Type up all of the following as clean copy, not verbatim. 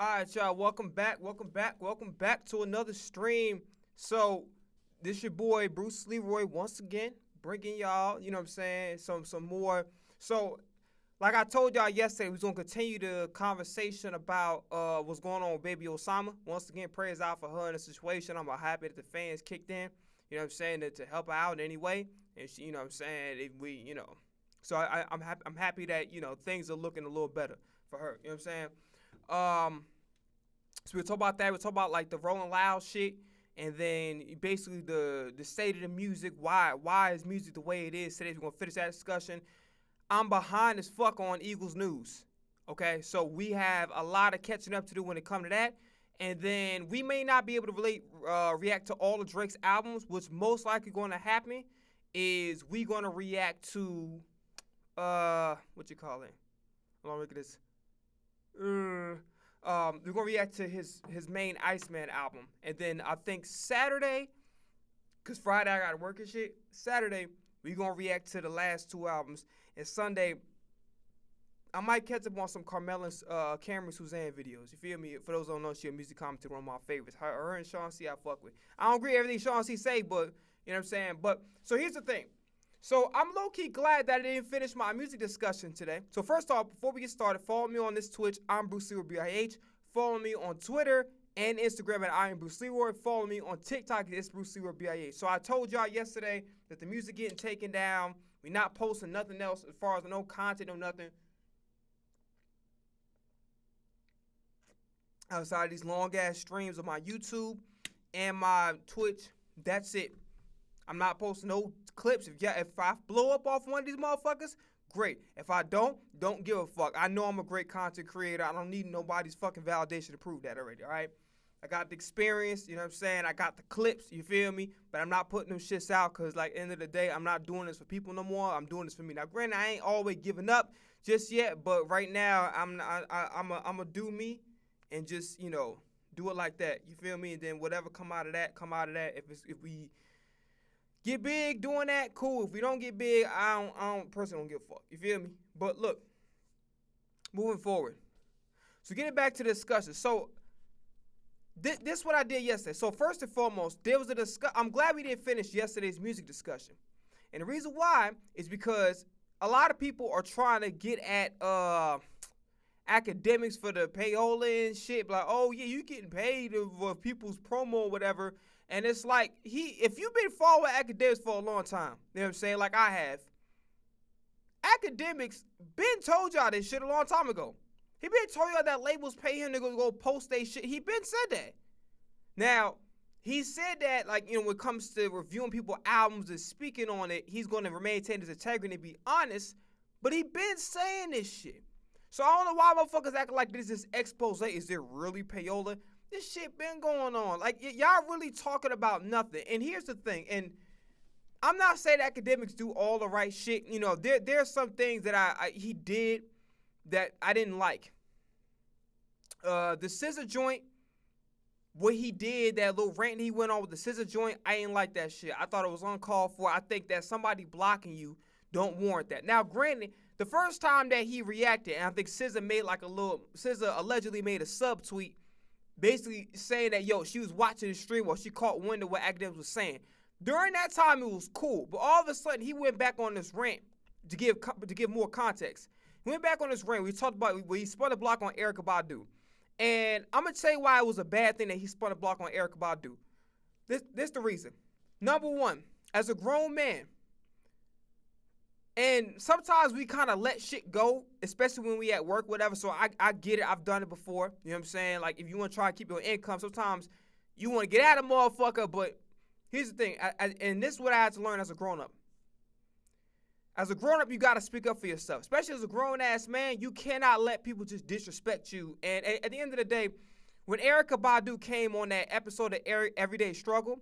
All right, y'all. Welcome back. Welcome back. Welcome back to another stream. So, this your boy Bruce Leroy once again, bringing y'all. You know what I'm saying? Some more. So, like I told y'all yesterday, we're gonna continue the conversation about what's going on with Baby Osama. Once again, prayers out for her in the situation. I'm happy that the fans kicked in. You know what I'm saying? To help her out anyway. And she, you know what I'm saying? So I'm happy. I'm happy that things are looking a little better for her. You know what I'm saying? Um, so we'll talk about that. We'll talk about like the Rolling Loud shit, and then basically the state of the music. Why is music the way it is today? We're gonna finish that discussion. I'm behind as fuck on Eagles news. Okay, so we have a lot of catching up to do when it comes to that. And then we may not be able to react to all of Drake's albums. What's most likely going to happen is we going to react to what you call it? Hold on, look at this. We're gonna react to his main Iceman album, and then I think Saturday, cause Friday I gotta work and shit. Saturday we gonna react to the last two albums, and Sunday I might catch up on some Carmela's Cameron Suzanne videos. You feel me? For those who don't know, she a music commentator, one of my favorites. Her and Sean C I fuck with. I don't agree with everything Sean C say, but you know what I'm saying. But so here's the thing. So I'm low-key glad that I didn't finish my music discussion today. So first off, before we get started, follow me on this Twitch. I'm Bruce Leroy BIH. Follow me on Twitter and Instagram at I am Bruce Leroy. Follow me on TikTok. It's Bruce Leroy BIH. So I told y'all yesterday that the music getting taken down. We not posting nothing else as far as no content or nothing outside of these long-ass streams of my YouTube and my Twitch. That's it. I'm not posting no clips. If I blow up off one of these motherfuckers, great. If I don't give a fuck. I know I'm a great content creator. I don't need nobody's fucking validation to prove that already, all right? I got the experience, you know what I'm saying? I got the clips, you feel me? But I'm not putting them shits out because, like, end of the day, I'm not doing this for people no more. I'm doing this for me. Now, granted, I ain't always giving up just yet, but right now, I'm a do me and just, do it like that. You feel me? And then whatever come out of that, come out of that. If we get big doing that, cool. If we don't get big, I don't personally don't give a fuck. You feel me? But look, moving forward. So getting back to the discussion. So this is what I did yesterday. So first and foremost, there was a discussion. I'm glad we didn't finish yesterday's music discussion. And the reason why is because a lot of people are trying to get at academics for the payola and shit. Like, oh yeah, you getting paid for people's promo or whatever. And it's like, if you've been following academics for a long time, you know what I'm saying, like I have, academics been told y'all this shit a long time ago. He been told y'all that labels pay him to go post they shit. He been said that. Now, he said that, like, when it comes to reviewing people's albums and speaking on it, he's going to maintain his integrity and be honest, but he been saying this shit. So I don't know why motherfuckers acting like this is expose. Is there really payola? This shit been going on. Like, y'all really talking about nothing. And here's the thing. And I'm not saying academics do all the right shit. There's some things that he did that I didn't like. The scissor joint, what he did, that little rant he went on with the scissor joint, I ain't like that shit. I thought it was uncalled for. I think that somebody blocking you don't warrant that. Now, granted, the first time that he reacted, and I think SZA allegedly made a subtweet basically saying that, she was watching the stream while she caught wind of what academics was saying. During that time, it was cool. But all of a sudden, he went back on this rant to give more context. He went back on this rant. We talked about when he spun a block on Erykah Badu. And I'm going to tell you why it was a bad thing that he spun a block on Erykah Badu. This the reason. Number one, as a grown man, and sometimes we kind of let shit go, especially when we at work, whatever. So I get it. I've done it before. You know what I'm saying? Like, if you want to try to keep your income, sometimes you want to get at a motherfucker. But here's the thing. And this is what I had to learn as a grown-up. As a grown-up, you got to speak up for yourself. Especially as a grown-ass man, you cannot let people just disrespect you. And at the end of the day, when Erykah Badu came on that episode of Everyday Struggle,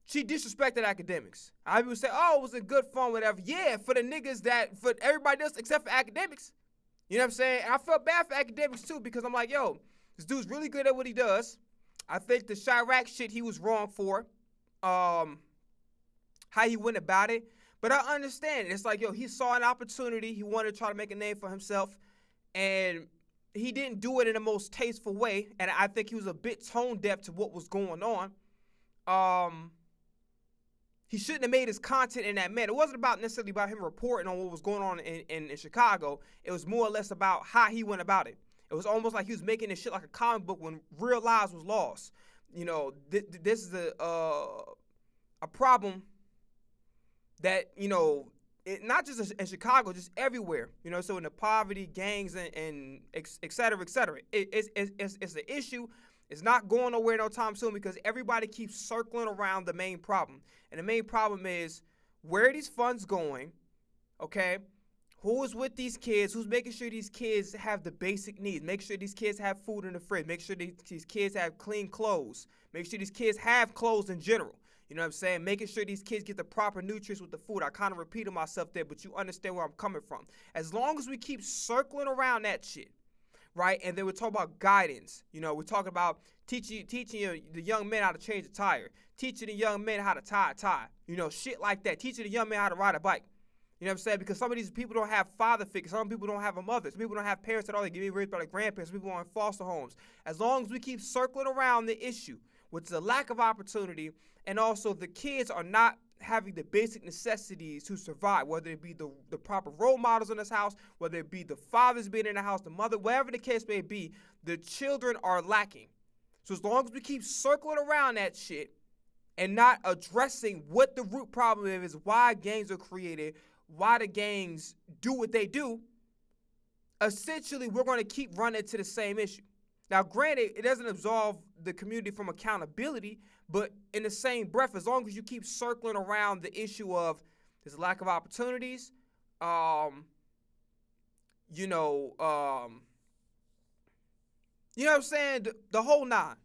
she disrespected academics. I would say, oh, it was a good fun, whatever. Yeah, for the niggas for everybody else except for academics. You know what I'm saying? And I felt bad for academics too because I'm like, this dude's really good at what he does. I think the Chirac shit he was wrong for, how he went about it. But I understand. It's like, he saw an opportunity. He wanted to try to make a name for himself. And he didn't do it in the most tasteful way, and I think he was a bit tone deaf to what was going on. He shouldn't have made his content in that manner. It wasn't about necessarily about him reporting on what was going on in Chicago. It was more or less about how he went about it. It was almost like he was making this shit like a comic book when real lives was lost. You know, this is a problem that, you know, not just in Chicago, just everywhere. You know, so in the poverty, gangs, and et cetera, et cetera. It's an issue. It's not going nowhere no time soon because everybody keeps circling around the main problem. And the main problem is, where are these funds going? Okay? Who is with these kids? Who's making sure these kids have the basic needs? Make sure these kids have food in the fridge. Make sure these kids have clean clothes. Make sure these kids have clothes in general. You know what I'm saying? Making sure these kids get the proper nutrients with the food. I kind of repeated myself there, but you understand where I'm coming from. As long as we keep circling around that shit, right? And then we're talking about guidance. You know, we're talking about teaching the young men how to change a tire, teaching the young men how to tie a tie, you know, shit like that, teaching the young men how to ride a bike. You know what I'm saying? Because some of these people don't have father figures. Some people don't have a mother. Some people don't have parents at all. They get raised by their grandparents. Some people are in foster homes. As long as we keep circling around the issue, which is a lack of opportunity, and also the kids are not having the basic necessities to survive, whether it be the proper role models in this house, whether it be the fathers being in the house, the mother, whatever the case may be, the children are lacking. So as long as we keep circling around that shit and not addressing what the root problem is, why gangs are created, why the gangs do what they do, essentially we're going to keep running into the same issue. Now, granted, it doesn't absolve the community from accountability, but in the same breath, as long as you keep circling around the issue of there's a lack of opportunities, you know what I'm saying? The whole nine.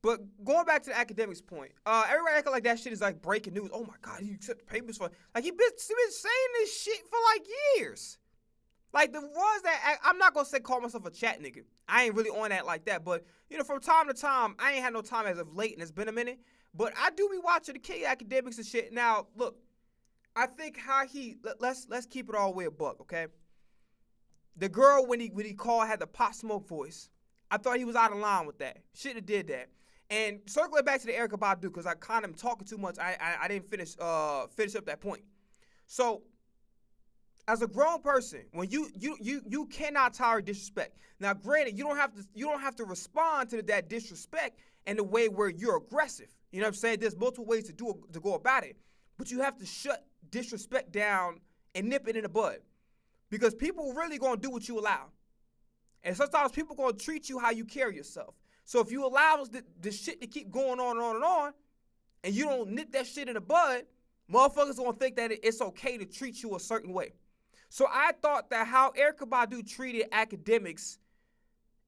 But going back to the academics point, everybody acting like that shit is like breaking news. Oh my God, he accepted papers for, like, he been saying this shit for like years. Like the ones that, I'm not gonna say call myself a chat nigga. I ain't really on that like that. But, you know, from time to time, I ain't had no time as of late, and it's been a minute. But I do be watching the kid academics and shit. Now, look, I think how let's keep it all the way a buck, okay? The girl, when he called, had the Pop Smoke voice. I thought he was out of line with that. Shouldn't have did that. And circling back to the Erykah Badu, because I kind of am talking too much. I didn't finish up that point. So, as a grown person, when you cannot tolerate disrespect. Now, granted, you don't have to respond to that disrespect in the way where you're aggressive. You know what I'm saying? There's multiple ways to go about it, but you have to shut disrespect down and nip it in the bud, because people really gonna do what you allow, and sometimes people gonna treat you how you carry yourself. So if you allow the shit to keep going on and on and on, and you don't nip that shit in the bud, motherfuckers gonna think that it's okay to treat you a certain way. So I thought that how Erykah Badu treated academics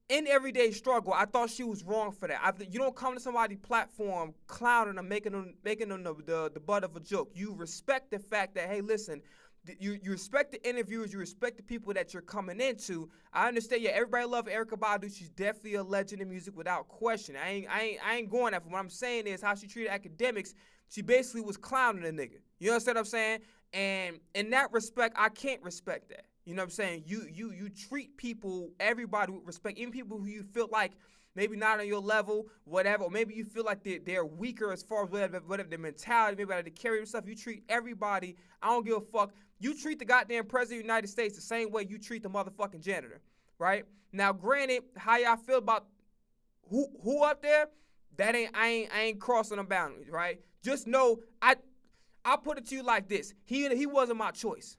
in everyday struggle, I thought she was wrong for that. You don't come to somebody's platform clowning them, making them the butt of a joke. You respect the fact that, hey, listen, you respect the interviewers, you respect the people that you're coming into. I understand, yeah, everybody loves Erykah Badu. She's definitely a legend in music without question. I ain't going that. What I'm saying is how she treated academics. She basically was clowning a nigga. You understand what I'm saying? And in that respect, I can't respect that. You know what I'm saying? You treat people, everybody, with respect, even people who you feel like maybe not on your level, whatever, or maybe you feel like they're weaker as far as whatever their mentality, maybe how they carry themselves. You treat everybody, I don't give a fuck. You treat the goddamn president of the United States the same way you treat the motherfucking janitor, right? Now, granted, how y'all feel about who up there, that I ain't crossing the boundaries, right? Just know, I'll put it to you like this. He wasn't my choice,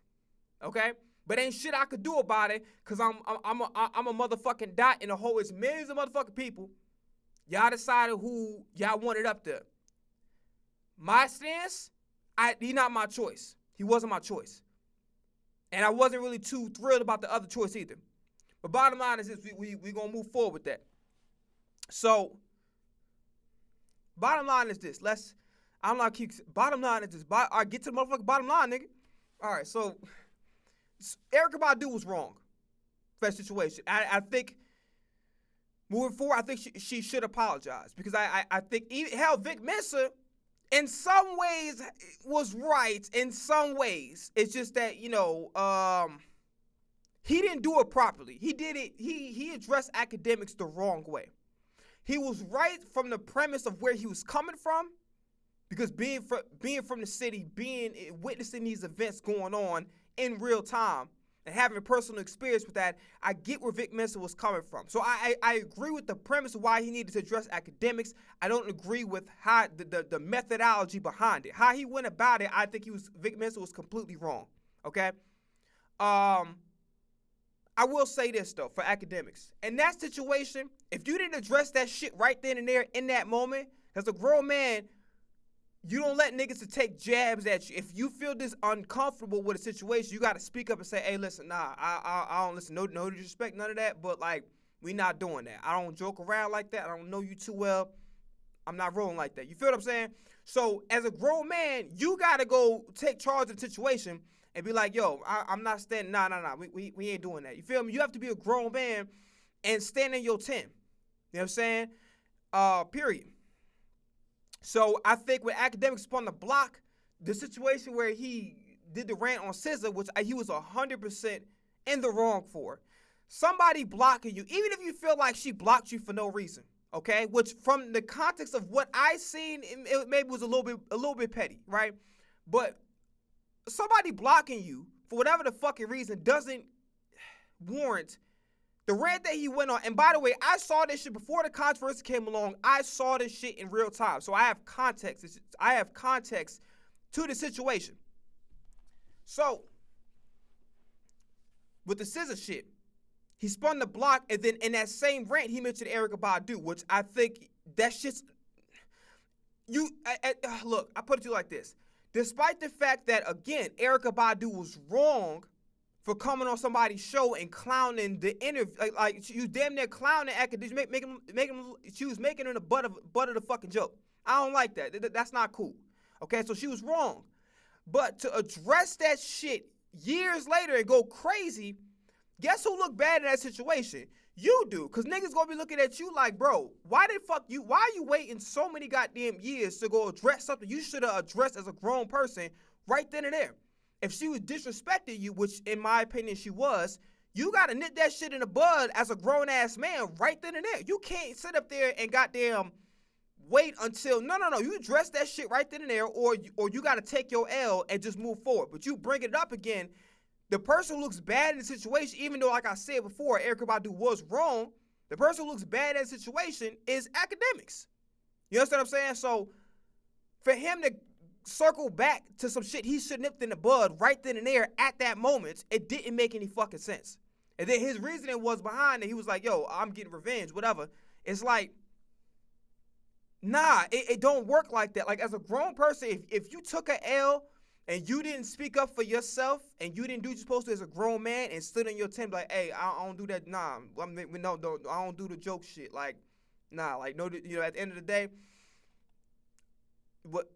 okay? But ain't shit I could do about it, because I'm a motherfucking dot in a hole. It's millions of motherfucking people. Y'all decided who y'all wanted up there. My stance, he not my choice. He wasn't my choice. And I wasn't really too thrilled about the other choice either. But bottom line is this, we going to move forward with that. So, bottom line is this. Bottom line is this. All right, get to the motherfucking bottom line, nigga. All right, so Erykah Badu was wrong for that situation. I think moving forward, I think she should apologize, because I think Vic Mensa in some ways was right. In some ways, it's just that, you know, He didn't do it properly. He did it. He addressed academics the wrong way. He was right from the premise of where he was coming from, because being from the city, witnessing these events going on in real time, and having a personal experience with that, I get where Vic Mensa was coming from. So I agree with the premise of why he needed to address academics. I don't agree with how the methodology behind it. How he went about it, I think Vic Mensa was completely wrong. Okay? I will say this, though, for academics. In that situation, if you didn't address that shit right then and there in that moment, as a grown man, you don't let niggas to take jabs at you. If you feel this uncomfortable with a situation, you got to speak up and say, hey, listen, nah, I don't listen. No disrespect, none of that, but, like, we not doing that. I don't joke around like that. I don't know you too well. I'm not rolling like that. You feel what I'm saying? So, as a grown man, you got to go take charge of the situation and be like, yo, I'm not standing. Nah. We ain't doing that. You feel me? You have to be a grown man and stand in your 10. You know what I'm saying? Period. So I think with academics spun the block, the situation where he did the rant on SZA, which he was 100% in the wrong for. Somebody blocking you, even if you feel like she blocked you for no reason, okay? Which from the context of what I seen, it maybe was a little bit petty, right? But somebody blocking you for whatever the fucking reason doesn't warrant the rant that he went on. And by the way, I saw this shit before the controversy came along. I saw this shit in real time. So I have context. I have context to the situation. So with the SZA shit, he spun the block, and then in that same rant, he mentioned Erykah Badu, which I think that shit's... Look, I put it to you like this. Despite the fact that, again, Erykah Badu was wrong for coming on somebody's show and clowning the interview, like you damn near clowning academics, she was making her the butt of the fucking joke. I don't like that. That's not cool. Okay, so she was wrong. But to address that shit years later and go crazy, guess who looked bad in that situation? You do, because niggas gonna be looking at you like, bro, why are you waiting so many goddamn years to go address something you should have addressed as a grown person right then and there? If she was disrespecting you, which in my opinion she was, you gotta nip that shit in the bud as a grown-ass man right then and there. You can't sit up there and goddamn wait until, no, you address that shit right then and there, or you gotta take your L and just move forward. But you bring it up again, the person who looks bad in the situation, even though, like I said before, Erykah Badu was wrong, the person who looks bad in the situation is academics. You understand what I'm saying? So, for him to circle back to some shit he should nipped in the bud right then and there at that moment, it didn't make any fucking sense. And then his reasoning was behind it. He was like, yo, I'm getting revenge, whatever. It's like, nah, it don't work like that. Like, as a grown person, if you took an L and you didn't speak up for yourself and you didn't do what you're supposed to as a grown man and stood in your tent like, hey, I don't do that. Nah, I don't do the joke shit. Like, nah, like, no, you know, at the end of the day,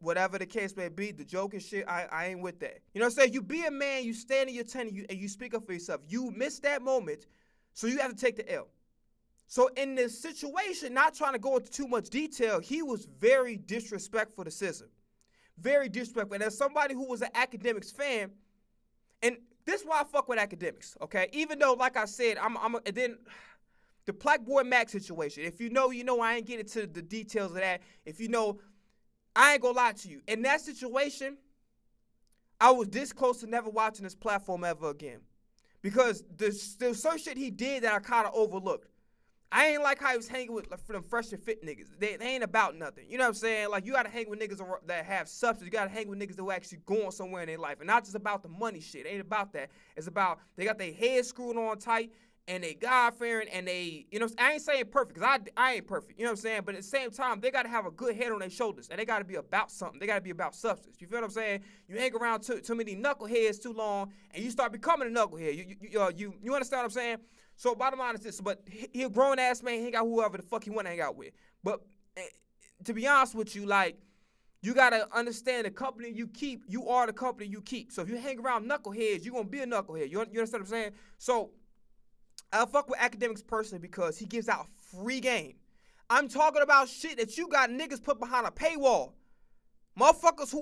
whatever the case may be, the joke and shit, I ain't with that. You know what I'm saying? You be a man, you stand in your tent, and you speak up for yourself. You missed that moment, so you have to take the L. So in this situation, not trying to go into too much detail, he was very disrespectful to SZA. Very disrespectful. And as somebody who was an academics fan, and this is why I fuck with academics, okay? Even though, like I said, and then the Black Boy Mac situation, if you know, you know, I ain't getting into the details of that. If you know, I ain't gonna lie to you. In that situation, I was this close to never watching this platform ever again. Because there's some shit he did that I kind of overlooked. I ain't like how he was hanging with them fresh and fit niggas. They ain't about nothing. You know what I'm saying? Like, you gotta hang with niggas that have substance. You gotta hang with niggas that are actually going somewhere in their life. And not just about the money shit. It ain't about that. It's about they got their heads screwed on tight and they God-fearing and they, you know, I ain't saying perfect because I ain't perfect. You know what I'm saying? But at the same time, they gotta have a good head on their shoulders and they gotta be about something. They gotta be about substance. You feel what I'm saying? You hang around too many knuckleheads too long and you start becoming a knucklehead. You understand what I'm saying? So bottom line is this, but he a grown-ass man, hang out whoever the fuck he want to hang out with. But to be honest with you, like, you got to understand the company you keep, you are the company you keep. So if you hang around knuckleheads, you're going to be a knucklehead. You understand what I'm saying? So I fuck with academics personally because he gives out free game. I'm talking about shit that you got niggas put behind a paywall. Motherfuckers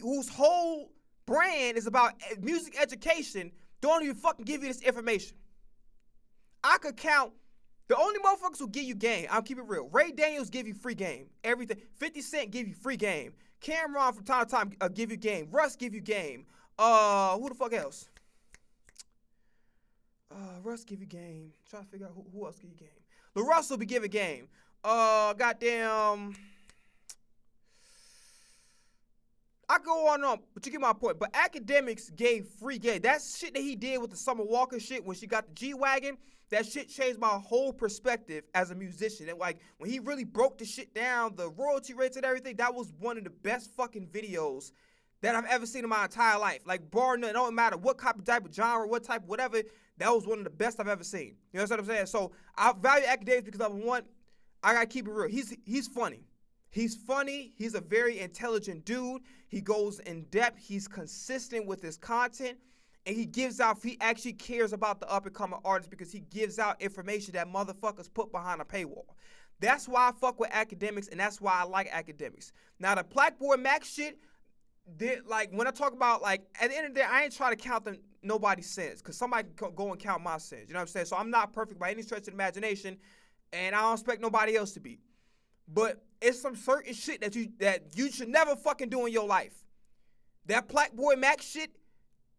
whose whole brand is about music education, don't even fucking give you this information. I could count the only motherfuckers who give you game. I'll keep it real. Ray Daniels give you free game. Everything. 50 Cent give you free game. Cameron from time to time give you game. Russ give you game. Who the fuck else? Russ give you game. Trying to figure out who else give you game. Lil Russell be giving game. Goddamn. I go on and on, but you get my point. But Academics gave free game. That shit that he did with the Summer Walker shit when she got the G-Wagon, that shit changed my whole perspective as a musician. And like, when he really broke the shit down, the royalty rates and everything, that was one of the best fucking videos that I've ever seen in my entire life. Like, bar none, it don't matter what type of genre, what type, whatever, that was one of the best I've ever seen. You know what I'm saying? So, I value Academics because, number one, I gotta keep it real. He's funny. He's funny. He's a very intelligent dude. He goes in depth. He's consistent with his content. And he actually cares about the up-and-coming artists because he gives out information that motherfuckers put behind a paywall. That's why I fuck with Academics, and that's why I like Academics. Now, the Blackboard Max shit, like, when I talk about, like, at the end of the day, I ain't trying to count nobody's sins because somebody can go and count my sins. You know what I'm saying? So I'm not perfect by any stretch of the imagination, and I don't expect nobody else to be. But it's some certain shit that you should never fucking do in your life. That Blackboard Max shit,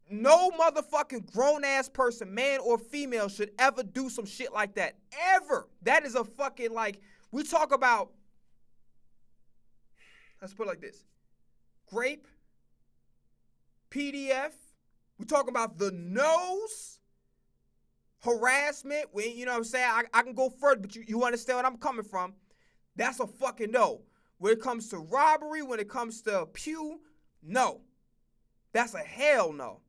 no motherfucking grown-ass person, man or female, should ever do some shit like that. Ever. That is a fucking, like, we talk about, let's put it like this. Grape, PDF, we talk about the nose, harassment, you know what I'm saying? I can go further, but you understand what I'm coming from. That's a fucking no. When it comes to robbery, when it comes to pew, no. That's a hell no.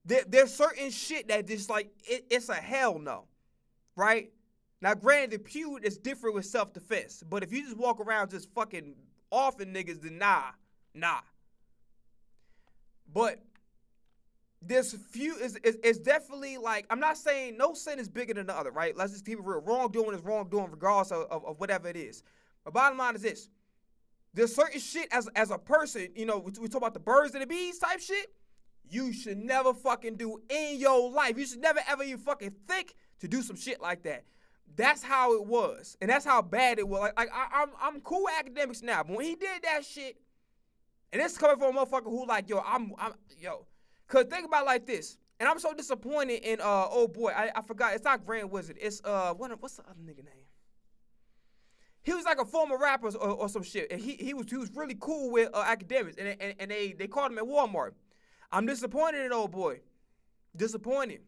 There's certain shit that just like, it's a hell no, right? Now, granted, the pew is different with self-defense, but if you just walk around just fucking offing niggas, then nah. But there's it's definitely like, I'm not saying no sin is bigger than the other, right? Let's just keep it real. Wrongdoing is wrongdoing regardless of whatever it is. But bottom line is this. There's certain shit as a person, you know, we talk about the birds and the bees type shit, you should never fucking do in your life. You should never ever even fucking think to do some shit like that. That's how it was. And that's how bad it was. Like I'm cool with Academics now, but when he did that shit, and this coming from a motherfucker who like, yo, cause think about it like this. And I'm so disappointed in oh boy, I forgot, it's not Grand Wizard. It's what's the other nigga name? He was like a former rapper or some shit. And he was really cool with Academics. And they called him at Walmart. I'm disappointed in old boy. Disappointed.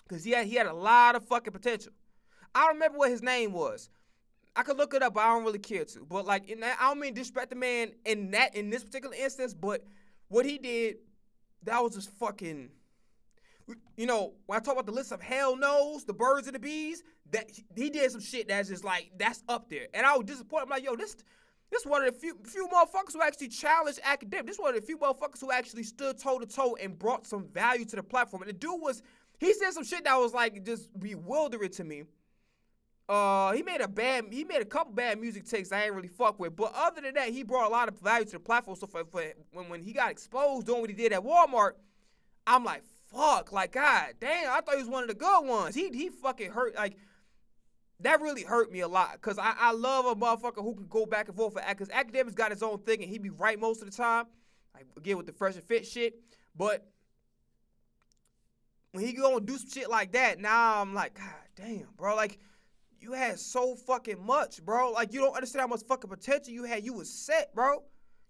Cause he had a lot of fucking potential. I don't remember what his name was. I could look it up, but I don't really care to. But like, I don't mean disrespect the man in this particular instance, but what he did, that was just fucking, you know, when I talk about the list of hell no's, the birds and the bees, that he did some shit that's just like, that's up there. And I was disappointed. I'm like, yo, this one of the few motherfuckers who actually challenged Academics. This one of the few motherfuckers who actually stood toe to toe and brought some value to the platform. And the dude he said some shit that was like just bewildering to me. He made a couple bad music takes I ain't really fuck with, but other than that, he brought a lot of value to the platform. So when he got exposed doing what he did at Walmart, I'm like, fuck, like, god damn, I thought he was one of the good ones. He fucking hurt, like, that really hurt me a lot, because I love a motherfucker who can go back and forth, because Academics got his own thing, and he be right most of the time, like, again, with the Fresh and Fit shit, but when he go and do some shit like that, now I'm like, god damn, bro, like, you had so fucking much, bro. Like, you don't understand how much fucking potential you had. You was set, bro.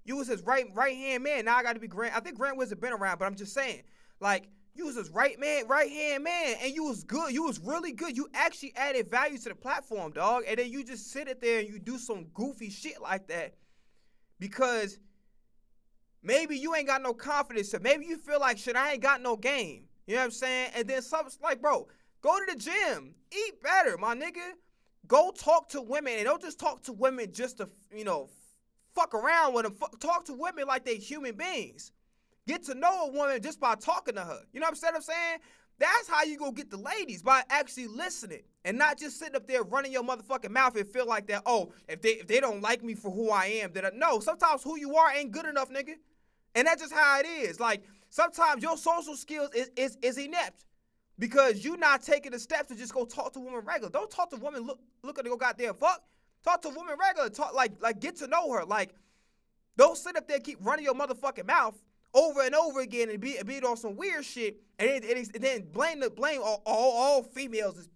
You was his right-hand man. Now I got to be Grant. I think Grant Wizard been around, but I'm just saying. Like, you was his right-hand man, and you was good. You was really good. You actually added value to the platform, dog. And then you just sit it there and you do some goofy shit like that because maybe you ain't got no confidence. So maybe you feel like, shit, I ain't got no game. You know what I'm saying? And then something's like, bro, go to the gym. Eat better, my nigga. Go talk to women, and don't just talk to women just to, you know, fuck around with them. Talk to women like they human beings. Get to know a woman just by talking to her. You know what I'm saying? That's how you go get the ladies, by actually listening and not just sitting up there running your motherfucking mouth and feel like that, oh, if they don't like me for who I am, no, sometimes who you are ain't good enough, nigga. And that's just how it is. Like, sometimes your social skills is inept because you not taking the steps to just go talk to a woman regular. Don't talk to a woman look at her go goddamn fuck. Talk to a woman regular. Talk like get to know her. Like, don't sit up there and keep running your motherfucking mouth over and over again and be on some weird shit and then blame all females.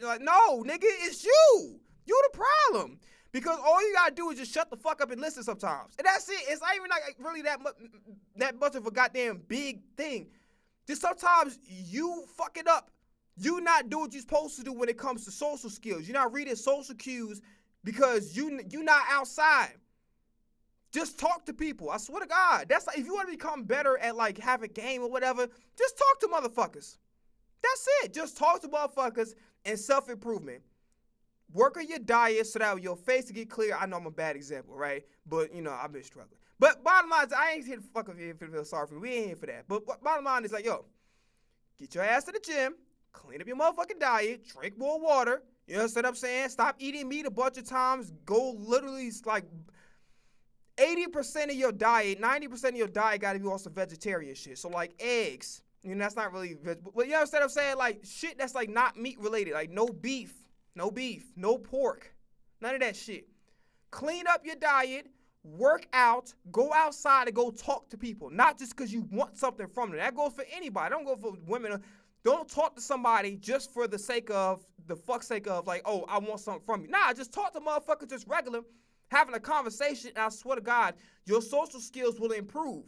Like, no, nigga, it's you. You the problem. Because all you gotta do is just shut the fuck up and listen sometimes. And that's it. It's not even like really that much of a goddamn big thing. Just sometimes you fuck it up. You not do what you're supposed to do when it comes to social skills. You're not reading social cues because you not outside. Just talk to people. I swear to God. That's like, if you want to become better at like have a game or whatever, just talk to motherfuckers. That's it. Just talk to motherfuckers and self-improvement. Work on your diet so that your face to get clear. I know I'm a bad example, right? But, you know, I've been struggling. But bottom line is, I ain't here to fucking feel sorry for you. We ain't here for that. But bottom line is like, yo, get your ass to the gym, clean up your motherfucking diet, drink more water. You know what I'm saying? Stop eating meat a bunch of times. Go literally like 80% of your diet, 90% of your diet got to be also vegetarian shit. So like eggs, you know, that's not really, but you know what I'm saying? Like shit that's like not meat related, like no beef, no pork, none of that shit. Clean up your diet, work out, go outside and go talk to people. Not just because you want something from them. That goes for anybody. Don't go for women. Don't talk to somebody just for the sake of, like, oh, I want something from you. Nah, just talk to motherfuckers just regular, having a conversation, and I swear to God, your social skills will improve.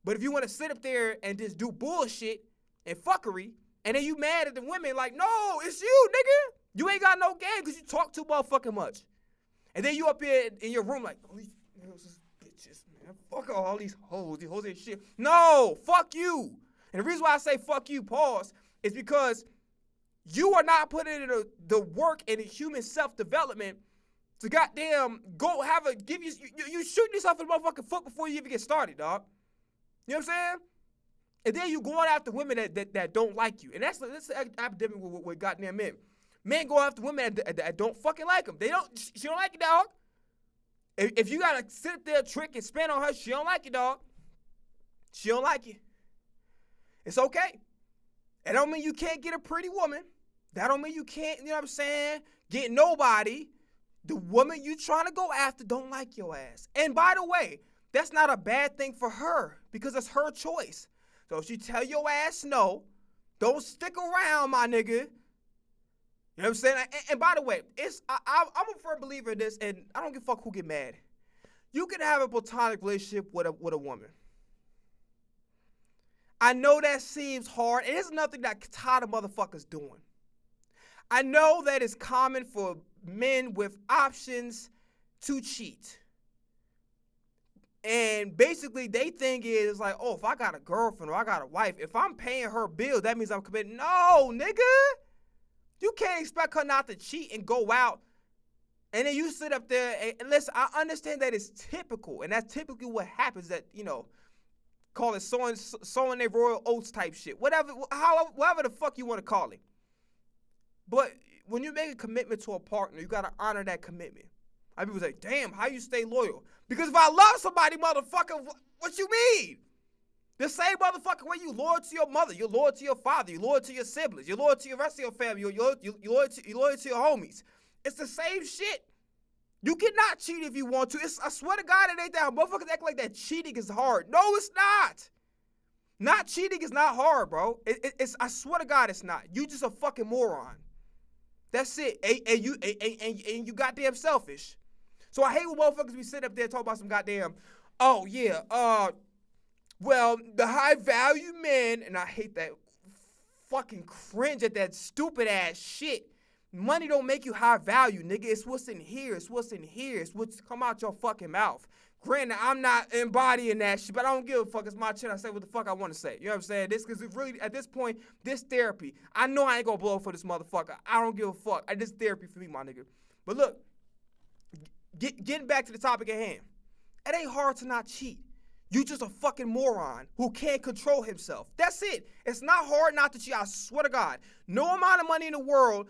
But if you want to sit up there and just do bullshit and fuckery, and then you mad at the women, like, no, it's you, nigga. You ain't got no game because you talk too motherfucking much. And then you up here in your room like, oh, these bitches, man. Fuck all these hoes ain't shit. No, fuck you. And the reason why I say fuck you, pause, is because you are not putting in the work and the human self-development to goddamn go you shooting yourself in the motherfucking foot before you even get started, dog. You know what I'm saying? And then you going after women that don't like you. And that's an epidemic with goddamn men. Men go after women that don't fucking like them. She don't like you, dog. If you gotta sit there, trick, and spin on her, she don't like you, dog. She don't like you. It's okay. That don't mean you can't get a pretty woman. That don't mean you can't, you know what I'm saying, get nobody. The woman you trying to go after don't like your ass. And by the way, that's not a bad thing for her because it's her choice. So if she tell your ass no, don't stick around, my nigga. You know what I'm saying? And by the way, I'm a firm believer in this, and I don't give a fuck who get mad. You can have a platonic relationship with a woman. I know that seems hard, and it's nothing that tired of motherfuckers doing. I know that it's common for men with options to cheat. And basically, they think is like, oh, if I got a girlfriend or I got a wife, if I'm paying her bills, that means I'm committed. No, nigga. You can't expect her not to cheat and go out. And then you sit up there and listen, I understand that it's typical. And that's typically what happens that, you know, call it sowing their royal oats type shit. Whatever the fuck you want to call it. But when you make a commitment to a partner, you got to honor that commitment. I people say, damn, how you stay loyal? Because if I love somebody, motherfucker, what you mean? The same motherfucker way you loyal to your mother, you're loyal to your father, you're loyal to your siblings, you're loyal to the rest of your family, you're loyal to your homies. It's the same shit. You cannot cheat if you want to. I swear to God, it ain't that. Motherfuckers act like that cheating is hard. No, it's not. Not cheating is not hard, bro. I swear to God, it's not. You just a fucking moron. That's it. And you goddamn selfish. So I hate when motherfuckers be sitting up there talking about some goddamn, oh yeah, well, the high value men, and I hate that, fucking cringe at that stupid ass shit. Money don't make you high value, nigga. It's what's in here. It's what's in here. It's what's come out your fucking mouth. Granted, I'm not embodying that shit, but I don't give a fuck. It's my shit. I say what the fuck I want to say. You know what I'm saying? This, because really, at this point, this therapy. I know I ain't gonna blow for this motherfucker. I don't give a fuck. This therapy for me, my nigga. But look, getting back to the topic at hand. It ain't hard to not cheat. You just a fucking moron who can't control himself. That's it. It's not hard not to cheat. I swear to God. No amount of money in the world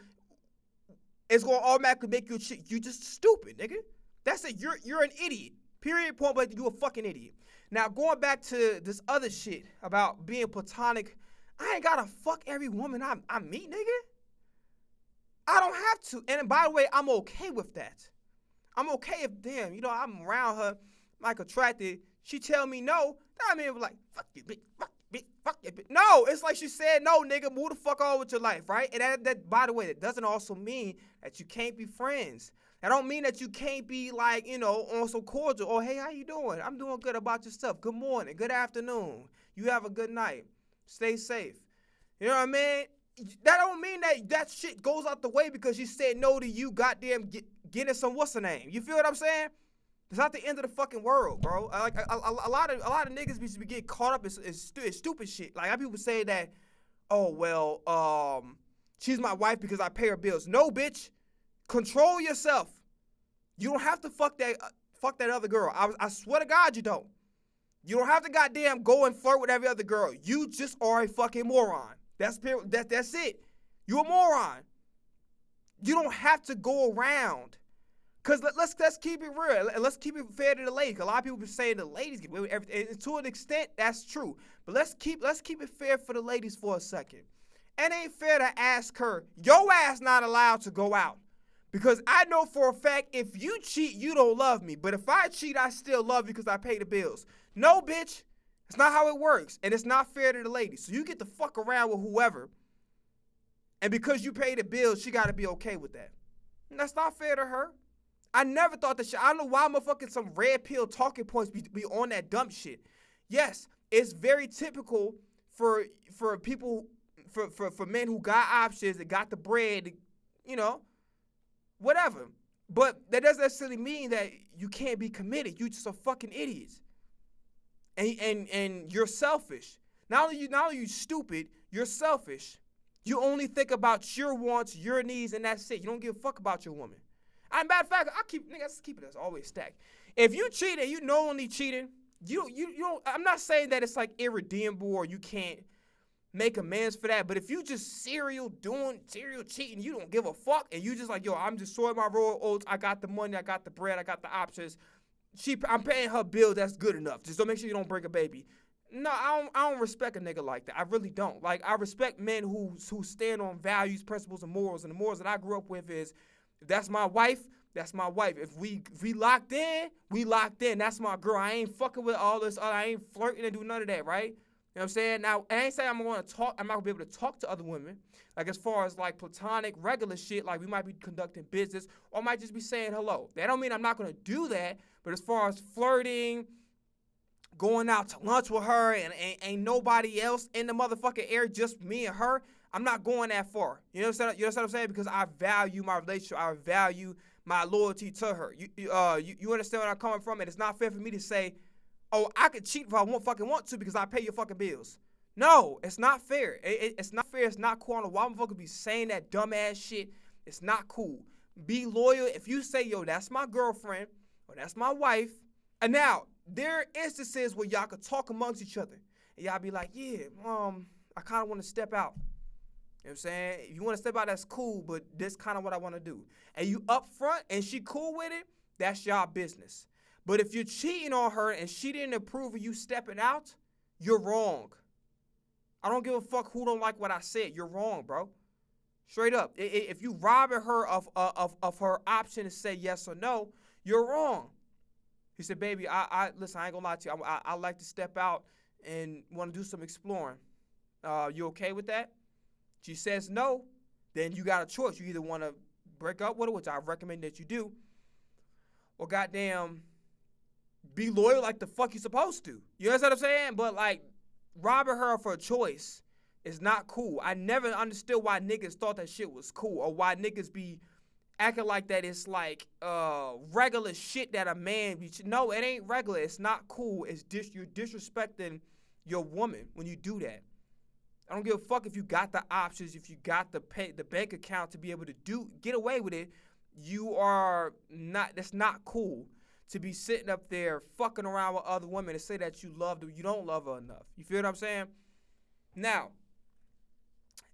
is going to automatically make you cheat. You just stupid, nigga. That's it. You're an idiot. Period, point blank. You a fucking idiot. Now, going back to this other shit about being platonic, I ain't gotta fuck every woman I meet, nigga. I don't have to. And by the way, I'm okay with that. I'm okay if, damn, I'm around her, like attracted. She tell me no. I mean, like, fuck you, bitch, fuck you, bitch, fuck you, bitch. No, it's like she said no, nigga. Move the fuck on with your life, right? And that, by the way, that doesn't also mean that you can't be friends. That don't mean that you can't be like, on some cordial. Oh, hey, how you doing? I'm doing good. About yourself. Good morning. Good afternoon. You have a good night. Stay safe. You know what I mean? That don't mean that shit goes out the way because she said no to you goddamn getting some what's her name. You feel what I'm saying? It's not the end of the fucking world, bro. Like a lot of niggas be getting caught up in stupid shit. Like, I have people say that, oh well, she's my wife because I pay her bills. No, bitch. Control yourself. You don't have to fuck that other girl. I swear to God you don't. You don't have to goddamn go and flirt with every other girl. You just are a fucking moron. That's it. You a moron. You don't have to go around. Cause let's keep it real. Let's keep it fair to the ladies. A lot of people be saying the ladies get away with everything. And to an extent, that's true. But let's keep it fair for the ladies for a second. It ain't fair to ask her, your ass not allowed to go out. Because I know for a fact, if you cheat, you don't love me. But if I cheat, I still love you because I pay the bills. No, bitch. It's not how it works. And it's not fair to the ladies. So you get to fuck around with whoever. And because you pay the bills, she got to be okay with that. And that's not fair to her. I never thought that shit. I don't know why motherfucking some red pill talking points be on that dumb shit. Yes, it's very typical for people, for men who got options and got the bread, whatever. But that doesn't necessarily mean that you can't be committed. You just a fucking idiot. And you're selfish. Not only you stupid, you're selfish. You only think about your wants, your needs, and that's it. You don't give a fuck about your woman. Matter of fact, let's keep it as always stacked. If you cheat and you knowingly cheating, you don't. I'm not saying that it's like irredeemable or you can't make amends for that. But if you just serial cheating, you don't give a fuck, and you just like, yo, I'm just sowing my royal oats. I got the money, I got the bread, I got the options. I'm paying her bill. That's good enough. Just don't make sure you don't break a baby. No, I don't respect a nigga like that. I really don't. Like, I respect men who stand on values, principles, and morals. And the morals that I grew up with is, if that's my wife, that's my wife. If we locked in, we locked in. That's my girl. I ain't fucking with all this other. I ain't flirting and do none of that, right? You know what I'm saying? Now, I ain't saying I'm not gonna be able to talk to other women. Like, as far as like platonic, regular shit, like we might be conducting business or might just be saying hello. That don't mean I'm not gonna do that. But as far as flirting, going out to lunch with her and ain't nobody else in the motherfucking air, just me and her, I'm not going that far. You know what I'm saying? Because I value my relationship. I value my loyalty to her. You understand where I'm coming from? And it's not fair for me to say, oh, I could cheat if I fucking want to because I pay your fucking bills. No, it's not fair. It's not fair. It's not cool. I don't know why motherfuckers be saying that dumbass shit. It's not cool. Be loyal. If you say, yo, that's my girlfriend or that's my wife. And now, there are instances where y'all could talk amongst each other. And y'all be like, yeah, I kind of want to step out. You know what I'm saying? If you want to step out, that's cool, but this kind of what I want to do. And you up front and she cool with it, that's y'all business. But if you're cheating on her and she didn't approve of you stepping out, you're wrong. I don't give a fuck who don't like what I said. You're wrong, bro. Straight up. If you robbing her of her option to say yes or no, you're wrong. He said, baby, listen, I ain't gonna lie to you. I like to step out and want to do some exploring. You okay with that? She says no, then you got a choice. You either want to break up with her, which I recommend that you do, or goddamn be loyal like the fuck you supposed to. You understand what I'm saying? But like robbing her for a choice is not cool. I never understood why niggas thought that shit was cool or why niggas be acting like that it's like regular shit that a man be. No, it ain't regular. It's not cool. You're disrespecting your woman when you do that. I don't give a fuck if you got the options, if you got the bank account to be able to get away with it. You are not. That's not cool to be sitting up there fucking around with other women and say that you love them. You don't love her enough. You feel what I'm saying? Now,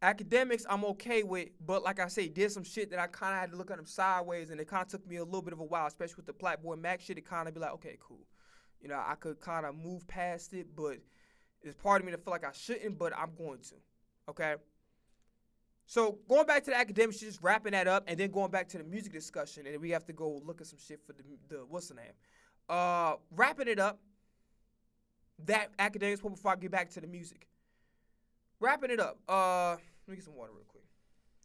academics I'm okay with, but like I say, did some shit that I kind of had to look at them sideways, and it kind of took me a little bit of a while, especially with the Black Boy Mac shit. It kind of be like, okay, cool. You know, I could kind of move past it, but there's part of me that feel like I shouldn't, but I'm going to. Okay? So going back to the academics, just wrapping that up, and then going back to the music discussion, and we have to go look at some shit for the what's the name? Wrapping it up, that academics point before I get back to the music. Wrapping it up. Let me get some water real quick.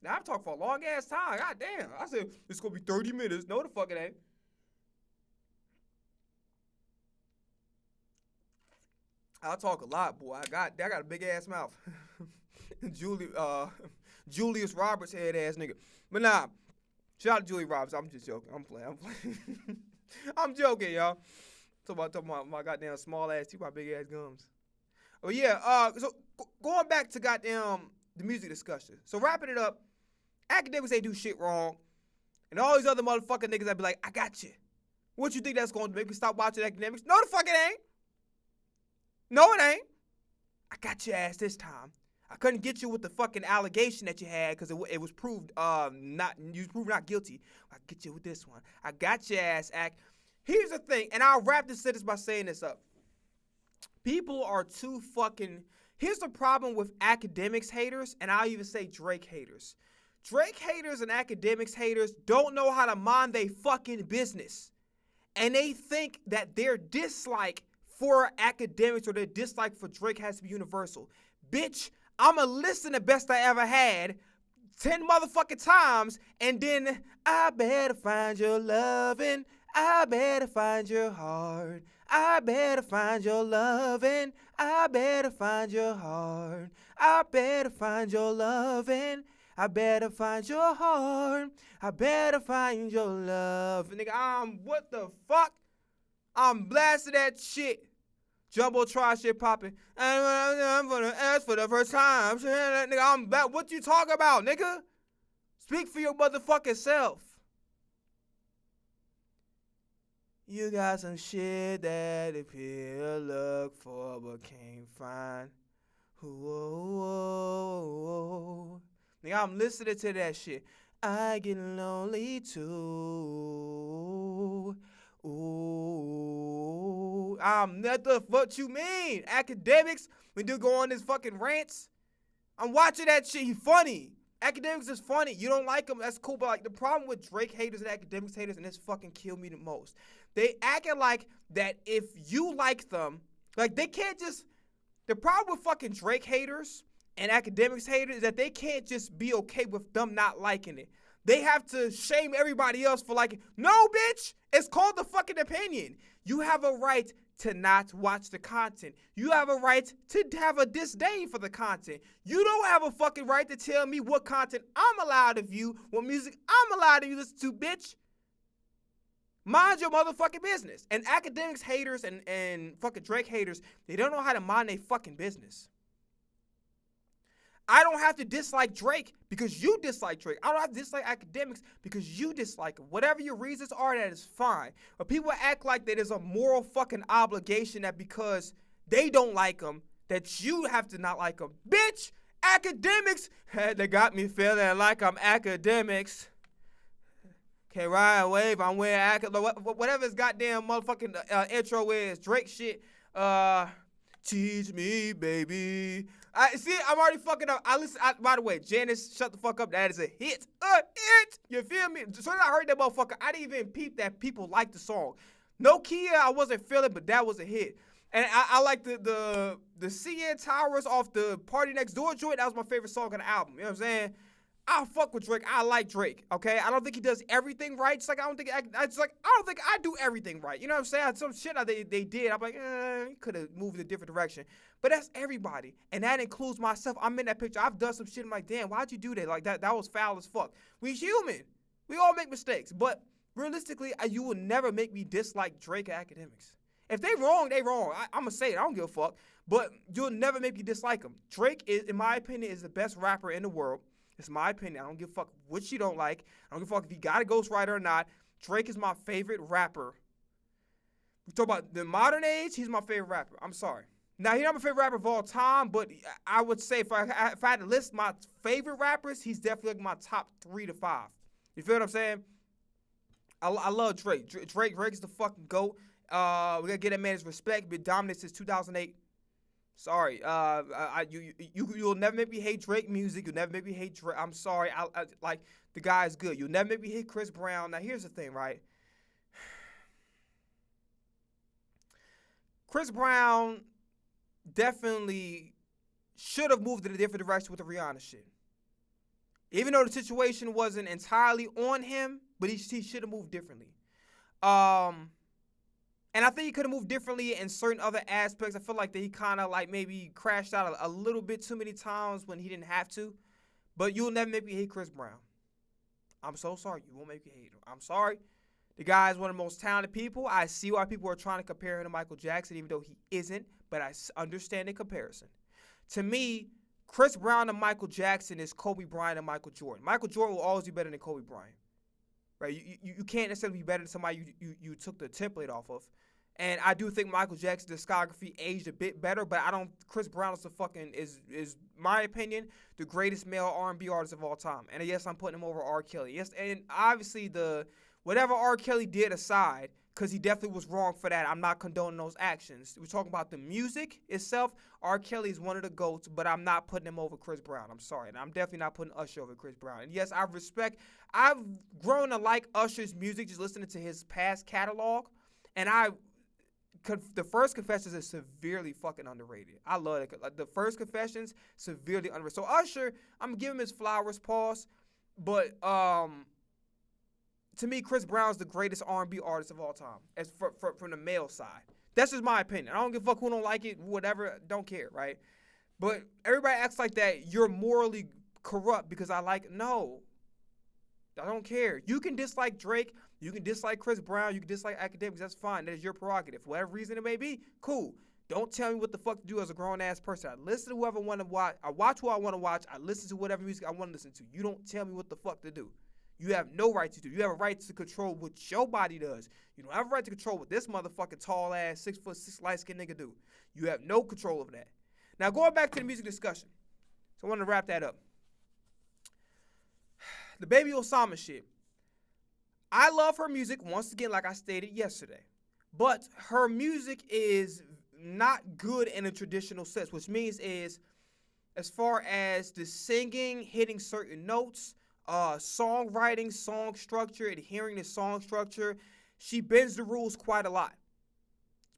Now I'm talking for a long ass time. God damn. I said it's gonna be 30 minutes. No, the fuck it ain't. I'll talk a lot, boy. I got a big ass mouth. Julius Roberts head ass nigga. But nah, shout out to Julius Roberts. I'm just joking. I'm playing. I'm joking, y'all. Talking about my goddamn small ass teeth, my big ass gums. Oh yeah. So going back to goddamn the music discussion. So wrapping it up, academics ain't do shit wrong, and all these other motherfucking niggas that be like, I got you. What you think that's going to make me stop watching academics? No, the fuck it ain't. No, it ain't. I got your ass this time. I couldn't get you with the fucking allegation that you had because it was proved not guilty. I get you with this one. I got your ass, act. Here's the thing, and I'll wrap this sentence by saying this up. People are too fucking. Here's the problem with academics haters, and I'll even say Drake haters. Drake haters and academics haters don't know how to mind they fucking business, and they think that their dislike for academics or their dislike for Drake has to be universal. Bitch, I'ma listen the best I ever had 10 motherfucking times, and then I better find your lovin', I better find your heart, I better find your lovin', I better find your heart, I better find your lovin', I better find your heart, I better find your love. Nigga, what the fuck? I'm blasting that shit. Jumbotron shit popping. I'm gonna ask for the first time. Nigga, I'm back. What you talking about, nigga? Speak for your motherfucking self. You got some shit that the people look for but can't find. Whoa. Nigga, I'm listening to that shit. I get lonely too. Ooh, not the what you mean? Academics, when you go on this fucking rants, I'm watching that shit. He funny. Academics is funny. You don't like him, that's cool. But like the problem with Drake haters and academics haters, and this fucking kill me the most. They acting like that if you like them, like they can't just. The problem with fucking Drake haters and academics haters is that they can't just be okay with them not liking it. They have to shame everybody else for liking. No, bitch. It's called the fucking opinion. You have a right to not watch the content. You have a right to have a disdain for the content. You don't have a fucking right to tell me what content I'm allowed to view, what music I'm allowed to listen to, bitch. Mind your motherfucking business. And academics haters and fucking Drake haters, they don't know how to mind their fucking business. I don't have to dislike Drake because you dislike Drake. I don't have to dislike academics because you dislike him. Whatever your reasons are, that is fine. But people act like that is a moral fucking obligation that because they don't like him, that you have to not like him. Bitch, academics, they got me feeling like I'm academics. Okay, ride wave, I'm wearing whatever his goddamn motherfucking intro is, Drake shit. Teach me, baby. I'm already fucking up. By the way, Janice, shut the fuck up. That is a hit. You feel me? As soon as I heard that motherfucker, I didn't even peep that people liked the song. No Kia, I wasn't feeling, but that was a hit. And I like the CN Towers off the Party Next Door joint. That was my favorite song on the album. You know what I'm saying? I fuck with Drake. I like Drake. Okay, I don't think he does everything right. I don't think I do everything right. You know what I'm saying? Some shit they did. I'm like, he could have moved in a different direction. But that's everybody, and that includes myself. I'm in that picture. I've done some shit. I'm like, damn, why'd you do that? Like that was foul as fuck. We human. We all make mistakes. But realistically, you will never make me dislike Drake or academics. If they wrong, they wrong. I'm gonna say it. I don't give a fuck. But you'll never make me dislike them. Drake is, in my opinion, is the best rapper in the world. It's my opinion. I don't give a fuck what you don't like. I don't give a fuck if you got a ghostwriter or not. Drake is my favorite rapper. We talk about the modern age, he's my favorite rapper. I'm sorry. Now, he's not my favorite rapper of all time, but I would say if I had to list my favorite rappers, he's definitely like my top 3 to 5. You feel what I'm saying? I love Drake. Drake is the fucking GOAT. We gotta get that man his respect. Been dominant since 2008. Sorry. You'll never make me hate Drake music. You'll never make me hate Drake. I'm sorry. I like the guy is good. You'll never make me hate Chris Brown. Now here's the thing, right? Chris Brown definitely should have moved in a different direction with the Rihanna shit. Even though the situation wasn't entirely on him, but he should have moved differently. And I think he could have moved differently in certain other aspects. I feel like that he kind of like maybe crashed out a little bit too many times when he didn't have to. But you'll never make me hate Chris Brown. I'm so sorry. You won't make me hate him. I'm sorry. The guy is one of the most talented people. I see why people are trying to compare him to Michael Jackson, even though he isn't. But I understand the comparison. To me, Chris Brown and Michael Jackson is Kobe Bryant and Michael Jordan. Michael Jordan will always be better than Kobe Bryant. Right? You can't necessarily be better than somebody you took the template off of. And I do think Michael Jackson's discography aged a bit better, but I don't. Chris Brown is my opinion the greatest male R&B artist of all time. And yes, I'm putting him over R. Kelly. Yes, and obviously whatever R. Kelly did aside, because he definitely was wrong for that. I'm not condoning those actions. We're talking about the music itself. R. Kelly is one of the GOATs, but I'm not putting him over Chris Brown. I'm sorry. And I'm definitely not putting Usher over Chris Brown. And yes, I've grown to like Usher's music just listening to his past catalog. And the First Confessions is severely fucking underrated. I love it. Like, the First Confessions, severely underrated. So Usher, I'm giving him his flowers, pause. But to me, Chris Brown's the greatest R&B artist of all time, as from the male side. That's just my opinion. I don't give a fuck who don't like it, whatever, don't care, right? But everybody acts like that you're morally corrupt because no. I don't care. You can dislike Drake, you can dislike Chris Brown, you can dislike Academics, that's fine. That is your prerogative. For whatever reason it may be, cool. Don't tell me what the fuck to do as a grown-ass person. I listen to whoever I want to watch. I watch who I want to watch. I listen to whatever music I want to listen to. You don't tell me what the fuck to do. You have no right to do. You have a right to control what your body does. You don't have a right to control what this motherfucking tall-ass, 6'6", light-skinned nigga do. You have no control over that. Now, going back to the music discussion. So I want to wrap that up. The Baby Osama shit. I love her music, once again, like I stated yesterday. But her music is not good in a traditional sense, which means is as far as the singing, hitting certain notes, songwriting, song structure, adhering to song structure, she bends the rules quite a lot.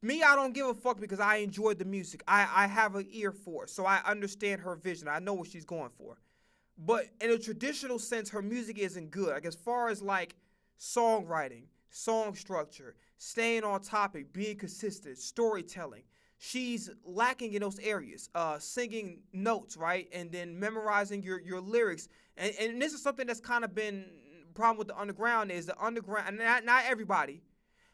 Me, I don't give a fuck because I enjoyed the music. I have an ear for it, so I understand her vision. I know what she's going for. But in a traditional sense, her music isn't good. Like, as far as like songwriting, song structure, staying on topic, being consistent, storytelling, she's lacking in those areas. Singing notes, right? And then memorizing your lyrics. And this is something that's kind of been a problem with the underground, is the underground, and not everybody,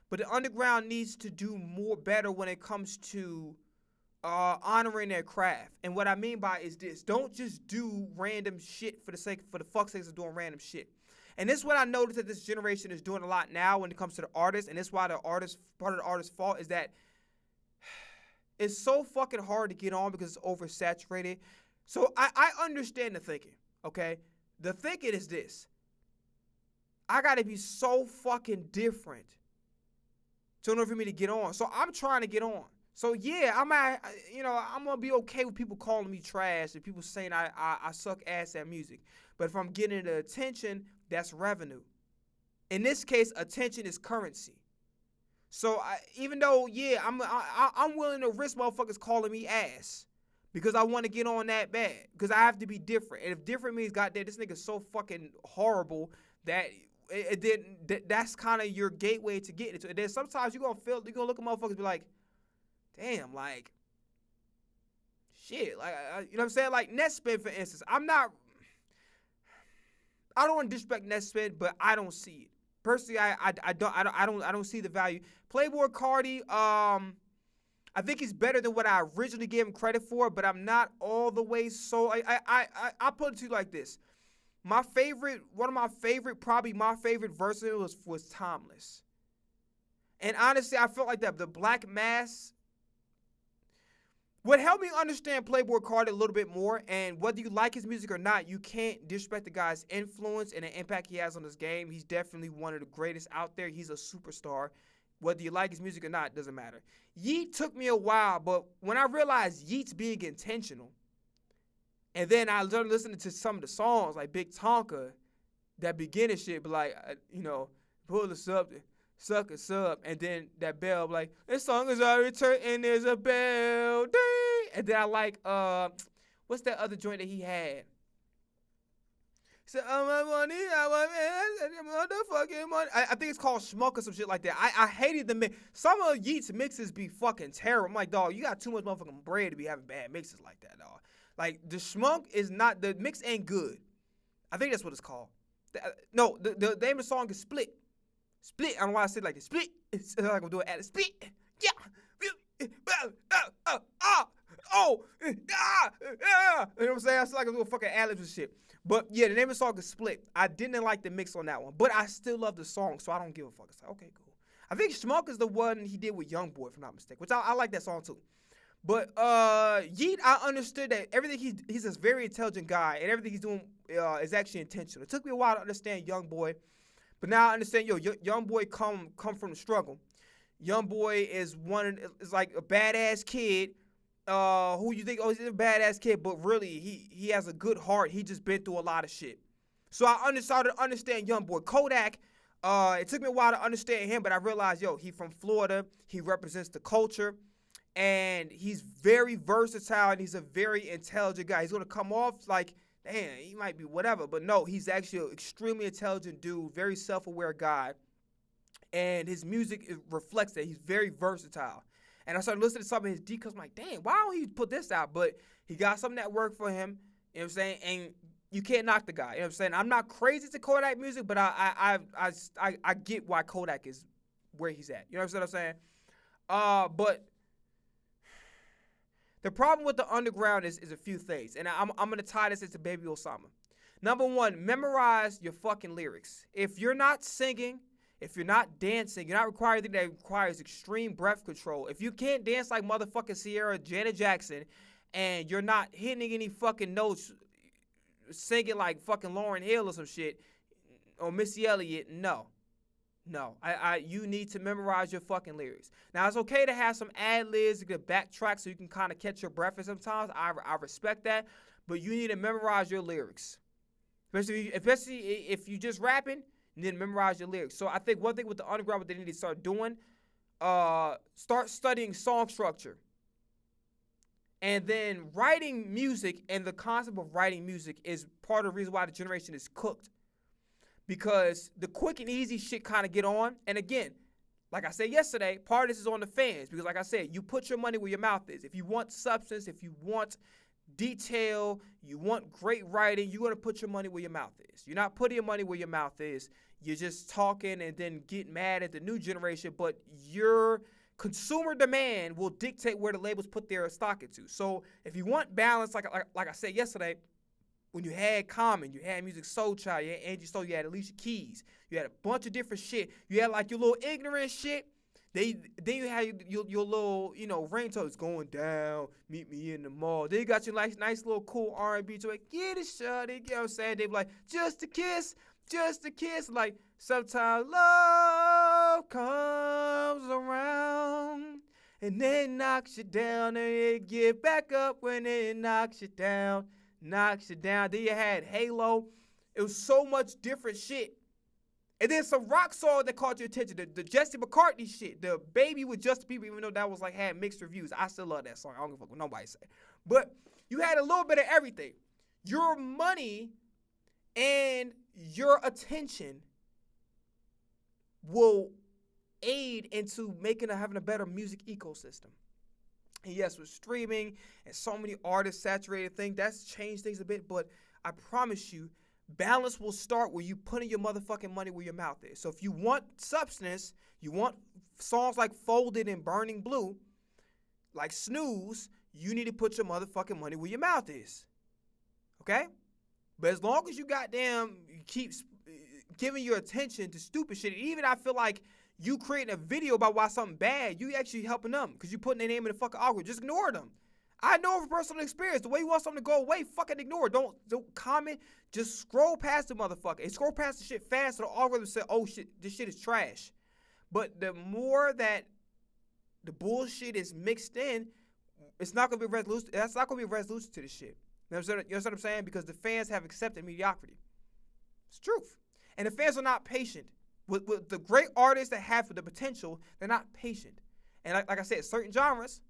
but the underground needs to do better when it comes to honoring their craft. And what I mean by is this: don't just do random shit for the fuck's sake of doing random shit. And this is what I noticed that this generation is doing a lot now when it comes to the artists, and this is why part of the artist's fault is that it's so fucking hard to get on because it's oversaturated. So I understand the thinking, okay? The thinking is this: I gotta be so fucking different in order for me to get on. So I'm trying to get on. So yeah, I'm gonna be okay with people calling me trash and people saying I suck ass at music. But if I'm getting the attention, that's revenue. In this case, attention is currency. So even though, yeah, I'm willing to risk motherfuckers calling me ass because I want to get on that bad, because I have to be different. And if different means, goddamn, this nigga's so fucking horrible that that's kind of your gateway to get into it. And then sometimes you're gonna look at motherfuckers and be like, damn, like, shit, like, you know what I'm saying? Like Netspin, for instance, I don't want to disrespect Netspin, but I don't see it. Personally, I don't see the value. Playboi Carti, I think he's better than what I originally gave him credit for, but I'm not all the way so. I put it to you like this: probably my favorite verse was Timeless. And honestly, I felt like that the Black Mass. What helped me understand Playboi Carti a little bit more, and whether you like his music or not, you can't disrespect the guy's influence and the impact he has on this game. He's definitely one of the greatest out there. He's a superstar. Whether you like his music or not, doesn't matter. Yeat took me a while, but when I realized Yeat's being intentional, and then I started listening to some of the songs like Big Tonka, that beginning shit, but like, pull us up, suck us up, and then that bell, like, this song is already turned and there's a bell, ding. And then I like, what's that other joint that he had? So, my money, I want motherfucking money. I think it's called Schmuck or some shit like that. I hated the mix. Some of Yeat's mixes be fucking terrible. I'm like, dog, you got too much motherfucking bread to be having bad mixes like that, dog. Like, the Schmuck is not, the mix ain't good. I think that's what it's called. No, the name of the song is Split. Split. I don't know why I said like the split. It's like I'm doing at a split. Yeah. You know what I'm saying? I feel like I'm doing fucking ad-libs and shit. But yeah, the name of the song is Split. I didn't like the mix on that one, but I still love the song, so I don't give a fuck. It's like, okay, cool. I think Schmuck is the one he did with YoungBoy, if I'm not mistaken, which I like that song too. But Yeat, I understood that everything he's a very intelligent guy, and everything he's doing is actually intentional. It took me a while to understand YoungBoy, but now I understand. YoungBoy come from the struggle. YoungBoy is like a badass kid. Who you think? Oh, he's a badass kid, but really he has a good heart. He just been through a lot of shit. So I started to understand YoungBoy. Kodak. It took me a while to understand him, but I realized, he from Florida. He represents the culture. And he's very versatile, and he's a very intelligent guy. He's going to come off like, damn, he might be whatever. But no, he's actually an extremely intelligent dude, very self-aware guy. And his music reflects that. He's very versatile. And I started listening to some of his decals. I'm like, damn, why don't he put this out? But he got something that worked for him. You know what I'm saying? And you can't knock the guy. You know what I'm saying? I'm not crazy to Kodak music, but I get why Kodak is where he's at. You know what I'm saying? But the problem with the underground is a few things, and I'm going to tie this into Baby Osama. Number one, memorize your fucking lyrics. If you're not singing, if you're not dancing, you're not requiring anything that requires extreme breath control. If you can't dance like motherfucking Sierra Janet Jackson, and you're not hitting any fucking notes, singing like fucking Lauryn Hill or some shit, or Missy Elliott, no. No, you need to memorize your fucking lyrics. Now, it's okay to have some ad-libs, to get backtrack so you can kind of catch your breath sometimes. I respect that, but you need to memorize your lyrics. Especially if you just rapping, you need to memorize your lyrics. So I think one thing with the underground, what they need to start doing, start studying song structure. And then writing music, and the concept of writing music is part of the reason why the generation is cooked. Because the quick and easy shit kind of get on. And again, like I said yesterday, part of this is on the fans. Because like I said, you put your money where your mouth is. If you want substance, if you want detail, you want great writing, you're going to put your money where your mouth is. You're not putting your money where your mouth is. You're just talking and then get mad at the new generation. But your consumer demand will dictate where the labels put their stock into. So if you want balance, like I said yesterday, when you had Common, you had Musiq Soulchild, you had Angie Stone, you had Alicia Keys, you had a bunch of different shit. You had like your little ignorant shit. Then you had your little, ringtones going down, meet me in the mall. Then you got your nice little cool R&B to like, get it, shawty, you know what I'm saying? They be like, just a kiss. Like, sometimes love comes around and then knocks you down, and it get back up when it knocks you down. Then you had Halo. It was so much different shit. And then some rock song that caught your attention. The Jesse McCartney shit. The Baby with Justin Bieber, even though that was like had mixed reviews. I still love that song. I don't give a fuck what nobody say. But you had a little bit of everything. Your money and your attention will aid into having a better music ecosystem. And yes, with streaming and so many artists saturated things, that's changed things a bit. But I promise you, balance will start where you putting your motherfucking money where your mouth is. So if you want substance, you want songs like Folded and Burning Blue, like Snooze, you need to put your motherfucking money where your mouth is. Okay? But as long as you keep giving your attention to stupid shit, even I feel like you creating a video about why something bad, you actually helping them because you putting their name in the fucking algorithm. Just ignore them. I know from personal experience, the way you want something to go away, fucking ignore it. Don't comment. Just scroll past the motherfucker. And scroll past the shit fast so the algorithm said, oh shit, this shit is trash. But the more that the bullshit is mixed in, it's not gonna be a resolution. That's not gonna be a resolution to this shit. You know what I'm saying? Because the fans have accepted mediocrity. It's the truth. And the fans are not patient. With the great artists that have the potential, they're not patient. And like I said, certain genres,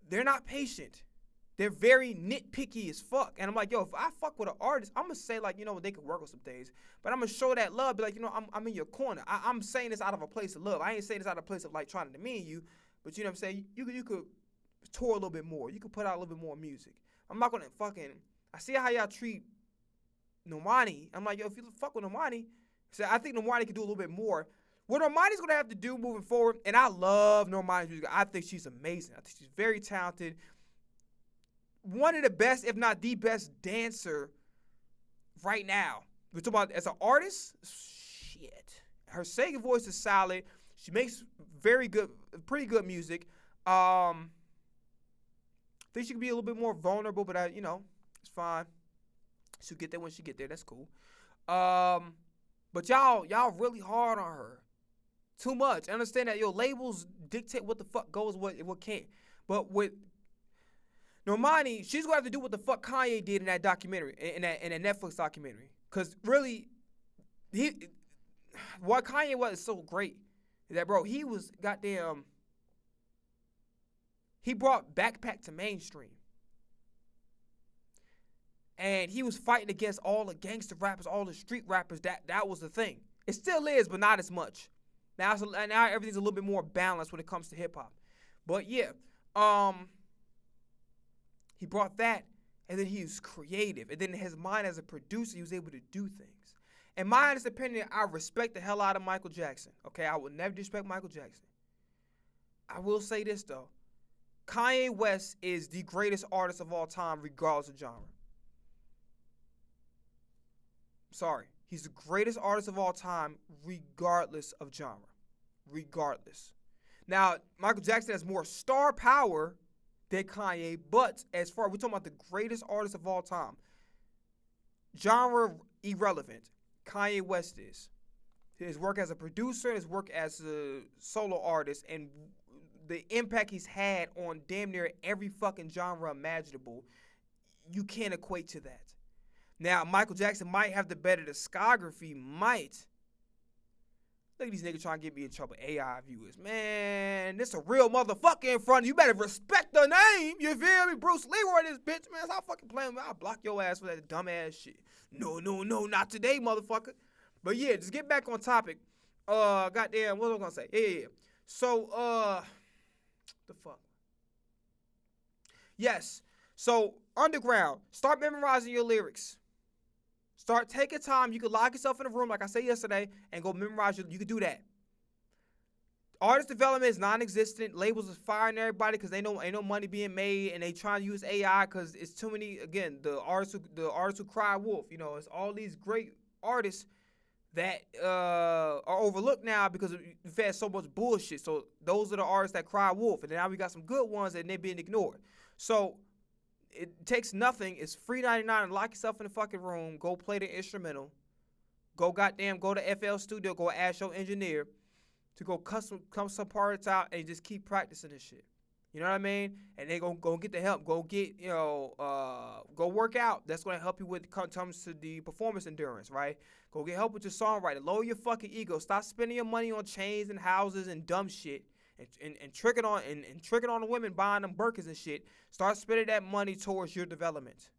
they're not patient. They're very nitpicky as fuck. And I'm like, yo, if I fuck with an artist, I'm going to say, like, you know, they could work on some things. But I'm going to show that love. Be like, you know, I'm in your corner. I'm saying this out of a place of love. I ain't saying this out of a place of, like, trying to demean you. But you know what I'm saying? You could tour a little bit more. You could put out a little bit more music. I'm not going to fucking... I see how y'all treat Normani. I'm like, yo, if you fuck with Normani, so I think Normani could do a little bit more. What Normani's going to have to do moving forward, and I love Normani's music. I think she's amazing. I think she's very talented. One of the best, if not the best dancer right now. We're talking about as an artist, shit. Her singing voice is solid. She makes pretty good music. I think she could be a little bit more vulnerable, but it's fine. She'll get there when she get there. That's cool. But y'all really hard on her. Too much. I understand that your labels dictate what the fuck goes, what can't. But with Normani, she's gonna have to do what the fuck Kanye did in that documentary, in that Netflix documentary. Cause really, what Kanye was so great is that, bro, he was goddamn. He brought backpack to mainstream. And he was fighting against all the gangster rappers, all the street rappers. That was the thing. It still is, but not as much. Now everything's a little bit more balanced when it comes to hip hop. But yeah, he brought that, and then he was creative. And then his mind as a producer, he was able to do things. In my honest opinion, I respect the hell out of Michael Jackson. Okay, I would never disrespect Michael Jackson. I will say this though. Kanye West is the greatest artist of all time, regardless of genre. Sorry. He's the greatest artist of all time, regardless of genre. Regardless. Now, Michael Jackson has more star power than Kanye, but as far as we're talking about the greatest artist of all time, genre irrelevant, Kanye West is. His work as a producer, his work as a solo artist, and the impact he's had on damn near every fucking genre imaginable, you can't equate to that. Now, Michael Jackson might have the better discography, might. Look at these niggas trying to get me in trouble. AI viewers. Man, this a real motherfucker in front of you. You better respect the name. You feel me? Bruce Leroy, this bitch, man. Stop fucking playing with me. I'll block your ass for that dumb ass shit. No, not today, motherfucker. But yeah, just get back on topic. Goddamn, what was I gonna say? Yeah. So, the fuck? Yes. So, Underground, start memorizing your lyrics. Start taking time. You can lock yourself in a room, like I said yesterday, and go memorize you can do that. Artist development is non-existent. Labels is firing everybody because ain't no money being made, and they trying to use AI because it's too many. Again, the artists who cry wolf. You know, it's all these great artists that are overlooked now because we've had so much bullshit. So those are the artists that cry wolf, and now we got some good ones and they're being ignored. So it takes nothing. It's free $99. Lock yourself in the fucking room. Go play the instrumental. Go to FL Studio. Go ask your engineer to go cut some parts out and just keep practicing this shit. You know what I mean? And they go get the help. Go get, go work out. That's going to help you when it comes to the performance endurance, right? Go get help with your songwriting. Lower your fucking ego. Stop spending your money on chains and houses and dumb shit. And tricking on the women buying them Birkins and shit. Start spending that money towards your development.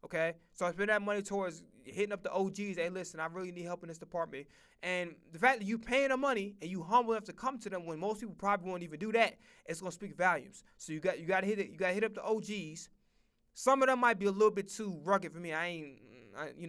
Okay? Start spending that money towards hitting up the OGs. Hey, listen, I really need help in this department. And the fact that you paying them money and you humble enough to come to them when most people probably won't even do that, it's gonna speak volumes. So you got to hit it. You got to hit up the OGs. Some of them might be a little bit too rugged for me.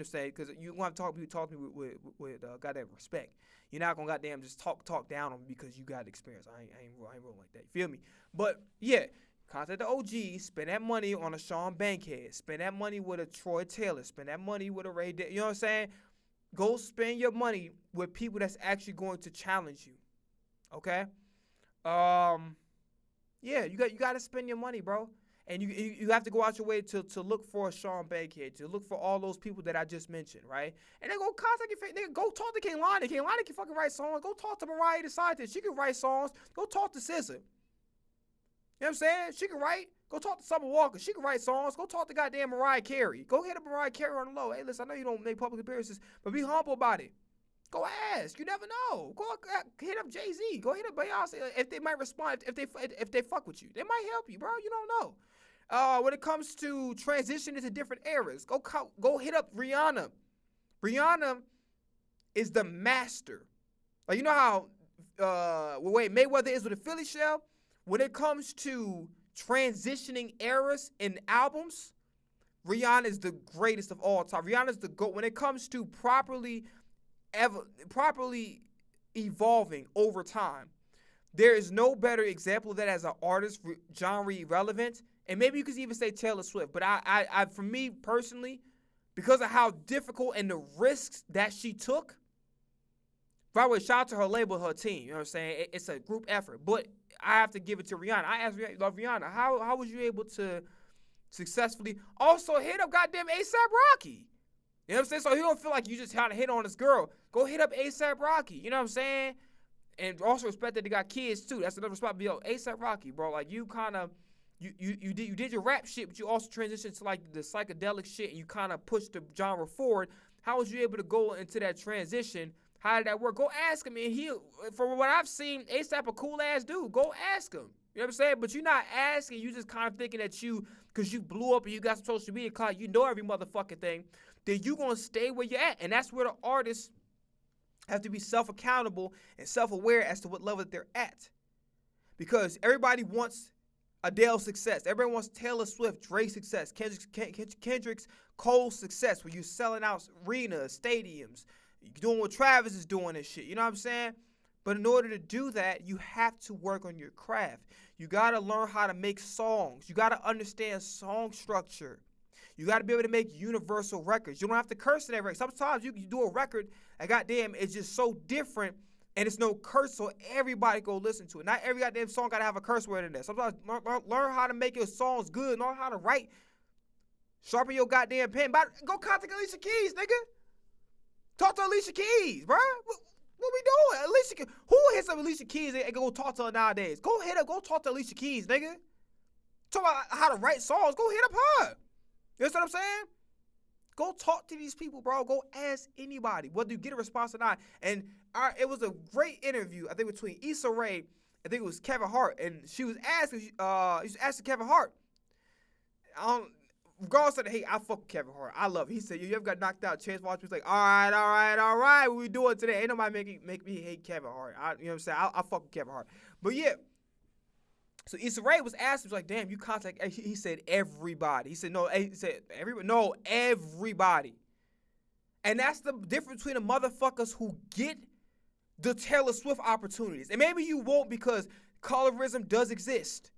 Say because you gonna have to talk to me with goddamn respect. You're not gonna goddamn just talk down on me because you got experience. I ain't rolling like that. You feel me? But yeah, contact the OGs. Spend that money on a Sean Bankhead. Spend that money with a Troy Taylor. Spend that money with a Ray. You know what I'm saying? Go spend your money with people that's actually going to challenge you. Okay? Yeah, you got to spend your money, bro. And you have to go out your way to look for a Sean Bankhead, to look for all those people that I just mentioned, right? And then go contact your nigga, go talk to Kehlani. Kehlani can fucking write songs. Go talk to Mariah the Scientist. She can write songs. Go talk to SZA. You know what I'm saying? She can write. Go talk to Summer Walker. She can write songs. Go talk to goddamn Mariah Carey. Go hit up Mariah Carey on the low. Hey, listen, I know you don't make public appearances, but be humble about it. Go ask. You never know. Go hit up Jay-Z. Go hit up Beyonce. If they might respond, if they fuck with you, they might help you, bro. You don't know. When it comes to transition into different eras, go hit up Rihanna. Rihanna is the master. Like, you know how Mayweather is with the Philly shell? When it comes to transitioning eras in albums, Rihanna is the greatest of all time. Rihanna's the GOAT. When it comes to properly evolving over time, there is no better example of that as an artist, genre relevant. And maybe you could even say Taylor Swift. But I for me personally, because of how difficult and the risks that she took, by the way, shout out to her label, her team. You know what I'm saying? It's a group effort. But I have to give it to Rihanna. I asked Rihanna, how was you able to successfully also hit up goddamn A$AP Rocky? You know what I'm saying? So he don't feel like you just trying to hit on this girl. Go hit up A$AP Rocky. You know what I'm saying? And also respect that they got kids too. That's another spot. Yo, A$AP Rocky, bro. Like, you kind of you did your rap shit, but you also transitioned to like the psychedelic shit, and you kind of pushed the genre forward. How was you able to go into that transition? How did that work? Go ask him. And from what I've seen, A$AP a cool ass dude. Go ask him. You know what I'm saying? But you're not asking. You just kind of thinking that because you blew up and you got some social media clout, you know every motherfucking thing, then you going to stay where you're at. And that's where the artists have to be self-accountable and self-aware as to what level that they're at. Because everybody wants Adele's success. Everybody wants Taylor Swift, Drake's success, Kendrick's Cole's success, where you're selling out arenas, stadiums, you're doing what Travis is doing and shit. You know what I'm saying? But in order to do that, you have to work on your craft. You got to learn how to make songs. You got to understand song structure. You got to be able to make universal records. You don't have to curse in that record. Sometimes you can do a record and goddamn, it's just so different and it's no curse, so everybody go listen to it. Not every goddamn song got to have a curse word in there. Sometimes learn how to make your songs good, learn how to write. Sharpen your goddamn pen. Go contact Alicia Keys, nigga. Talk to Alicia Keys, bro. What we doing? Alicia, who hits up Alicia Keys and go talk to her nowadays? Go talk to Alicia Keys, nigga. Talk about how to write songs. Go hit up her. You know what I'm saying? Go talk to these people, bro. Go ask anybody, whether you get a response or not. And it was a great interview, I think, between Issa Rae, I think it was Kevin Hart, and she was asking Kevin Hart. Regardless of the hate, I fuck with Kevin Hart. I love him. He said, you ever got knocked out? Chance Watch was like, all right. What we doing today? Ain't nobody make me hate Kevin Hart. You know what I'm saying? I fuck with Kevin Hart. But yeah. So Issa Rae was asked, he was like, damn, you contact, he said everybody. He said, no, everybody. And that's the difference between the motherfuckers who get the Taylor Swift opportunities. And maybe you won't, because colorism does exist.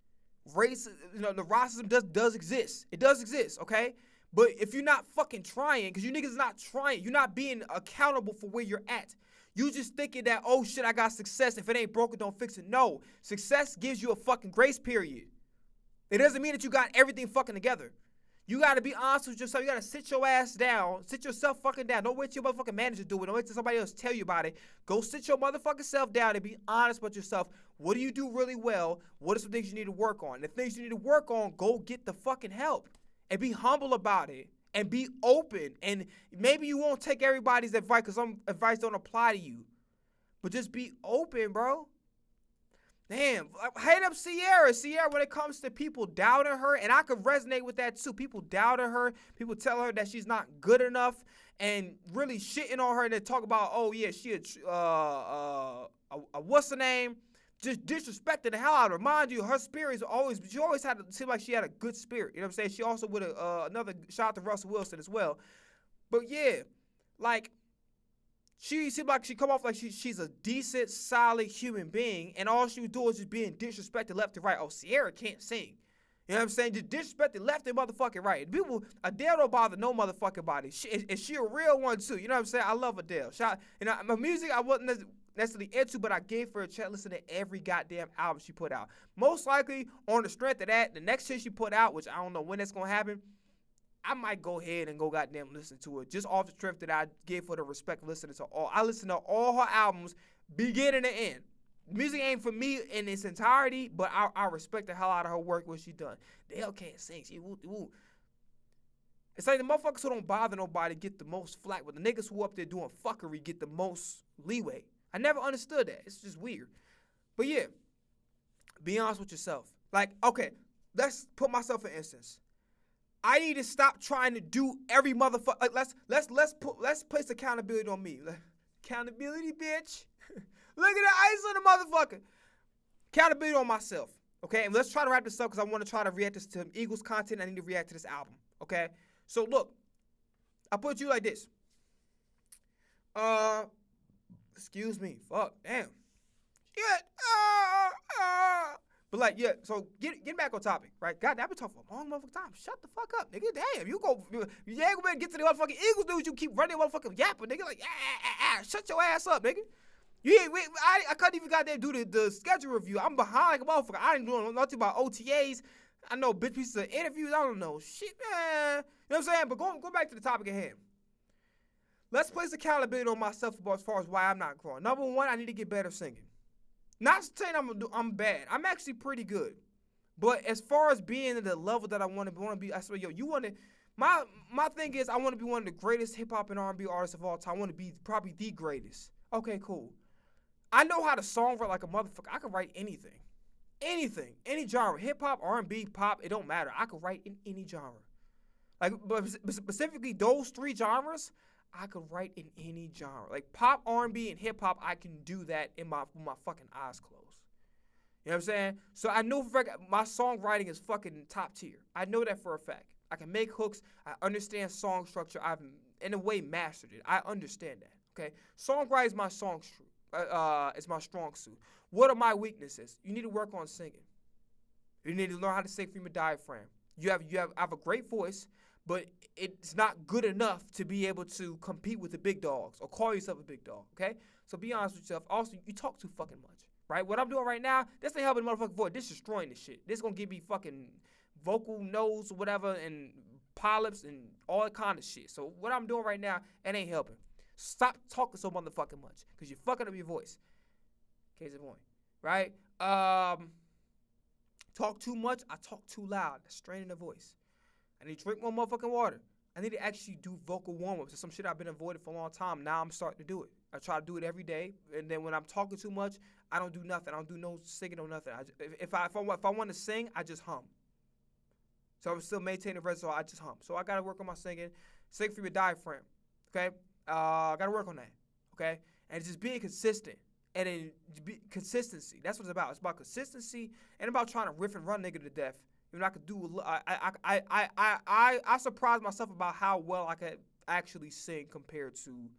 Race, the racism does exist. It does exist, okay? But if you're not fucking trying, because you niggas not trying, you're not being accountable for where you're at. You just thinking that, oh shit, I got success. If it ain't broken, don't fix it. No. Success gives you a fucking grace period. It doesn't mean that you got everything fucking together. You got to be honest with yourself. You got to sit your ass down. Sit yourself fucking down. Don't wait till your motherfucking manager do it. Don't wait till somebody else tell you about it. Go sit your motherfucking self down and be honest with yourself. What do you do really well? What are some things you need to work on? The things you need to work on, go get the fucking help. And be humble about it. And be open. And maybe you won't take everybody's advice, because some advice don't apply to you. But just be open, bro. Damn, hate up Ciara. Ciara, when it comes to people doubting her, and I could resonate with that too. People doubting her. People tell her that she's not good enough, and really shitting on her, and then talk about, oh yeah, she what's her name? Just disrespecting the hell out of her. Mind you, her spirit is always, she always had to seem like she had a good spirit. You know what I'm saying? She also would another shout out to Russell Wilson as well. But yeah, like, she seemed like she come off like she's a decent, solid human being, and all she was doing was just being disrespected left and right. Oh, Ciara can't sing. You know what I'm saying? Just disrespected left and motherfucking right. People, Adele don't bother no motherfucking body. Is she a real one too? You know what I'm saying? I love Adele. My music, I wasn't necessarily into, but I gave her a chance to listen to every goddamn album she put out. Most likely, on the strength of that, the next shit she put out, which I don't know when that's gonna happen, I might go ahead and go goddamn listen to it just off the strength that I gave her the respect of listening to all. I listened to all her albums, beginning to end. Music ain't for me in its entirety, but I respect the hell out of her work, what she done. Dale can't sing. She woo. It's like the motherfuckers who don't bother nobody get the most flack, but the niggas who up there doing fuckery get the most leeway. I never understood that. It's just weird. But yeah, be honest with yourself. Like, okay, let's put myself in instance. I need to stop trying to do every motherfucker. Like, let's place accountability on me. Accountability, bitch. Look at the ice on the motherfucker. Accountability on myself. Okay, and let's try to wrap this up because I want to try to react this to Eagles content. I need to react to this album. Okay, so look, I put you like this. Excuse me. Fuck, damn. Shit. But like, yeah, so get back on topic, right? God, I've been talking for a long motherfucking time. Shut the fuck up, nigga. Damn, you ain't gonna get to the motherfucking Eagles dudes. You keep running motherfucking yapping, nigga. Like, shut your ass up, nigga. I couldn't even goddamn do the schedule review. I'm behind like a motherfucker. I ain't doing nothing about OTAs. I know bitch pieces of interviews. I don't know shit, man. You know what I'm saying? But go back to the topic at hand. Let's place accountability on myself as far as why I'm not growing. Number one, I need to get better singing. Not saying I'm bad. I'm actually pretty good. But as far as being at the level that I want to be, I swear, yo, you want to. My thing is, I want to be one of the greatest hip hop and R&B artists of all time. I want to be probably the greatest. Okay, cool. I know how to songwrite like a motherfucker. I can write anything. Anything. Any genre. Hip hop, R&B, pop, it don't matter. I can write in any genre. Like, but specifically those three genres, I could write in any genre. Like pop, R&B, and hip hop, I can do that with my fucking eyes closed. You know what I'm saying? So I know for my songwriting is fucking top tier. I know that for a fact. I can make hooks. I understand song structure. I've in a way mastered it. I understand that. Okay, songwriting is my it's my strong suit. What are my weaknesses? You need to work on singing. You need to learn how to sing from your diaphragm. I have a great voice, but it's not good enough to be able to compete with the big dogs or call yourself a big dog. Okay, so be honest with yourself. Also, you talk too fucking much. Right? What I'm doing right now, this ain't helping the motherfucking voice. This is destroying this shit. This gonna give me fucking vocal nodes or whatever and polyps and all that kind of shit. So what I'm doing right now, it ain't helping. Stop talking so motherfucking much because you're fucking up your voice. Case in point, right? Talk too much, I talk too loud. That's straining the voice. I need to drink more motherfucking water. I need to actually do vocal warm-ups. It's some shit I've been avoiding for a long time. Now I'm starting to do it. I try to do it every day, and then when I'm talking too much, I don't do nothing. I don't do no singing or nothing. If I want to sing, I just hum. So I'm still maintaining the reservoir. I just hum. So I gotta work on my singing. Sing from your diaphragm. Okay. I gotta work on that. Okay. And just being consistent. And then consistency. That's what it's about. It's about consistency and about trying to riff and run nigga to death. Even I could do. I surprised myself about how well I could actually sing compared to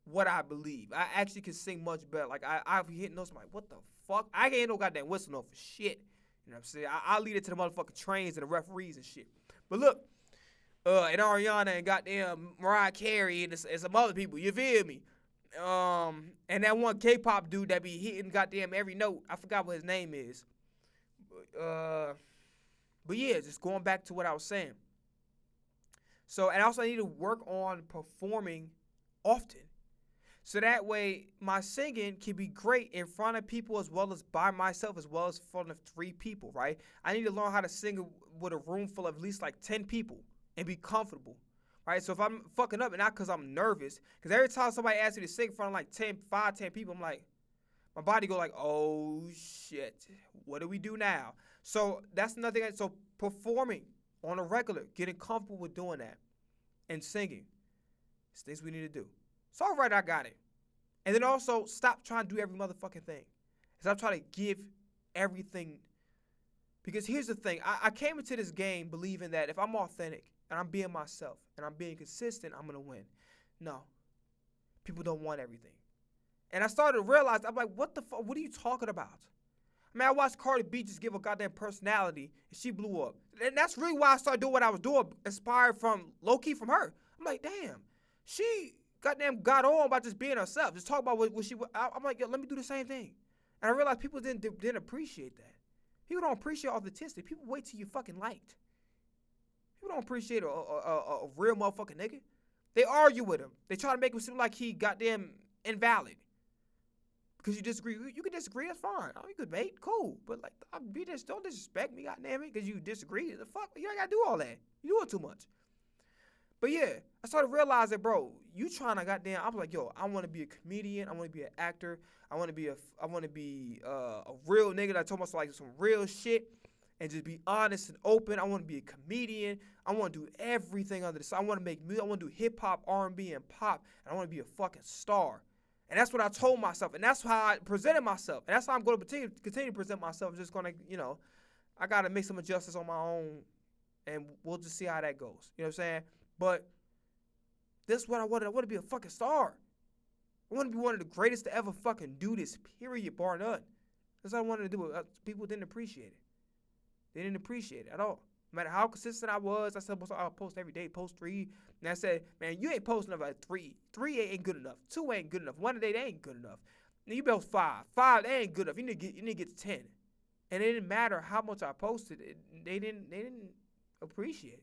what I believe. I actually can sing much better. Like I've hit notes. I'm like, what the fuck? I can't no goddamn whistle no for shit. You know what I'm saying? I lead it to the motherfucking trains and the referees and shit. But look, and Ariana and goddamn Mariah Carey and some other people. You feel me? And that one K-pop dude that be hitting goddamn every note. I forgot what his name is. But yeah, just going back to what I was saying. So, and also I need to work on performing often. So that way my singing can be great in front of people as well as by myself as well as in front of 3 people, right? I need to learn how to sing with a room full of at least like 10 people and be comfortable, right? So if I'm fucking up, and not because I'm nervous, because every time somebody asks me to sing in front of like 10 people, I'm like, my body go like, oh shit, what do we do now? So that's another thing. So performing on a regular, getting comfortable with doing that and singing, it's things we need to do. So all right, I got it. And then also stop trying to do every motherfucking thing. Stop trying to give everything. Because here's the thing. I came into this game believing that if I'm authentic and I'm being myself and I'm being consistent, I'm going to win. No. People don't want everything. And I started to realize, I'm like, what the fuck? What are you talking about? I mean, I watched Cardi B just give a goddamn personality and she blew up. And that's really why I started doing what I was doing, inspired from, low-key from her. I'm like, damn, she goddamn got on by just being herself. Just talk about what she. I'm like, yo, let me do the same thing. And I realized people didn't appreciate that. People don't appreciate authenticity. People wait till you fucking liked. People don't appreciate a real motherfucking nigga. They argue with him. They try to make him seem like he goddamn invalid. Because you disagree. You can disagree, that's fine. Oh, you good, mate. Cool. But like, don't disrespect me, goddamn it, because you disagree. The fuck? You ain't gotta do all that. You doing too much. But yeah, I started realizing, bro, you trying to goddamn. I was like, yo, I want to be a comedian. I want to be an actor. I want to be a real nigga that told myself like some real shit and just be honest and open. I want to be a comedian. I want to do everything under the sun. I want to make music. I want to do hip hop, R&B, and pop. And I want to be a fucking star. And that's what I told myself. And that's how I presented myself. And that's how I'm going to continue to present myself. I'm just going to, I got to make some adjustments on my own. And we'll just see how that goes. You know what I'm saying? But this is what I wanted. I want to be a fucking star. I want to be one of the greatest to ever fucking do this, period, bar none. That's what I wanted to do. People didn't appreciate it. They didn't appreciate it at all. No matter how consistent I was, I said I'll post every day, post 3. And I said, man, you ain't posting enough at 3. 3 ain't good enough. 2 ain't good enough. 1 a day, they ain't good enough. And you post 5. 5, they ain't good enough. You need to get to 10. And it didn't matter how much I posted. They didn't appreciate it.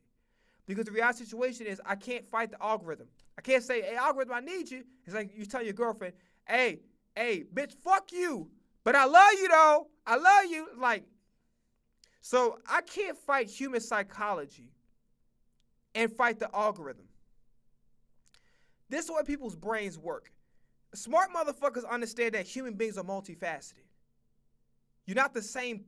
Because the reality situation is I can't fight the algorithm. I can't say, hey, algorithm, I need you. It's like you tell your girlfriend, hey, bitch, fuck you. But I love you, though. I love you. Like, so I can't fight human psychology and fight the algorithm. This is the way people's brains work. Smart motherfuckers understand that human beings are multifaceted. You're not the same.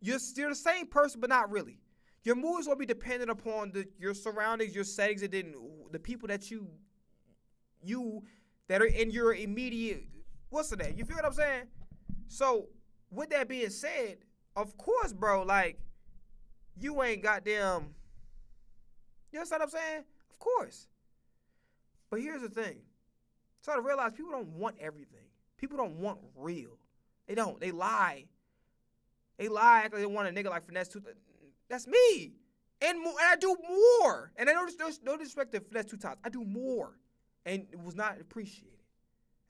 You're the same person, but not really. Your moves will be dependent upon your surroundings, your settings, and then the people that you that are in your immediate, what's the name? You feel what I'm saying? So, with that being said, of course, bro, like, you ain't goddamn, you understand what I'm saying? Of course. But here's the thing. So I realize people don't want everything. People don't want real. They don't. They lie. They lie because they want a nigga like Finesse 2. That's me. And I do more. And I know there's no disrespect to Finesse 2 Times. I do more. And it was not appreciated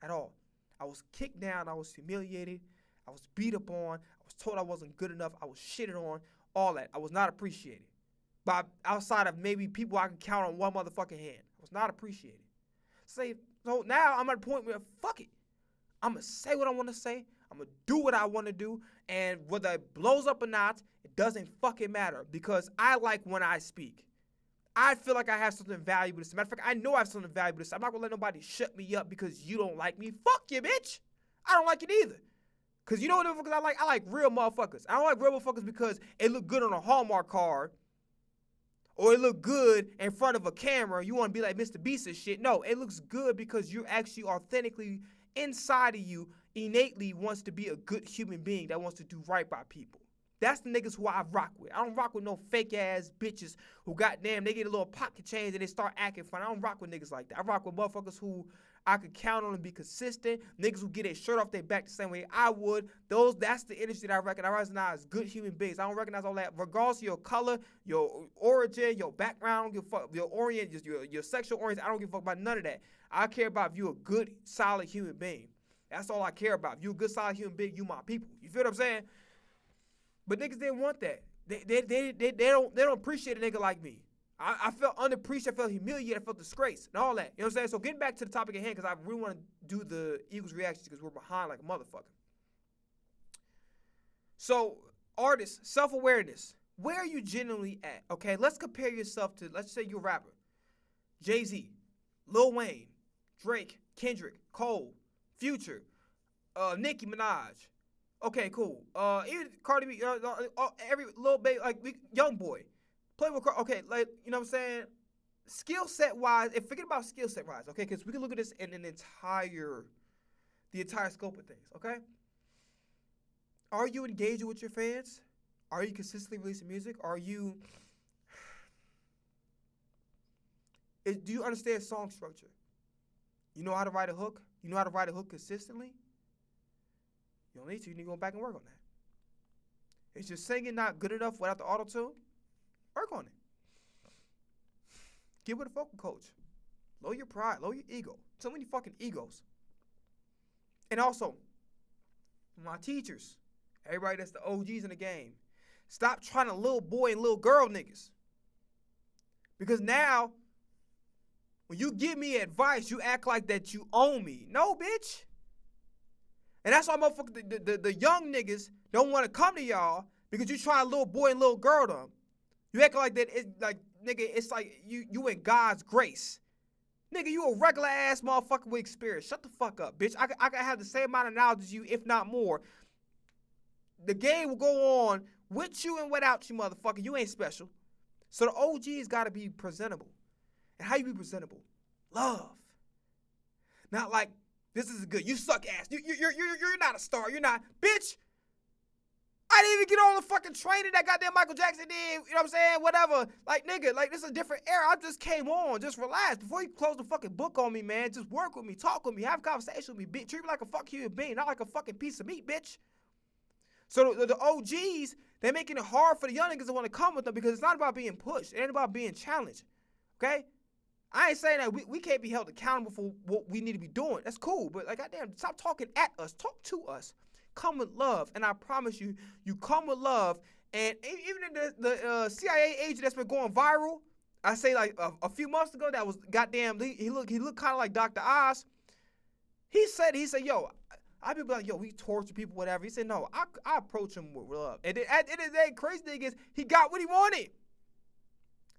at all. I was kicked down. I was humiliated. I was beat up on. I was told I wasn't good enough. I was shitted on. All that. I was not appreciated. By outside of maybe people I can count on one motherfucking hand. I was not appreciated. So now I'm at a point where, fuck it. I'm going to say what I want to say. I'm going to do what I want to do. And whether it blows up or not, it doesn't fucking matter. Because I like when I speak. I feel like I have something valuable to say. Matter of fact, I know I have something valuable to say. I'm not going to let nobody shut me up because you don't like me. Fuck you, bitch. I don't like it either. Because you know what motherfuckers I like? I like real motherfuckers. I don't like real motherfuckers because it look good on a Hallmark card. Or it look good in front of a camera. You want to be like Mr. Beast and shit. No, it looks good because you're actually authentically inside of you innately wants to be a good human being that wants to do right by people. That's the niggas who I rock with. I don't rock with no fake ass bitches who goddamn they get a little pocket change and they start acting fun. I don't rock with niggas like that. I rock with motherfuckers who I could count on and be consistent. Niggas who get their shirt off their back the same way I would. That's the industry that I recognize as good human beings. I don't recognize all that. Regardless of your color, your origin, your background, I don't give a fuck, your sexual orientation. I don't give a fuck about none of that. I care about if you're a good, solid human being. That's all I care about. If you're a good, solid human being, you my people. You feel what I'm saying? But niggas didn't want that. They don't appreciate a nigga like me. I felt unappreciated, I felt humiliated, I felt disgraced, and all that. You know what I'm saying? So getting back to the topic at hand, because I really want to do the Eagles reactions because we're behind like a motherfucker. So, artists, self-awareness. Where are you genuinely at? Okay, let's compare yourself to, let's say you're a rapper. Jay-Z, Lil Wayne, Drake, Kendrick, Cole, Future, Nicki Minaj. Okay, cool. Even Cardi B, every little baby, like young boy. Play with, okay, like, you know what I'm saying? Skill set wise, and forget about skill set wise, okay? Because we can look at this in the entire scope of things, okay? Are you engaging with your fans? Are you consistently releasing music? Do you understand song structure? You know how to write a hook? You know how to write a hook consistently? You don't need to. You need to go back and work on that. Is your singing not good enough without the auto-tune? Work on it. Get with a vocal coach. Lower your pride. Lower your ego. So many fucking egos. And also, my teachers, everybody that's the OGs in the game, stop trying to little boy and little girl niggas. Because now, when you give me advice, you act like that you own me. No, bitch. And that's why motherfuckers, the young niggas don't want to come to y'all because you try little boy and little girl them. You act like that, nigga, it's like you in God's grace. Nigga, you a regular ass motherfucker with experience. Shut the fuck up, bitch. I can have the same amount of knowledge as you, if not more. The game will go on with you and without you, motherfucker. You ain't special. So the OG's gotta be presentable. And how you be presentable? Love. Not like, this is good. You suck ass. You're not a star. You're not. Bitch, I didn't even get on the fucking training that goddamn Michael Jackson did. You know what I'm saying? Whatever. Like, nigga, like, this is a different era. I just came on. Just relax. Before you close the fucking book on me, man, just work with me. Talk with me. Have a conversation with me, bitch. Treat me like a fucking human being, not like a fucking piece of meat, bitch. So the OGs, they're making it hard for the young niggas to want to come with them because it's not about being pushed. It ain't about being challenged. Okay? I ain't saying that we can't be held accountable for what we need to be doing. That's cool. But, like, goddamn, stop talking at us. Talk to us. Come with love. And I promise you, you come with love. And even in the CIA agent that's been going viral, I say, like, a few months ago, that was goddamn, he looked kind of like Dr. Oz. He said, yo, I be like, yo, we torture people, whatever. He said, no, I approach him with love. And then at the end of the day, crazy thing is, he got what he wanted.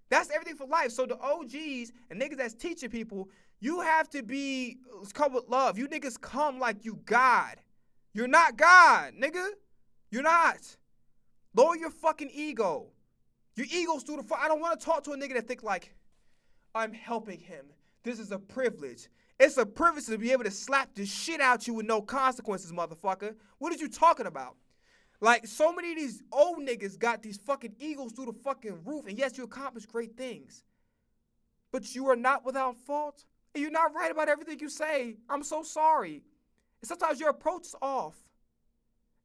That's everything for life. So the OGs and niggas that's teaching people, you have to come with love. You niggas come like you God. You're not God, nigga. You're not. Lower your fucking ego. Your ego's through the fuck. I don't want to talk to a nigga that think like, I'm helping him. This is a privilege. It's a privilege to be able to slap the shit out you with no consequences, motherfucker. What are you talking about? Like, so many of these old niggas got these fucking egos through the fucking roof, and yes, you accomplish great things. But you are not without fault, and you're not right about everything you say. I'm so sorry. And sometimes your approach is off.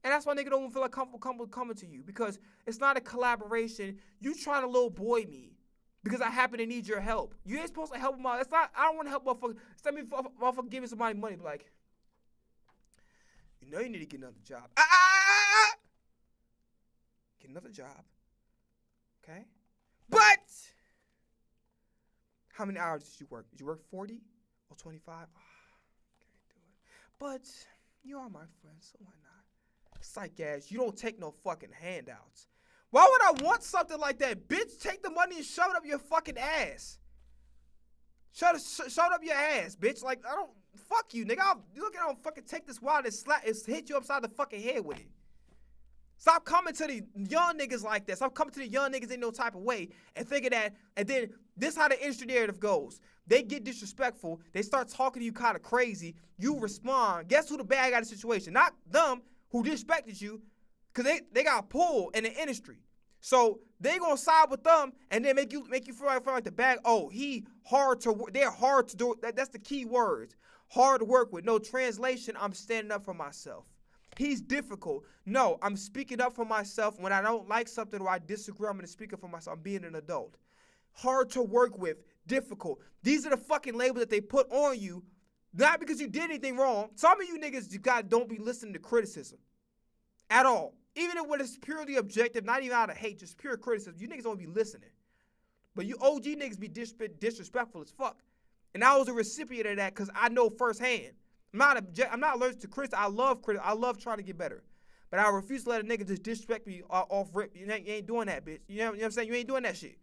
And that's why nigga don't feel like comfortable coming to you, because it's not a collaboration. You trying to little boy me because I happen to need your help. You ain't supposed to help him out. It's not, I don't want to help motherfucker. Instead of me motherfucker giving somebody money, be like, you know you need to get another job. Get another job. Okay? But how many hours did you work? Did you work 40 or 25? Oh, can't do it. But you are my friend, so why not? Psych ass, you don't take no fucking handouts. Why would I want something like that? Bitch, take the money and shove it up your fucking ass. Shove it up your ass, bitch. Like, I don't, fuck you, nigga. You look at I don't fucking take this wallet and hit you upside the fucking head with it. Stop coming to the young niggas like that. Stop coming to the young niggas in no type of way and thinking that, and then this is how the industry narrative goes. They get disrespectful. They start talking to you kind of crazy. You respond. Guess who the bad guy in the situation? Not them who disrespected you, because they got pulled in the industry. So they gonna side with them and then make you feel like the bad. Oh, they're hard to do. That's the key words. Hard to work with. No translation. I'm standing up for myself. He's difficult. No, I'm speaking up for myself. When I don't like something or I disagree, I'm going to speak up for myself. I'm being an adult. Hard to work with. Difficult. These are the fucking labels that they put on you, not because you did anything wrong. Some of you niggas don't be listening to criticism at all. Even when it's purely objective, not even out of hate, just pure criticism. You niggas don't be listening. But you OG niggas be disrespectful as fuck. And I was a recipient of that because I know firsthand. I'm not allergic to criticism. I love criticism. I love trying to get better. But I refuse to let a nigga just disrespect me off rip. You ain't doing that, bitch. You know what I'm saying? You ain't doing that shit.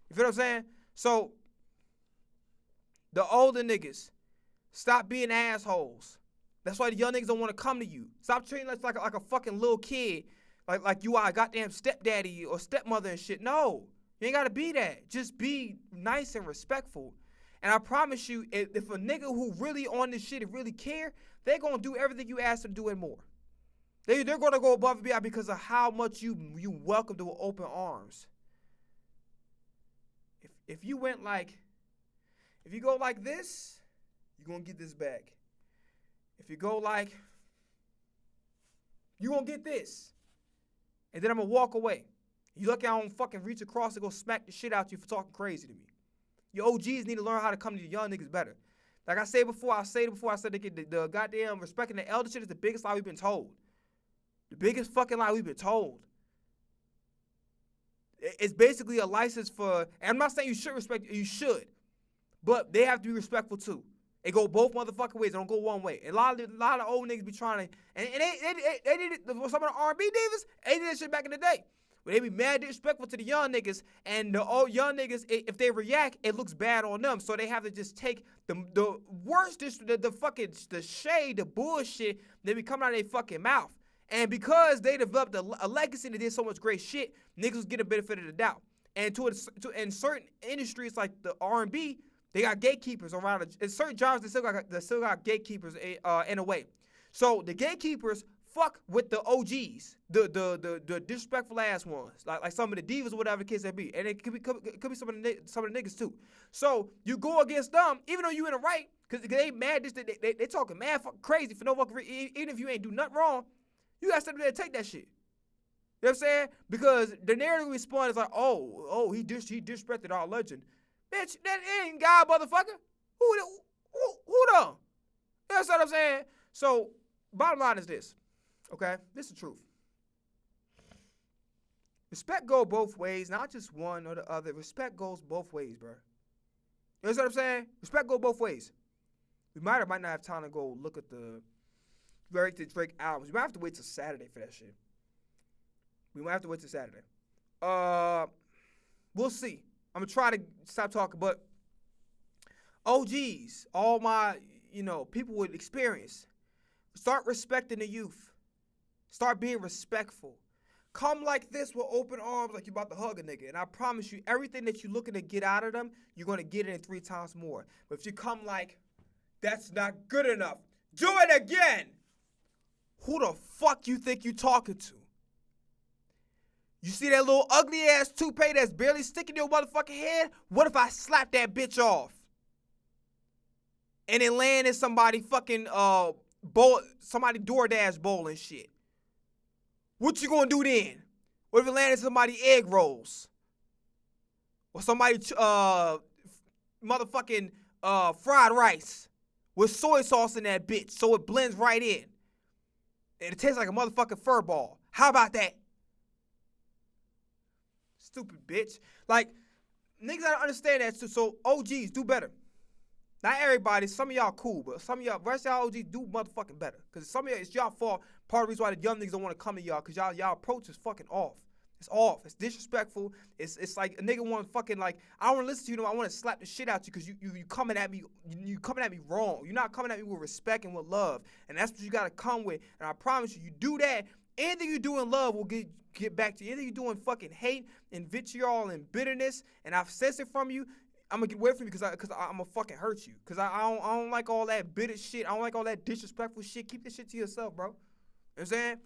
You feel what I'm saying? So, the older niggas, stop being assholes. That's why the young niggas don't want to come to you. Stop treating us like a fucking little kid. Like you are a goddamn stepdaddy or stepmother and shit. No. You ain't got to be that. Just be nice and respectful. And I promise you, if a nigga who really on this shit and really care, they're going to do everything you ask them to do and more. They're going to go above and beyond because of how much you welcome to with open arms. If you go like this, you're going to get this back. If you go like, you're going to get this. And then I'm going to walk away. You lucky I don't fucking reach across and go smack the shit out you for talking crazy to me. Your OGs need to learn how to come to the young niggas better. Like I said before, I said the goddamn respecting the elder shit is the biggest lie we've been told. The biggest fucking lie we've been told. It's basically a license for, and I'm not saying you should respect, you should, but they have to be respectful too. It go both motherfucking ways. It don't go one way. And a lot of old niggas be trying to, and they did it, some of the R&B divas, they did that shit back in the day. Where they be mad disrespectful to the young niggas, and the old young niggas, if they react, it looks bad on them. So they have to just take the worst, the shade, the bullshit, they be coming out of their fucking mouth. And because they developed a legacy and they did so much great shit, niggas get a benefit of the doubt. And in certain industries like the R&B, they got gatekeepers around it. In certain jobs, they still got gatekeepers in a way. So the gatekeepers fuck with the OGs, the disrespectful ass ones, like some of the divas or whatever the case may be, and it could be some of the niggas too. So you go against them, even though you in the right, because they mad. They talking mad fucking crazy for no fucking reason. Even if you ain't do nothing wrong, you gotta step there and take that shit. You know what I'm saying? Because the narrative response is like, he disrespected our legend. Bitch, that ain't God, motherfucker. Who the? You know what I'm saying? So, bottom line is this, okay? This is the truth. Respect goes both ways, not just one or the other. Respect goes both ways, bro. You know what I'm saying? Respect goes both ways. We might or might not have time to go look at the Drake albums. We might have to wait till Saturday for that shit. We might have to wait till Saturday. We'll see. I'm going to try to stop talking, but OGs, all my, people with experience, start respecting the youth. Start being respectful. Come like this with open arms like you about to hug a nigga. And I promise you, everything that you're looking to get out of them, you're going to get it in 3 times more. But if you come like, that's not good enough, do it again. Who the fuck you think you talking to? You see that little ugly ass toupee that's barely sticking to your motherfucking head? What if I slap that bitch off? And it land in somebody fucking somebody DoorDash bowl and shit. What you gonna do then? What if it landed in somebody egg rolls? Or somebody motherfucking fried rice with soy sauce in that bitch so it blends right in. And it tastes like a motherfucking fur ball. How about that? Stupid bitch. Like, niggas gotta understand that too. So OGs, do better. Not everybody. Some of y'all cool, but some of y'all, rest of y'all OGs, do motherfucking better. Because some of y'all, it's y'all fault. Part of the reason why the young niggas don't want to come to y'all, because y'all approach is fucking off. It's off. It's disrespectful. It's like a nigga want fucking like, I don't want to listen to you. I want to slap the shit out you because you coming at me. You coming at me wrong. You're not coming at me with respect and with love. And that's what you got to come with. And I promise you do that. Anything you do in love will get back to you. Anything you do in fucking hate and vitriol and bitterness, and I've sense it from you, I'm gonna get away from you because I'm gonna fucking hurt you. Because I don't like all that bitter shit. I don't like all that disrespectful shit. Keep this shit to yourself, bro. You know what I'm saying?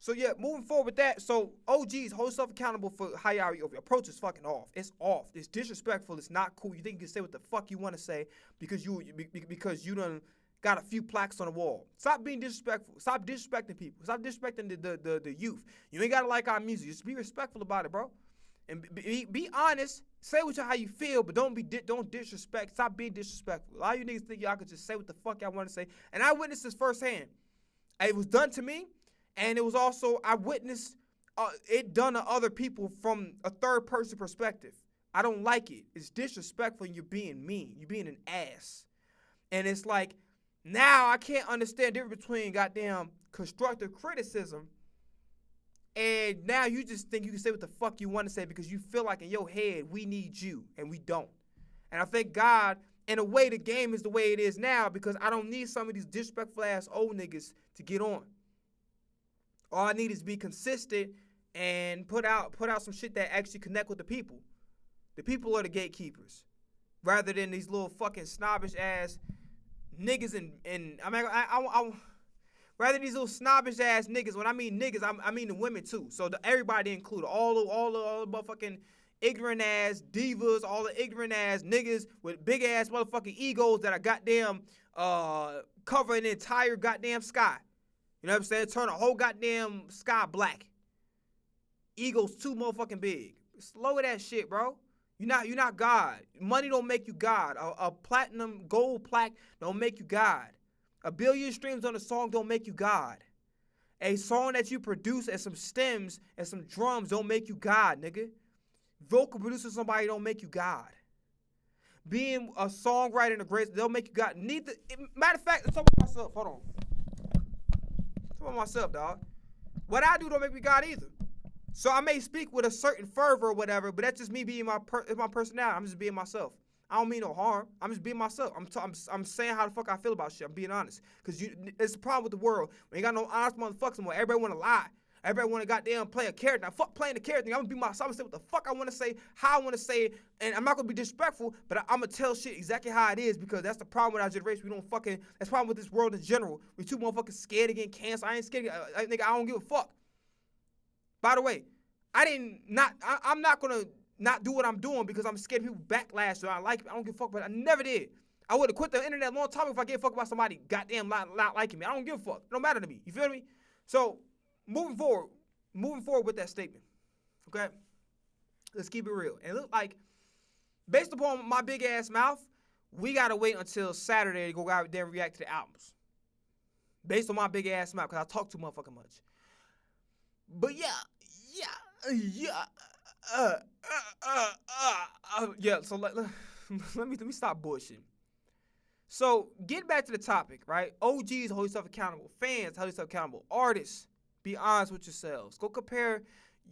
So yeah, moving forward with that. So OGs, hold yourself accountable for how your approach is fucking off. It's off. It's disrespectful. It's not cool. You think you can say what the fuck you want to say because you done got a few plaques on the wall. Stop being disrespectful. Stop disrespecting people. Stop disrespecting the youth. You ain't gotta like our music. Just be respectful about it, bro. And be honest. Say how you feel, but don't disrespect. Stop being disrespectful. A lot of you niggas think y'all could just say what the fuck y'all want to say. And I witnessed this firsthand. It was done to me, and it was also I witnessed it done to other people from a third person perspective. I don't like it. It's disrespectful, and you're being mean. You're being an ass. And it's like, now I can't understand the difference between goddamn constructive criticism and now you just think you can say what the fuck you want to say because you feel like in your head we need you and we don't. And I thank God, in a way, the game is the way it is now because I don't need some of these disrespectful ass old niggas to get on. All I need is be consistent and put out some shit that actually connect with the people. The people are the gatekeepers, rather than these little fucking snobbish ass niggas and I mean I rather these little snobbish ass niggas. When I mean niggas, I mean the women too. So everybody included, all the motherfucking ignorant ass divas, all the ignorant ass niggas with big ass motherfucking egos that are goddamn covering the entire goddamn sky. You know what I'm saying? Turn the whole goddamn sky black. Egos too motherfucking big. Slow that shit, bro. You're not God. Money don't make you God. A platinum gold plaque don't make you God. A billion streams on a song don't make you God. A song that you produce and some stems and some drums don't make you God, nigga. Vocal producing somebody don't make you God. Being a songwriter and a great, they'll make you God. Matter of fact, let's talk about myself. Hold on. Talk about myself, dog. What I do don't make me God either. So I may speak with a certain fervor or whatever, but that's just me being my personality. I'm just being myself. I don't mean no harm. I'm just being myself. I'm saying how the fuck I feel about shit. I'm being honest. Because it's the problem with the world. We ain't got no honest motherfuckers anymore. Everybody want to lie. Everybody want to goddamn play a character. Now, fuck playing the character. I'm going to be myself. I'm going to say what the fuck I want to say, how I want to say it. And I'm not going to be disrespectful, but I'm going to tell shit exactly how it is because that's the problem with our generation. We don't fucking, that's the problem with this world in general. We too motherfucking scared of getting cancer. I ain't scared. Nigga, I don't give a fuck. By the way, I'm not going to not do what I'm doing because I'm scared people backlash. So I like it. I don't give a fuck, but I never did. I would have quit the internet a long time if I gave a fuck about somebody goddamn not liking me. I don't give a fuck. It don't matter to me. You feel me? So moving forward with that statement. Okay? Let's keep it real. And it look like, based upon my big ass mouth, we gotta wait until Saturday to go out there and react to the albums. Based on my big ass mouth, because I talk too motherfucking much. But yeah. So let me stop bullshitting. So getting back to the topic, right? OGs hold yourself accountable. Fans hold yourself accountable. Artists, be honest with yourselves. Go compare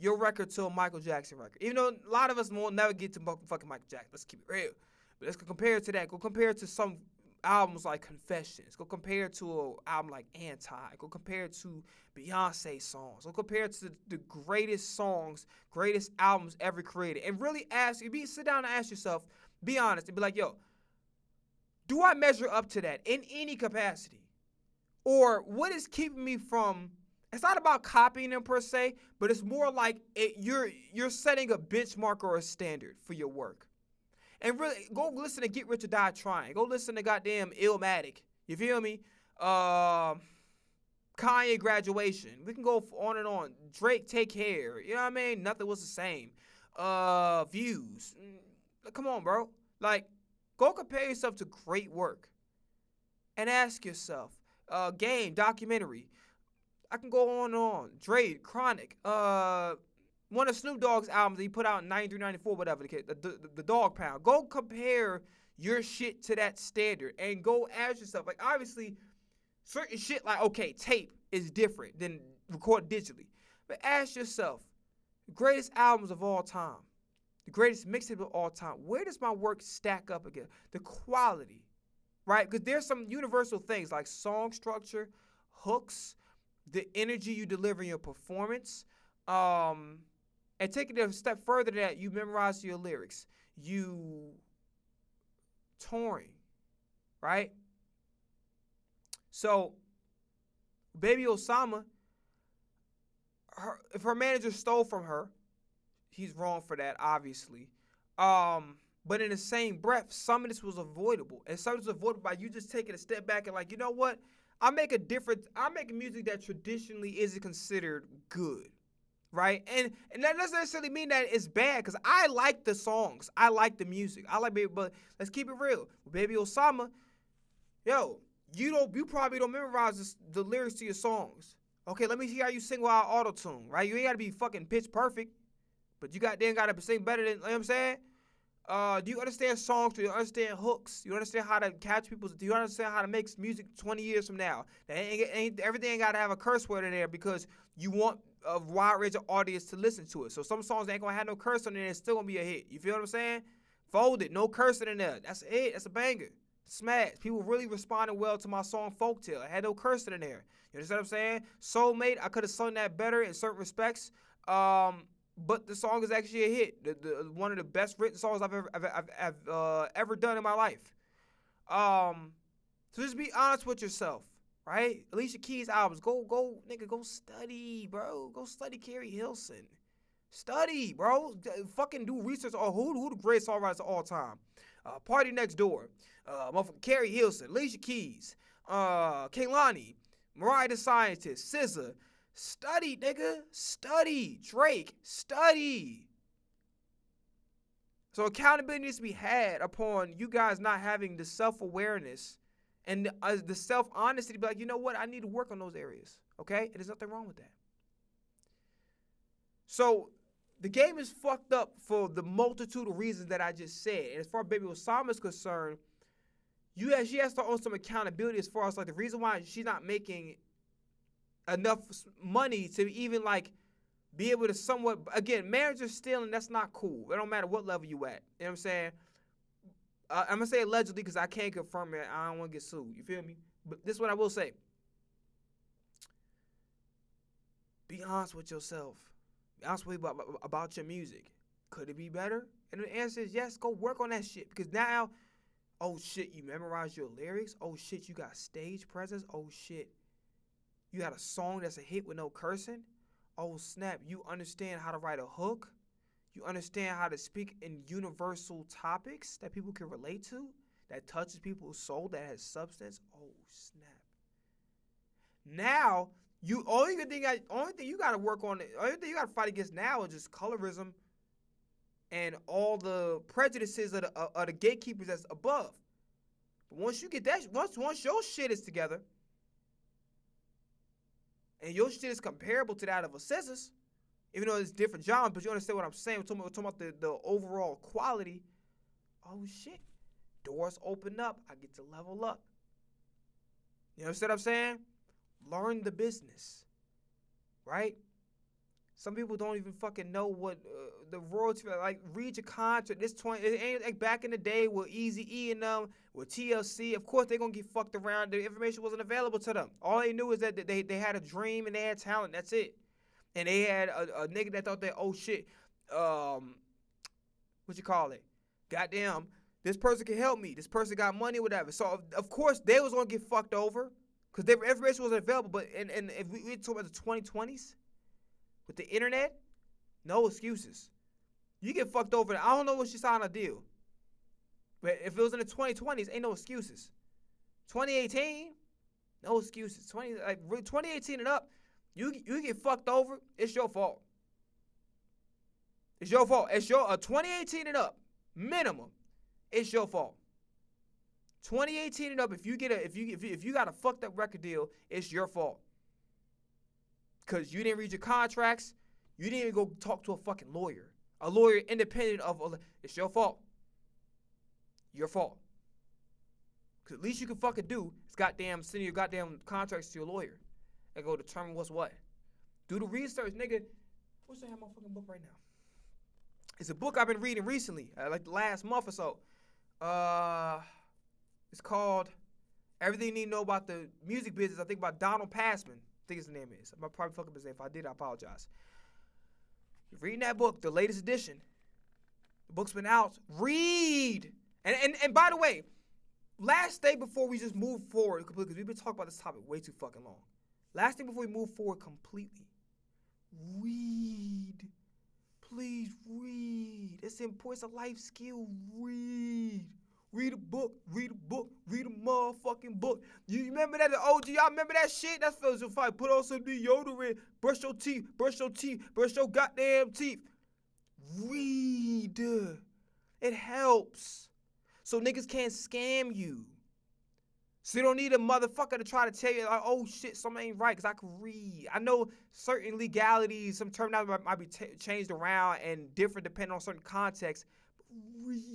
your record to a Michael Jackson record. Even though a lot of us won't never get to fucking Michael Jackson. Let's keep it real. But let's compare it to that. Go compare it to some albums like Confessions. Go compare it to an album like Anti. Go compare it to Beyonce songs. Go compare it to the greatest songs, greatest albums ever created. And really sit down and ask yourself, be honest, and be like, yo, do I measure up to that in any capacity? Or what is keeping me from, it's not about copying them per se, but it's more like you're setting a benchmark or a standard for your work. And really, go listen to Get Rich or Die Trying. Go listen to goddamn Illmatic. You feel me? Kanye Graduation. We can go on and on. Drake Take Care. You know what I mean? Nothing Was the Same. Views. Come on, bro. Like, go compare yourself to great work. And ask yourself. Game, documentary. I can go on and on. Drake, Chronic. One of Snoop Dogg's albums that he put out in 93, 94, whatever, the Dog Pound. Go compare your shit to that standard and go ask yourself, like, obviously, certain shit like, okay, tape is different than recorded digitally. But ask yourself, the greatest albums of all time, the greatest mixtape of all time, where does my work stack up against? The quality, right? Because there's some universal things like song structure, hooks, the energy you deliver in your performance, and taking it a step further than that, you memorize your lyrics. You touring, right? So, Baby Osama, if her manager stole from her, he's wrong for that, obviously. But in the same breath, some of this was avoidable. And some of this was avoidable by you just taking a step back and like, you know what? I make music that traditionally isn't considered good. Right? And that doesn't necessarily mean that it's bad, because I like the songs. I like the music. But let's keep it real. With Baby Osama, yo, you probably don't memorize the lyrics to your songs. Okay, let me hear how you sing without auto-tune, right? You ain't gotta be fucking pitch perfect, but you gotta sing better than, you know what I'm saying? Do you understand songs? Do you understand hooks? Do you understand how to catch people? Do you understand how to make music 20 years from now? Everything ain't gotta have a curse word in there because you want a wide range of audience to listen to it. So some songs ain't gonna have no curse on it and it's still gonna be a hit. You feel what I'm saying? Fold It, no cursing in there. That's it. That's a banger. Smash. People really responded well to my song Folktale. I had no cursing in there. You understand what I'm saying? Soulmate, I could have sung that better in certain respects. But the song is actually a hit. One of the best written songs I've ever done in my life. So just be honest with yourself. Right? Alicia Keys albums. Go, nigga, go study, bro. Go study Carrie Hilson. Study, bro. Fucking do research on who the greatest songwriters of all time. Party Next Door. Motherfucking Carrie Hilson. Alicia Keys. Kehlani. Mariah the Scientist. SZA. Study, nigga. Study. Drake. Study. So accountability needs to be had upon you guys not having the self-awareness and the self-honesty to be like, you know what, I need to work on those areas, okay? And there's nothing wrong with that. So the game is fucked up for the multitude of reasons that I just said. And as far as Baby Osama is concerned, she has to own some accountability as far as like the reason why she's not making enough money to even like be able to somewhat, again, marriage is stealing, that's not cool. It don't matter what level you at. You know what I'm saying? I'm going to say allegedly because I can't confirm it. I don't want to get sued. You feel me? But this is what I will say. Be honest with yourself. Be honest with you about your music. Could it be better? And the answer is yes. Go work on that shit. Because now, oh shit, you memorize your lyrics. Oh shit, you got stage presence. Oh shit, you got a song that's a hit with no cursing. Oh snap, you understand how to write a hook. You understand how to speak in universal topics that people can relate to, that touches people's soul, that has substance. Oh snap. Now, only thing you gotta work on, only thing you gotta fight against now is just colorism and all the prejudices of the gatekeepers that's above. But once you get that, once your shit is together, and your shit is comparable to that of a SZA's, even though it's different genres, but you understand what I'm saying. We're talking about the overall quality. Oh shit, doors open up. I get to level up. You know what I'm saying? Learn the business, right? Some people don't even fucking know what the royalty, like, read your contract. It ain't like back in the day with Eazy-E and them, with TLC. Of course, they're going to get fucked around. The information wasn't available to them. All they knew is that they had a dream and they had talent. That's it. And they had a nigga that thought that, oh shit, what you call it? Goddamn, this person can help me. This person got money, whatever. So, of course, they was going to get fucked over because their information wasn't available. But and if we talk about the 2020s, with the internet, no excuses. You get fucked over. I don't know when she signed a deal. But if it was in the 2020s, ain't no excuses. 2018, no excuses. 2018 and up, you get fucked over, it's your fault. It's your fault. It's your 2018 and up, minimum, it's your fault. 2018 and up, if you got a fucked up record deal, it's your fault. Because you didn't read your contracts. You didn't even go talk to a fucking lawyer. A lawyer independent of, it's your fault. Your fault. Because at least you can fucking do is goddamn send your goddamn contracts to your lawyer and go determine what's what. Do the research, nigga. What's that motherfucking book right now? It's a book I've been reading recently, like the last month or so. It's called Everything You Need to Know About the Music Business. I think about Donald Passman. I think his name is. I'm probably fucking up his name. If I did, I apologize. You're reading that book, the latest edition. The book's been out. Read. And by the way, last thing before we just move forward completely, because we've been talking about this topic way too fucking long. Last thing before we move forward completely. Read. Please read. It's important. It's a life skill. Read. Read a book, read a book, read a motherfucking book. You remember that, the OG, y'all remember that shit? That feels so fine. Put on some deodorant, brush your teeth, brush your goddamn teeth. Read. It helps. So niggas can't scam you. So you don't need a motherfucker to try to tell you, like, oh shit, something ain't right, because I can read. I know certain legalities, some terminology might be changed around and different depending on certain contexts. Read.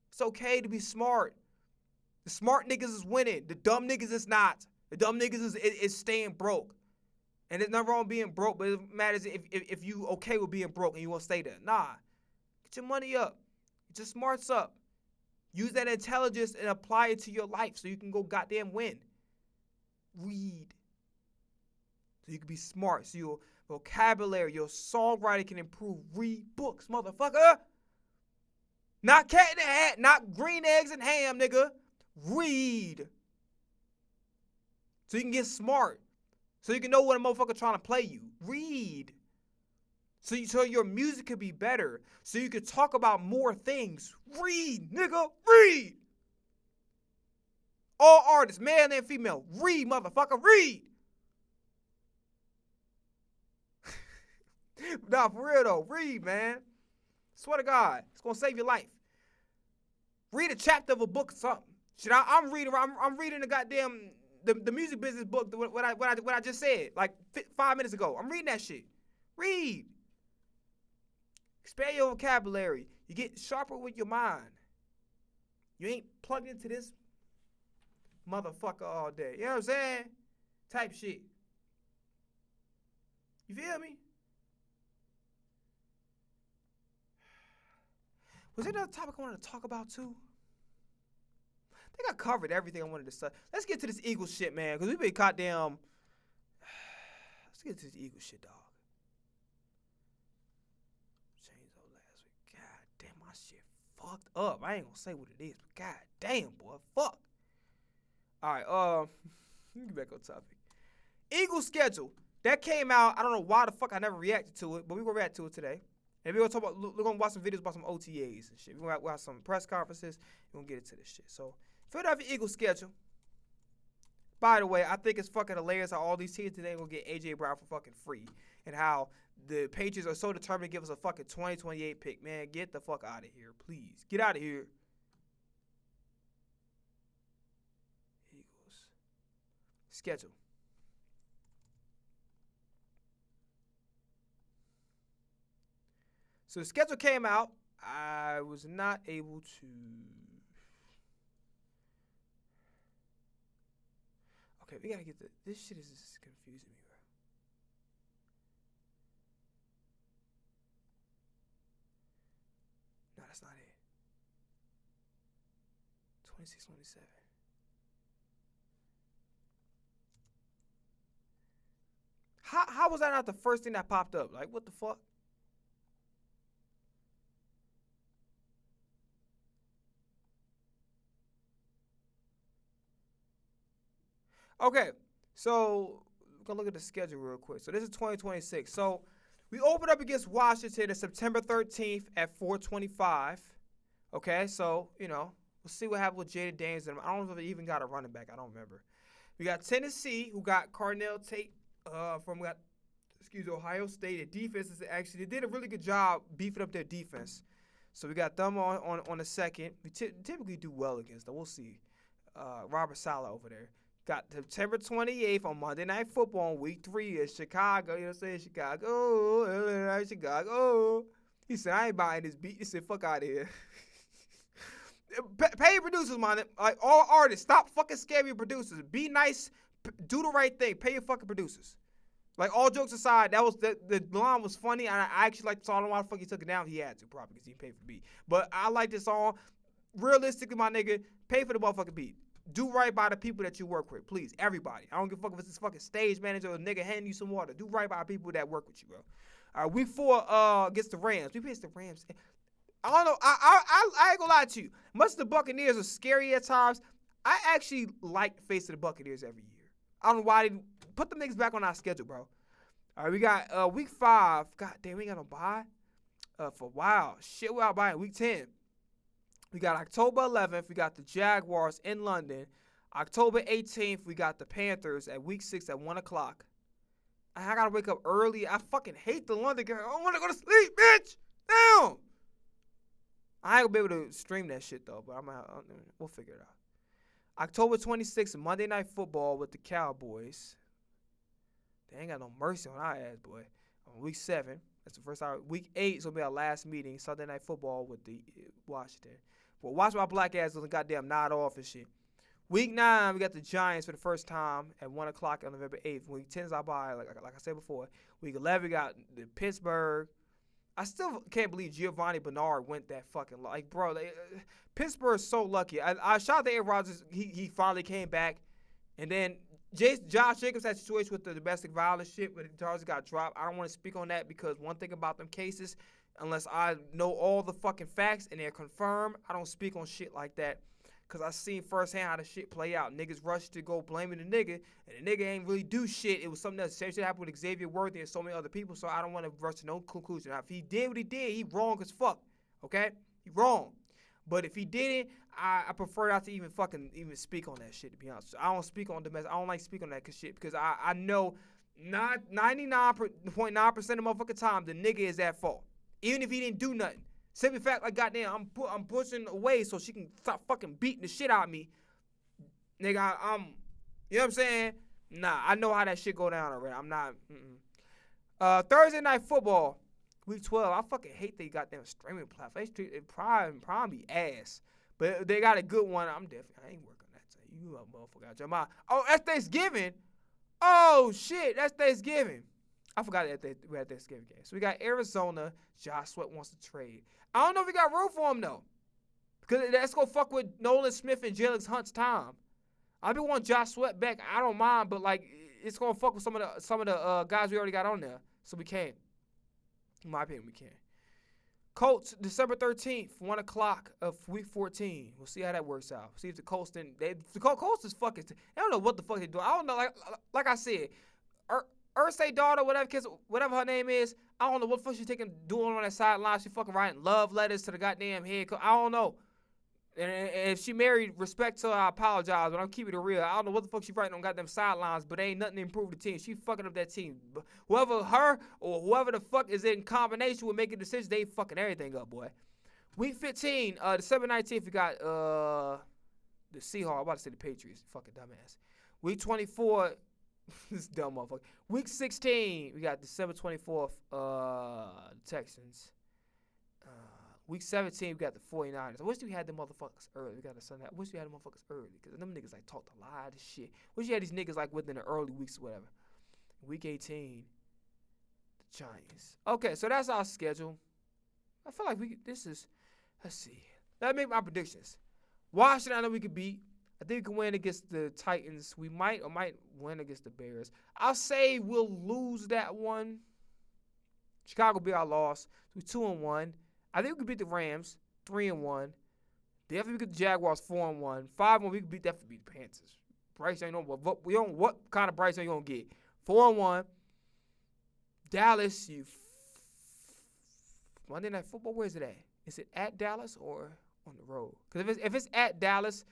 It's okay to be smart. The smart niggas is winning. The dumb niggas is not. The dumb niggas is staying broke. And there's nothing wrong with being broke, but it matters if you okay with being broke and you want to stay there. Nah. Get your money up. Get your smarts up. Use that intelligence and apply it to your life so you can go goddamn win. Read. So you can be smart. So your vocabulary, your songwriting can improve. Read books, motherfucker. Not cat in the hat, not green eggs and ham, nigga. Read. So you can get smart. So you can know what a motherfucker trying to play you. Read. So your music could be better. So you could talk about more things. Read, nigga. Read. All artists, male and female. Read, motherfucker. Read. Nah, for real though. Read, man. Swear to God, it's gonna save your life. Read a chapter of a book or something. Shit, I'm reading. I'm reading the goddamn the music business book. What I just said like 5 minutes ago. I'm reading that shit. Read. Expand your vocabulary. You get sharper with your mind. You ain't plugged into this motherfucker all day. You know what I'm saying? Type shit. You feel me? Was there another topic I wanted to talk about too? I think I covered everything I wanted to say. Let's get to this Eagles shit, man, because we've been goddamn. Let's get to this Eagles shit, dog. Changed up last week. God damn, my shit fucked up. I ain't gonna say what it is, but god damn, boy, fuck. All right, let me get back on topic. Eagles schedule that came out. I don't know why the fuck I never reacted to it, but we're gonna react to it today. And we're gonna talk about. We're gonna watch some videos about some OTAs and shit. We're gonna watch some press conferences. We're gonna get into this shit. So, Philadelphia Eagles schedule. By the way, I think it's fucking hilarious how all these teams today gonna get AJ Brown for fucking free, and how the Patriots are so determined to give us a fucking 2028 pick. Man, get the fuck out of here, please. Get out of here. Eagles schedule. So the schedule came out. I was not able to. Okay, we gotta get this shit is just confusing me, bro. No, that's not it. 26, 27. How was that not the first thing that popped up? Like, what the fuck? Okay, so we're gonna look at the schedule real quick. So this is 2026. So we open up against Washington on September 13th at 4:25. Okay, so we'll see what happens with Jaden Daniels. I don't know if they even got a running back. I don't remember. We got Tennessee, who got Carnell Tate from Ohio State. Their defense is actually they did a really good job beefing up their defense. So we got them on the second. We typically do well against them. We'll see. Robert Saleh over there. Got September 28th on Monday Night Football in Week 3 in Chicago. You know what I'm saying? Chicago. He said, I ain't buying this beat. He said, fuck out of here. Pay your producers, man. Like, all artists, stop fucking scamming your producers. Be nice. Do the right thing. Pay your fucking producers. Like, all jokes aside, that was the line was funny. And I actually liked the song. I don't know why the fuck he took it down. He had to, probably, because he paid for the beat. But I like this song. Realistically, my nigga, pay for the motherfucking beat. Do right by the people that you work with, please. Everybody. I don't give a fuck if it's this fucking stage manager or a nigga handing you some water. Do right by the people that work with you, bro. All right, week 4 against the Rams. We faced the Rams. I don't know. I ain't gonna lie to you. Much the Buccaneers are scary at times. I actually like facing the Buccaneers every year. I don't know why they put them niggas back on our schedule, bro. All right, we got week 5. God damn, we ain't got no bye for a while. Shit, we out by week 10. We got October 11th, we got the Jaguars in London. October 18th, we got the Panthers at week 6 at 1 o'clock. I gotta wake up early. I fucking hate the London game. I don't wanna go to sleep, bitch. Damn. I ain't gonna be able to stream that shit though, but we'll figure it out. October 26th, Monday Night Football with the Cowboys. They ain't got no mercy on our ass, boy. On week 7, that's the first time. Week 8 is gonna be our last meeting. Sunday Night Football with the Washington. Well, watch my black ass doesn't goddamn nod off and shit. Week 9, we got the Giants for the first time at 1 o'clock on November 8th. Week 10 is our bye, like I said before. Week 11, we got the Pittsburgh. I still can't believe Giovanni Bernard went that fucking like, bro. Pittsburgh's so lucky. I shout out to Aaron Rodgers. He finally came back, and then Josh Jacobs had a situation with the domestic violence shit, but Charles got dropped. I don't want to speak on that because one thing about them cases, unless I know all the fucking facts and they're confirmed, I don't speak on shit like that. Because I seen firsthand how the shit play out. Niggas rushed to go blaming the nigga, and the nigga ain't really do shit. It was something else. Same shit happened with Xavier Worthy and so many other people, so I don't want to rush to no conclusion. Now, if he did what he did, he wrong as fuck, okay? He wrong. But if he didn't, I prefer not to even speak on that shit, to be honest. I don't speak on domestic. I don't like speaking on that shit because I know 99.9% of motherfucking time, the nigga is at fault. Even if he didn't do nothing. Simply fact, like, goddamn, I'm pushing away so she can stop fucking beating the shit out of me. Nigga, I'm, you know what I'm saying? Nah, I know how that shit go down already. I'm not, Thursday Night Football, week 12. I fucking hate they goddamn streaming platform. They probably ass. But they got a good one. I ain't working on that. You a motherfucker out your mind. Oh, that's Thanksgiving. Oh, shit, that's Thanksgiving. I forgot that we had Thanksgiving game. So we got Arizona. Josh Sweat wants to trade. I don't know if we got room for him, though. Because that's going to fuck with Nolan Smith and Jalen Hunt's time. I be want Josh Sweat back. I don't mind, but, like, it's going to fuck with some of the guys we already got on there. So we can't. In my opinion, we can't. Colts, December 13th, 1 o'clock of week 14. We'll see how that works out. See if the Colts the Colts is fucking. They don't know what the fuck they do. I don't know. Like I said, Ursay daughter, whatever her name is, I don't know what the fuck she's doing on that sideline. She fucking writing love letters to the goddamn head coach. I don't know. And if she married, respect to her, I apologize, but I'm keeping it real. I don't know what the fuck she writing on goddamn sidelines, but ain't nothing to improve the team. She fucking up that team. Whoever her or whoever the fuck is in combination with making decisions, they fucking everything up, boy. Week 15, December 19th, we got the Seahawks. I'm about to say the Patriots. Fucking dumbass. Week 24, this dumb motherfucker. Week 16, we got December 24th, the Texans. Week 17, we got the 49ers. I wish we had them motherfuckers early. We got the Sunday. I wish we had them motherfuckers early because them niggas like talked a lot of shit. Wish you had these niggas like within the early weeks or whatever. Week 18, the Giants. Okay, so that's our schedule. I feel like let's see. Let me make my predictions. Washington, I know we could beat. I think we can win against the Titans. We might win against the Bears. I'll say we'll lose that one. Chicago will be our loss. So we're 2-1. I think we could beat the Rams, 3-1. Definitely beat the Jaguars, 4-1. 5-1, we could definitely beat the Panthers. Bryce ain't know what kind of Bryce are you gonna get? 4-1. Dallas, Monday Night Football. Where is it at? Is it at Dallas or on the road? Because if it's at Dallas,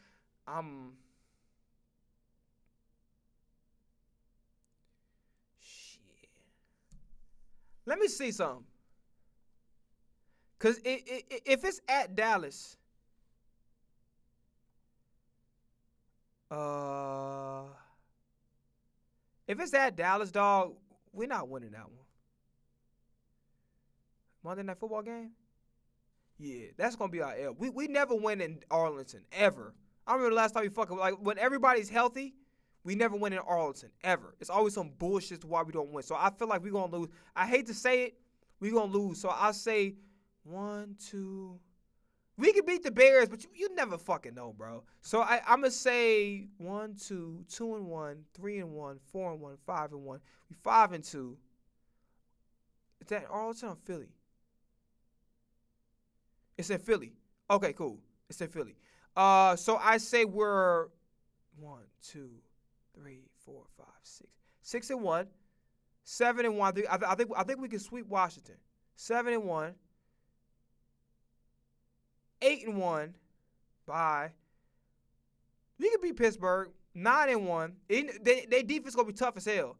shit. Let me see something. Because if it's at Dallas, dog, we're not winning that one. Monday Night Football game? Yeah, that's going to be our L. We never win in Arlington, ever. I remember the last time we fucking, like, when everybody's healthy, we never win in Arlington, ever. It's always some bullshit to why we don't win. So I feel like we're going to lose. I hate to say it, we're going to lose. So I say 1, 2. We can beat the Bears, but you never fucking know, bro. So I'm going to say 1, 2, 2-1, 3-1, 4-1, 5-1. We 5-2. Is that Arlington or Philly? It's in Philly. Okay, cool. It's in Philly. So I say we're 1, 2, 3, 4, 5, 6. 6-1. 7-1. I think we can sweep Washington. 7-1. 8-1. Bye. We can beat Pittsburgh. 9-1. Their defense gonna be tough as hell.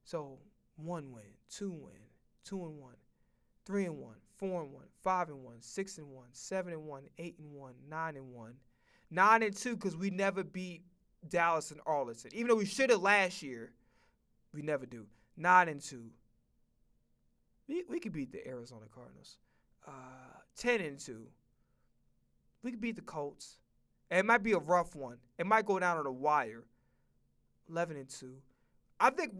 So 1 win, 2 win, 2-1, 3-1, 4-1, 5-1, 6-1, 7-1, 8-1, 9-1, 9-2 because we never beat Dallas and Arlington. Even though we should have last year, we never do. 9-2. We could beat the Arizona Cardinals. 10-2. We could beat the Colts. And it might be a rough one. It might go down on the wire. 11-2. I think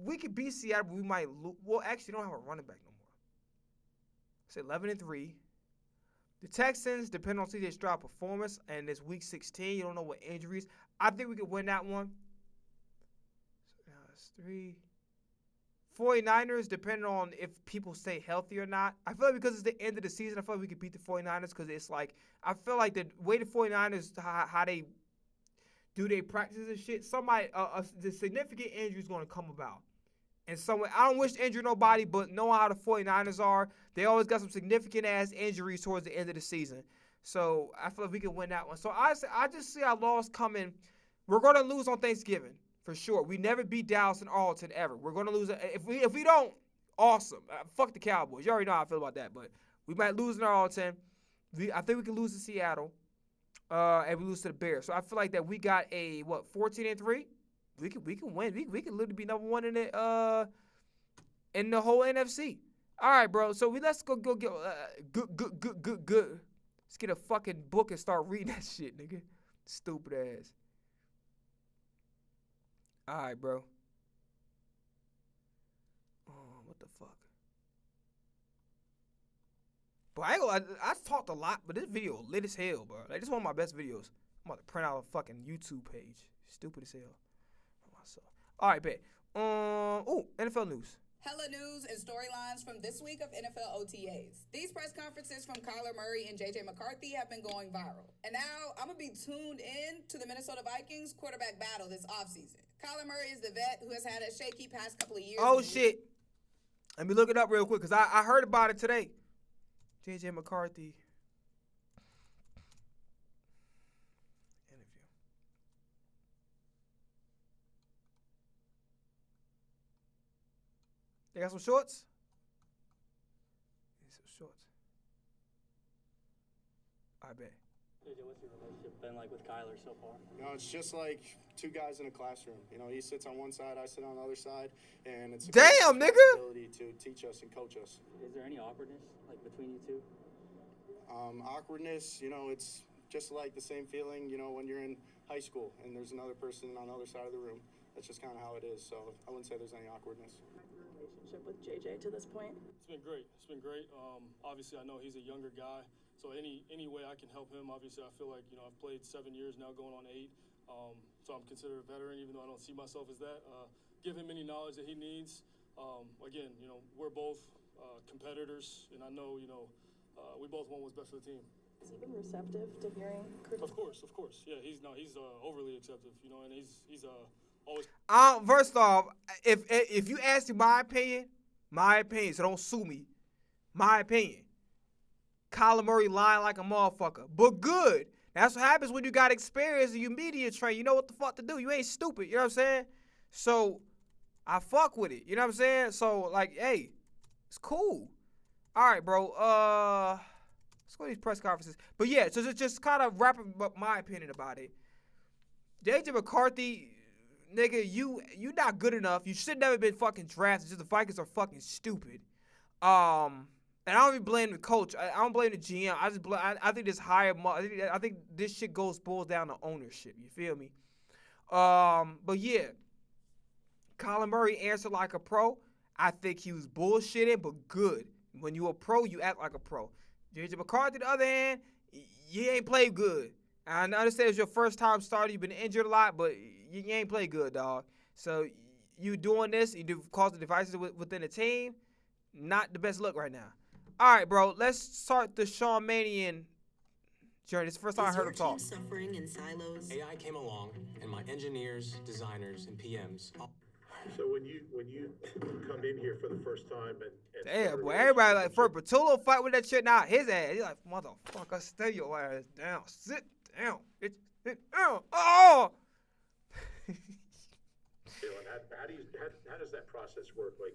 we could beat Seattle, but we might lose. Well, actually, don't have a running back no more. It's 11-3. The Texans depend on C.J. Stroud performance, and it's week 16. You don't know what injuries. I think we could win that one. So now it's 3. 49ers, depending on if people stay healthy or not. I feel like because it's the end of the season, I feel like we could beat the 49ers because it's like, I feel like the way the 49ers, how they do their practices and shit, the significant injury is going to come about. And I don't wish to injure nobody, but knowing how the 49ers are, they always got some significant-ass injuries towards the end of the season. So I feel like we can win that one. So I just see our loss coming. We're going to lose on Thanksgiving. for sure. We never beat Dallas and Arlington ever. We're gonna lose. If we don't, awesome. Fuck the Cowboys. You already know how I feel about that. But we might lose in Arlington. I think we can lose to Seattle, and we lose to the Bears. So I feel like that we got a 14-3. We can win. We can literally be number one in the whole NFC. All right, bro. So let's go get good. Let's get a fucking book and start reading that shit, nigga. Stupid ass. All right, bro. Oh, what the fuck? But I talked a lot, but this video lit as hell, bro. Like, this is one of my best videos. I'm about to print out a fucking YouTube page. Stupid as hell. All right, bet. NFL news. Hella news and storylines from this week of NFL OTAs. These press conferences from Kyler Murray and J.J. McCarthy have been going viral. And now I'm going to be tuned in to the Minnesota Vikings quarterback battle this offseason. Kyler Murray is the vet who has had a shaky past couple of years. Oh, shit. Let me look it up real quick because I heard about it today. J.J. McCarthy. Interview. They got some shorts? Some shorts. I bet. JJ, what's your relationship been like with Kyler so far? You know, it's just like two guys in a classroom. You know, he sits on one side, I sit on the other side, and it's a damn, nigga, ability to teach us and coach us. Is there any awkwardness like between you two? Awkwardness, you know, it's just like the same feeling, you know, when you're in high school and there's another person on the other side of the room. That's just kind of how it is. So I wouldn't say there's any awkwardness. Relationship with JJ to this point? It's been great. It's been great. Obviously, I know he's a younger guy, so any way I can help him. Obviously, I feel like, you know, I've played 7 years now, going on 8. So I'm considered a veteran, even though I don't see myself as that. Give him any knowledge that he needs. Again, you know, we're both competitors, and I know, you know, we both want what's best for the team. Has he been receptive to hearing criticism? Of course. Yeah, he's overly acceptive, you know, and he's always. First off, if you ask me my opinion, so don't sue me. My opinion. Kyler Murray lying like a motherfucker, but good. That's what happens when you got experience and you media trained. You know what the fuck to do. You ain't stupid. You know what I'm saying? So I fuck with it. You know what I'm saying? So like, hey, it's cool. All right, bro. Let's go to these press conferences. But yeah, so just kind of wrapping up my opinion about it. J.J. McCarthy, nigga, you not good enough. You should never been fucking drafted. Just the Vikings are fucking stupid. And I don't even blame the coach. I don't blame the GM. I think this I think this shit boils down to ownership. You feel me? But yeah, Kyler Murray answered like a pro. I think he was bullshitting, but good. When you a pro, you act like a pro. J.J. McCarthy, on the other hand, you ain't played good. I understand it's your first time starting. You've been injured a lot, but you ain't played good, dog. So you doing this, you do cause the devices within the team. Not the best look right now. All right, bro. Let's start the Sean Mannion journey. It's the first time I heard him talk. Suffering in silos. AI came along, and my engineers, designers, and PMs. So when you come in here for the first time and damn, boy, everybody like for Patullo fight with that shit now. His ass, he's like, motherfucker, stay your ass down, sit down, bitch, sit down. Oh. How does that process work? Like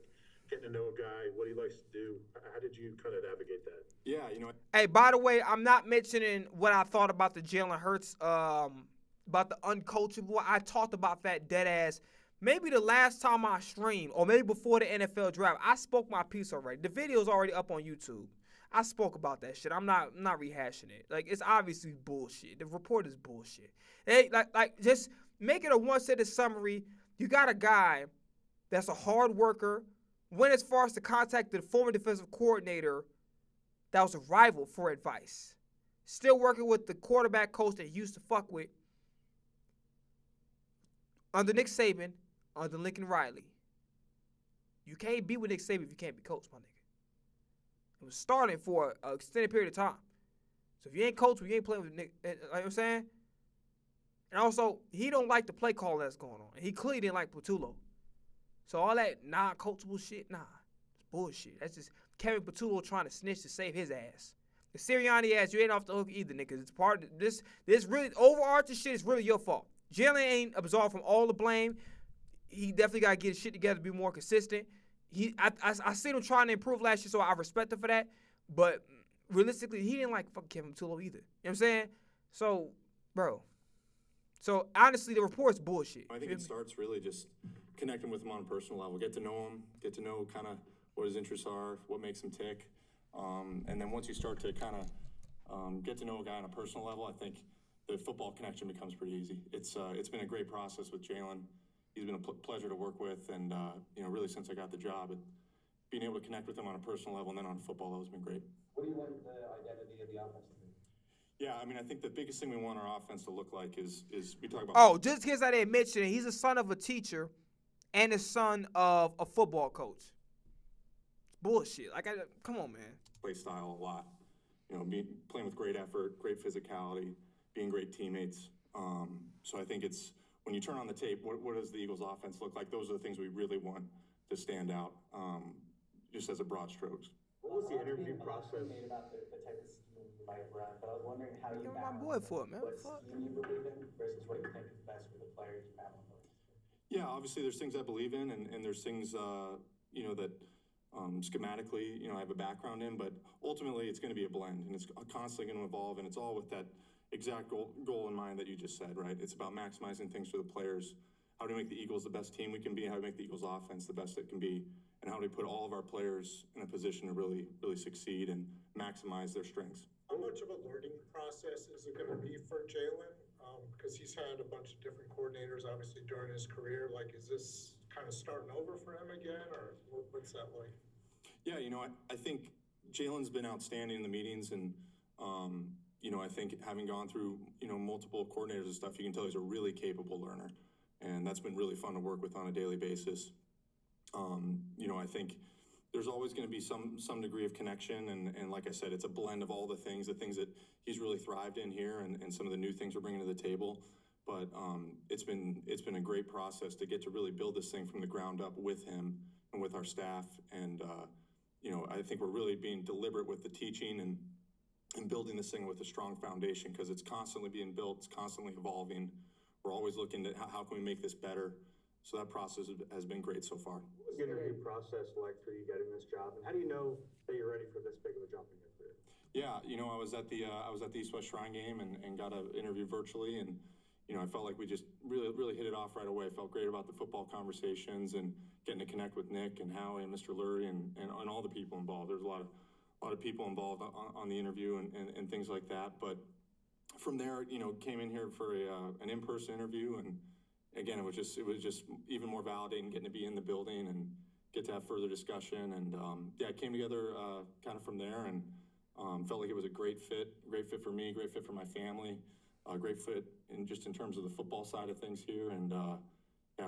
getting to know a guy, what he likes to do. How did you kind of navigate that? Yeah, you know. Hey, by the way, I'm not mentioning what I thought about the Jalen Hurts, about the uncoachable. I talked about that dead ass. Maybe the last time I streamed, or maybe before the NFL draft, I spoke my piece already. The video's already up on YouTube. I spoke about that shit. I'm not rehashing it. Like, it's obviously bullshit. The report is bullshit. Hey, like just make it a one-sentence summary. You got a guy that's a hard worker, went as far as to contact the former defensive coordinator that was a rival for advice. Still working with the quarterback coach that he used to fuck with under Nick Saban, under Lincoln Riley. You can't be with Nick Saban if you can't be coached, my nigga. It was starting for an extended period of time. So if you ain't coached, you ain't playing with Nick. Like what I'm saying? And also, he don't like the play call that's going on. And he clearly didn't like Patullo. So all that non-coachable shit, nah. It's bullshit. That's just Kevin Patullo trying to snitch to save his ass. The Sirianni ass, you ain't off the hook either, nigga. It's part of this really overarching shit is really your fault. Jalen ain't absolved from all the blame. he definitely got to get his shit together, be more consistent. I seen him trying to improve last year, so I respect him for that. But realistically, he didn't like fucking Kevin Tullo either. You know what I'm saying? So, bro. So, honestly, the report's bullshit. I think it starts really just connecting with him on a personal level. Get to know him, get to know kind of what his interests are, what makes him tick. And then once you start to kind of get to know a guy on a personal level, I think the football connection becomes pretty easy. It's been a great process with Jalen. He's been a pleasure to work with, and really since I got the job, being able to connect with him on a personal level and then on a football level has been great. What do you want the identity of the offense to be? Yeah, I mean, I think the biggest thing we want our offense to look like is we talk about. Oh, just in case I didn't mention it, he's the son of a teacher and the son of a football coach. It's bullshit. Come on, man. Play style a lot. Playing with great effort, great physicality, being great teammates. So I think it's when you turn on the tape, what does the Eagles' offense look like? Those are the things we really want to stand out, just as a broad strokes. What was the interview process? Made about the type of scheme you might run, but I was wondering how you my boy for it, man. What scheme you believe in versus what you think is best for the players you have on board. Yeah, obviously there's things I believe in, and there's things that schematically I have a background in, but ultimately it's going to be a blend, and it's constantly going to evolve, and it's all with that exact goal in mind that you just said, right? It's about maximizing things for the players. How do we make the Eagles the best team we can be? How do we make the Eagles offense the best it can be? And how do we put all of our players in a position to really, really succeed and maximize their strengths? How much of a learning process is it going to be for Jalen? Because he's had a bunch of different coordinators, obviously, during his career. Like, is this kind of starting over for him again, or what's that like? Yeah, I think Jalen's been outstanding in the meetings, and I think having gone through multiple coordinators and stuff, you can tell he's a really capable learner, and that's been really fun to work with on a daily basis. I think there's always going to be some degree of connection, and like I said, it's a blend of all the things that he's really thrived in here, and some of the new things we're bringing to the table. But it's been a great process to get to really build this thing from the ground up with him and with our staff, and I think we're really being deliberate with the teaching and building this thing with a strong foundation, because it's constantly being built, it's constantly evolving. We're always looking at how can we make this better. So that process has been great so far. What was the interview process like for you getting this job, and how do you know that you're ready for this big of a jump in your career? Yeah, I was at the East-West Shrine game and got an interview virtually, and I felt like we just really hit it off right away. I felt great about the football conversations and getting to connect with Nick and Howie and Mr. Lurie and all the people involved. There's a lot of people involved on the interview and things like that. But from there, came in here for an in-person interview, and again, it was just even more validating getting to be in the building and get to have further discussion. And it came together kind of from there, and felt like it was a great fit for me, great fit for my family, great fit in terms of the football side of things here. And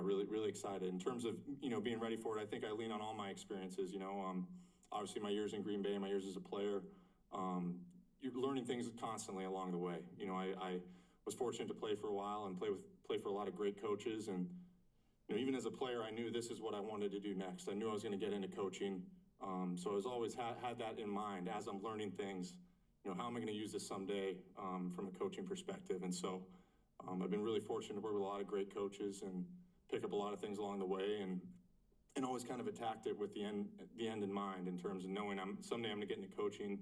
really excited in terms of being ready for it. I think I lean on all my experiences. Obviously my years in Green Bay, my years as a player. You're learning things constantly along the way. I was fortunate to play for a while and play for a lot of great coaches, and even as a player, I knew this is what I wanted to do next. I knew I was going to get into coaching, so I was always had that in mind as I'm learning things. How am I going to use this someday from a coaching perspective? And so I've been really fortunate to work with a lot of great coaches and pick up a lot of things along the way, and always kind of attacked it with the end in mind, in terms of knowing someday I'm going to get into coaching.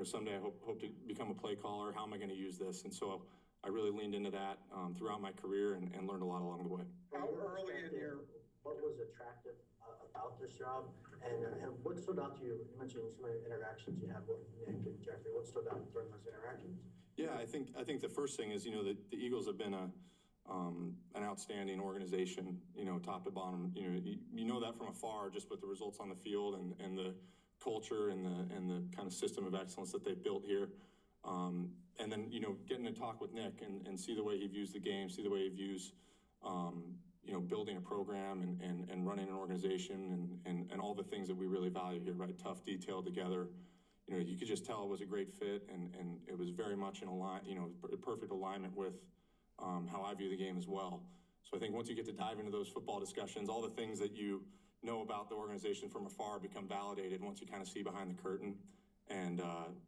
Someday I hope to become a play caller. How am I going to use this? And so I really leaned into that throughout my career and learned a lot along the way. How early in what was attractive about this job, and what stood out to you? You mentioned some of the interactions you had with Nick and Jeffrey. What stood out during those interactions? Yeah, I think the first thing is the Eagles have been an outstanding organization, top to bottom. You know that from afar, just with the results on the field and the culture and the kind of system of excellence that they've built here. And then, getting to talk with Nick and see the way he views the game, see the way he views, building a program and running an organization and all the things that we really value here, right? Tough, detailed together. You could just tell it was a great fit, and it was very much a perfect alignment with how I view the game as well. So I think once you get to dive into those football discussions, all the things that you know about the organization from afar become validated once you kind of see behind the curtain. And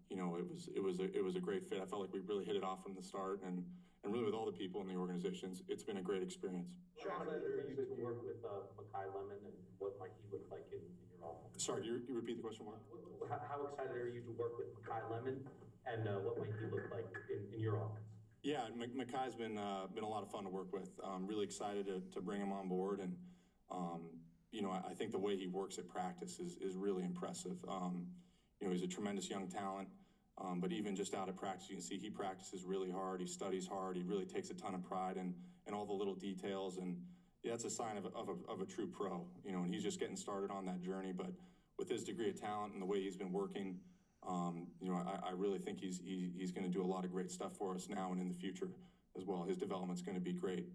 you know, it was a great fit. I felt like we really hit it off from the start, and really with all the people in the organizations, it's been a great experience. How excited are you to work with Makai Lemon, and what might he look like in your offense? Sorry, you repeat the question, Mark? How excited are you to work with Makai Lemon, and what might he look like in your offense? Yeah, Makai's been a lot of fun to work with. Really excited to bring him on board, and you know, I think the way he works at practice is really impressive. You know, he's a tremendous young talent, but even just out at practice, you can see he practices really hard. He studies hard. He really takes a ton of pride in all the little details, and yeah, that's a sign of a true pro. You know, and he's just getting started on that journey. But with his degree of talent and the way he's been working, you know, I really think he's going to do a lot of great stuff for us now and in the future as well. His development's going to be great.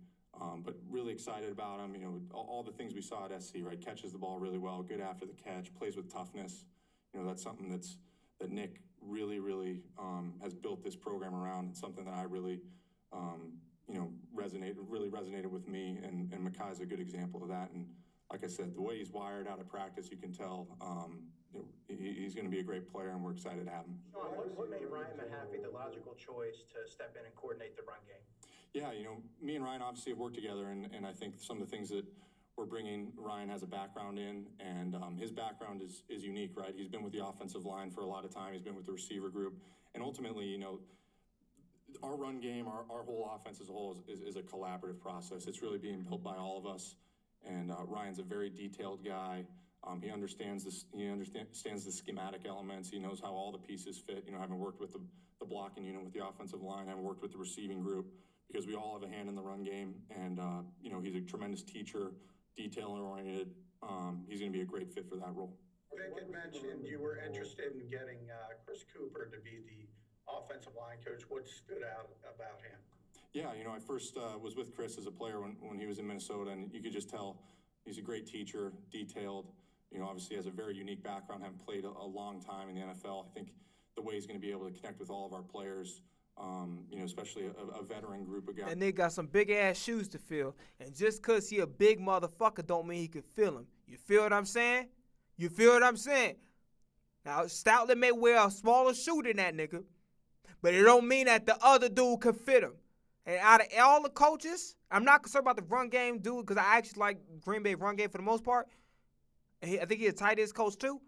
But really excited about him. You know, all the things we saw at SC, right? Catches the ball really well, good after the catch, plays with toughness. You know, that's something that Nick really has built this program around. It's something that I really, you know, resonated with me, and Makai's a good example of that. And like I said, the way he's wired out of practice, you can tell you know, he's going to be a great player, and we're excited to have him. Sean, what made Ryan Mahaffey the logical choice to step in and coordinate the run game? Yeah, you know, me and Ryan obviously have worked together, and I think some of the things that we're bringing, Ryan has a background in, and his background is unique, right? He's been with the offensive line for a lot of time. He's been with the receiver group, and ultimately, you know, our run game, our whole offense as a whole is a collaborative process. It's really being built by all of us, and Ryan's a very detailed guy. He understands this. He understands the schematic elements. He knows how all the pieces fit. You know, having worked with the blocking unit with the offensive line, having worked with the receiving group, because we all have a hand in the run game. And you know, he's a tremendous teacher, detail-oriented. He's going to be a great fit for that role. Vic had mentioned you were interested in getting Chris Cooper to be the offensive line coach. What stood out about him? Yeah, you know, I first was with Chris as a player when he was in Minnesota, and you could just tell he's a great teacher, detailed. You know, obviously has a very unique background, having played a long time in the NFL. I think the way he's going to be able to connect with all of our players, you know, especially a veteran group of guys. And they got some big ass shoes to fill. And just cause he a big motherfucker don't mean he can fill them. You feel what I'm saying? You feel what I'm saying? Now, Stoutland may wear a smaller shoe than that nigga, but it don't mean that the other dude can fit him. And out of all the coaches, I'm not concerned about the run game dude, because I actually like Green Bay run game for the most part. And I think he's a tight end coach too.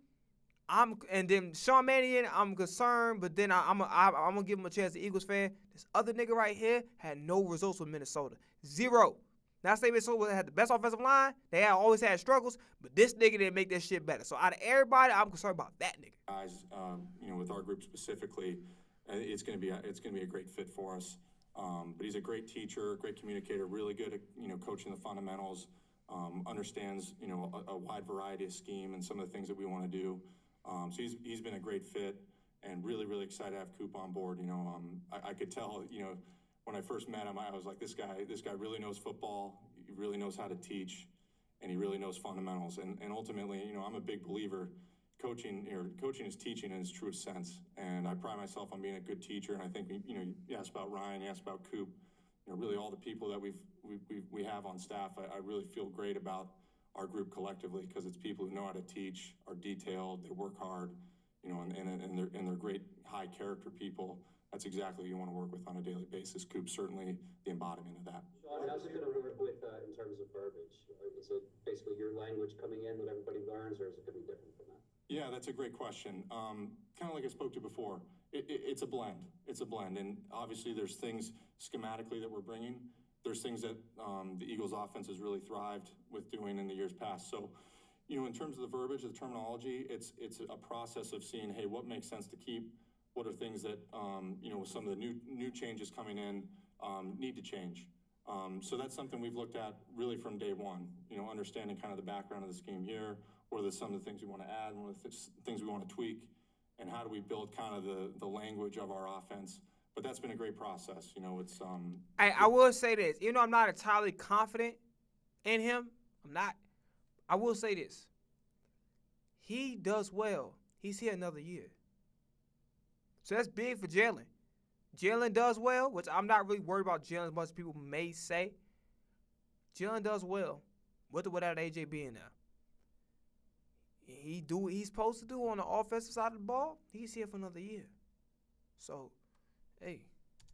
And then Sean Mannion, I'm concerned, but then I'm gonna give him a chance. The Eagles fan, this other nigga right here had no results with Minnesota, 0. Not saying Minnesota had the best offensive line. They always had struggles, but this nigga didn't make that shit better. So out of everybody, I'm concerned about that nigga. Guys, you know, with our group specifically, it's gonna be a great fit for us. But he's a great teacher, great communicator, really good at, you know, coaching the fundamentals. Understands, you know, a wide variety of scheme and some of the things that we want to do. So he's been a great fit, and really excited to have Coop on board. You know, I could tell, you know, when I first met him, I was like, this guy really knows football. He really knows how to teach, and he really knows fundamentals. And ultimately, you know, I'm a big believer. Coaching is teaching in its truest sense, and I pride myself on being a good teacher. And I think, you know, you asked about Ryan, you asked about Coop. You know, really all the people that we have on staff, I really feel great about our group collectively, because it's people who know how to teach, are detailed, they work hard, you know, and they're great high character people. That's exactly who you want to work with on a daily basis. Coop's certainly the embodiment of that. Sean, how's it going to work with in terms of verbiage? Is it basically your language coming in that everybody learns, or is it going to be different from that? Yeah, that's a great question. Kind of like I spoke to before, it's a blend. It's a blend, and obviously there's things schematically that we're bringing. There's things that the Eagles' offense has really thrived with doing in the years past. So, you know, in terms of the verbiage, the terminology, it's a process of seeing, hey, what makes sense to keep? What are things that, you know, with some of the new changes coming in, need to change? So that's something we've looked at really from day one, you know, understanding kind of the background of the scheme here, what are some of the things we want to add, what are the things we want to tweak, and how do we build kind of the language of our offense. But that's been a great process. You know, it's I will say this. Even though I'm not entirely confident in him, I will say this. He does well. He's here another year. So that's big for Jalen. Jalen does well, which I'm not really worried about Jalen as much as people may say. Jalen does well, with or without AJ being there. he do what he's supposed to do on the offensive side of the ball, he's here for another year. So, hey.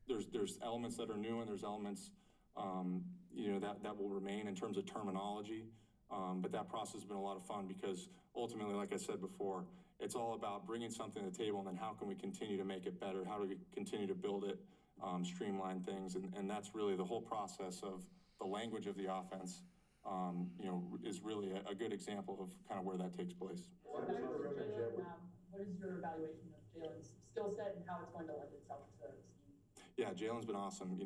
There's elements that are new, and there's elements, that will remain in terms of terminology. But that process has been a lot of fun because ultimately, like I said before, it's all about bringing something to the table and then how can we continue to make it better? How do we continue to build it, streamline things? And that's really the whole process of the language of the offense, is really a good example of kind of where that takes place. What is your evaluation of Jalen's skill set and how it's going to lend itself to the scheme? Yeah, Jalen's been awesome.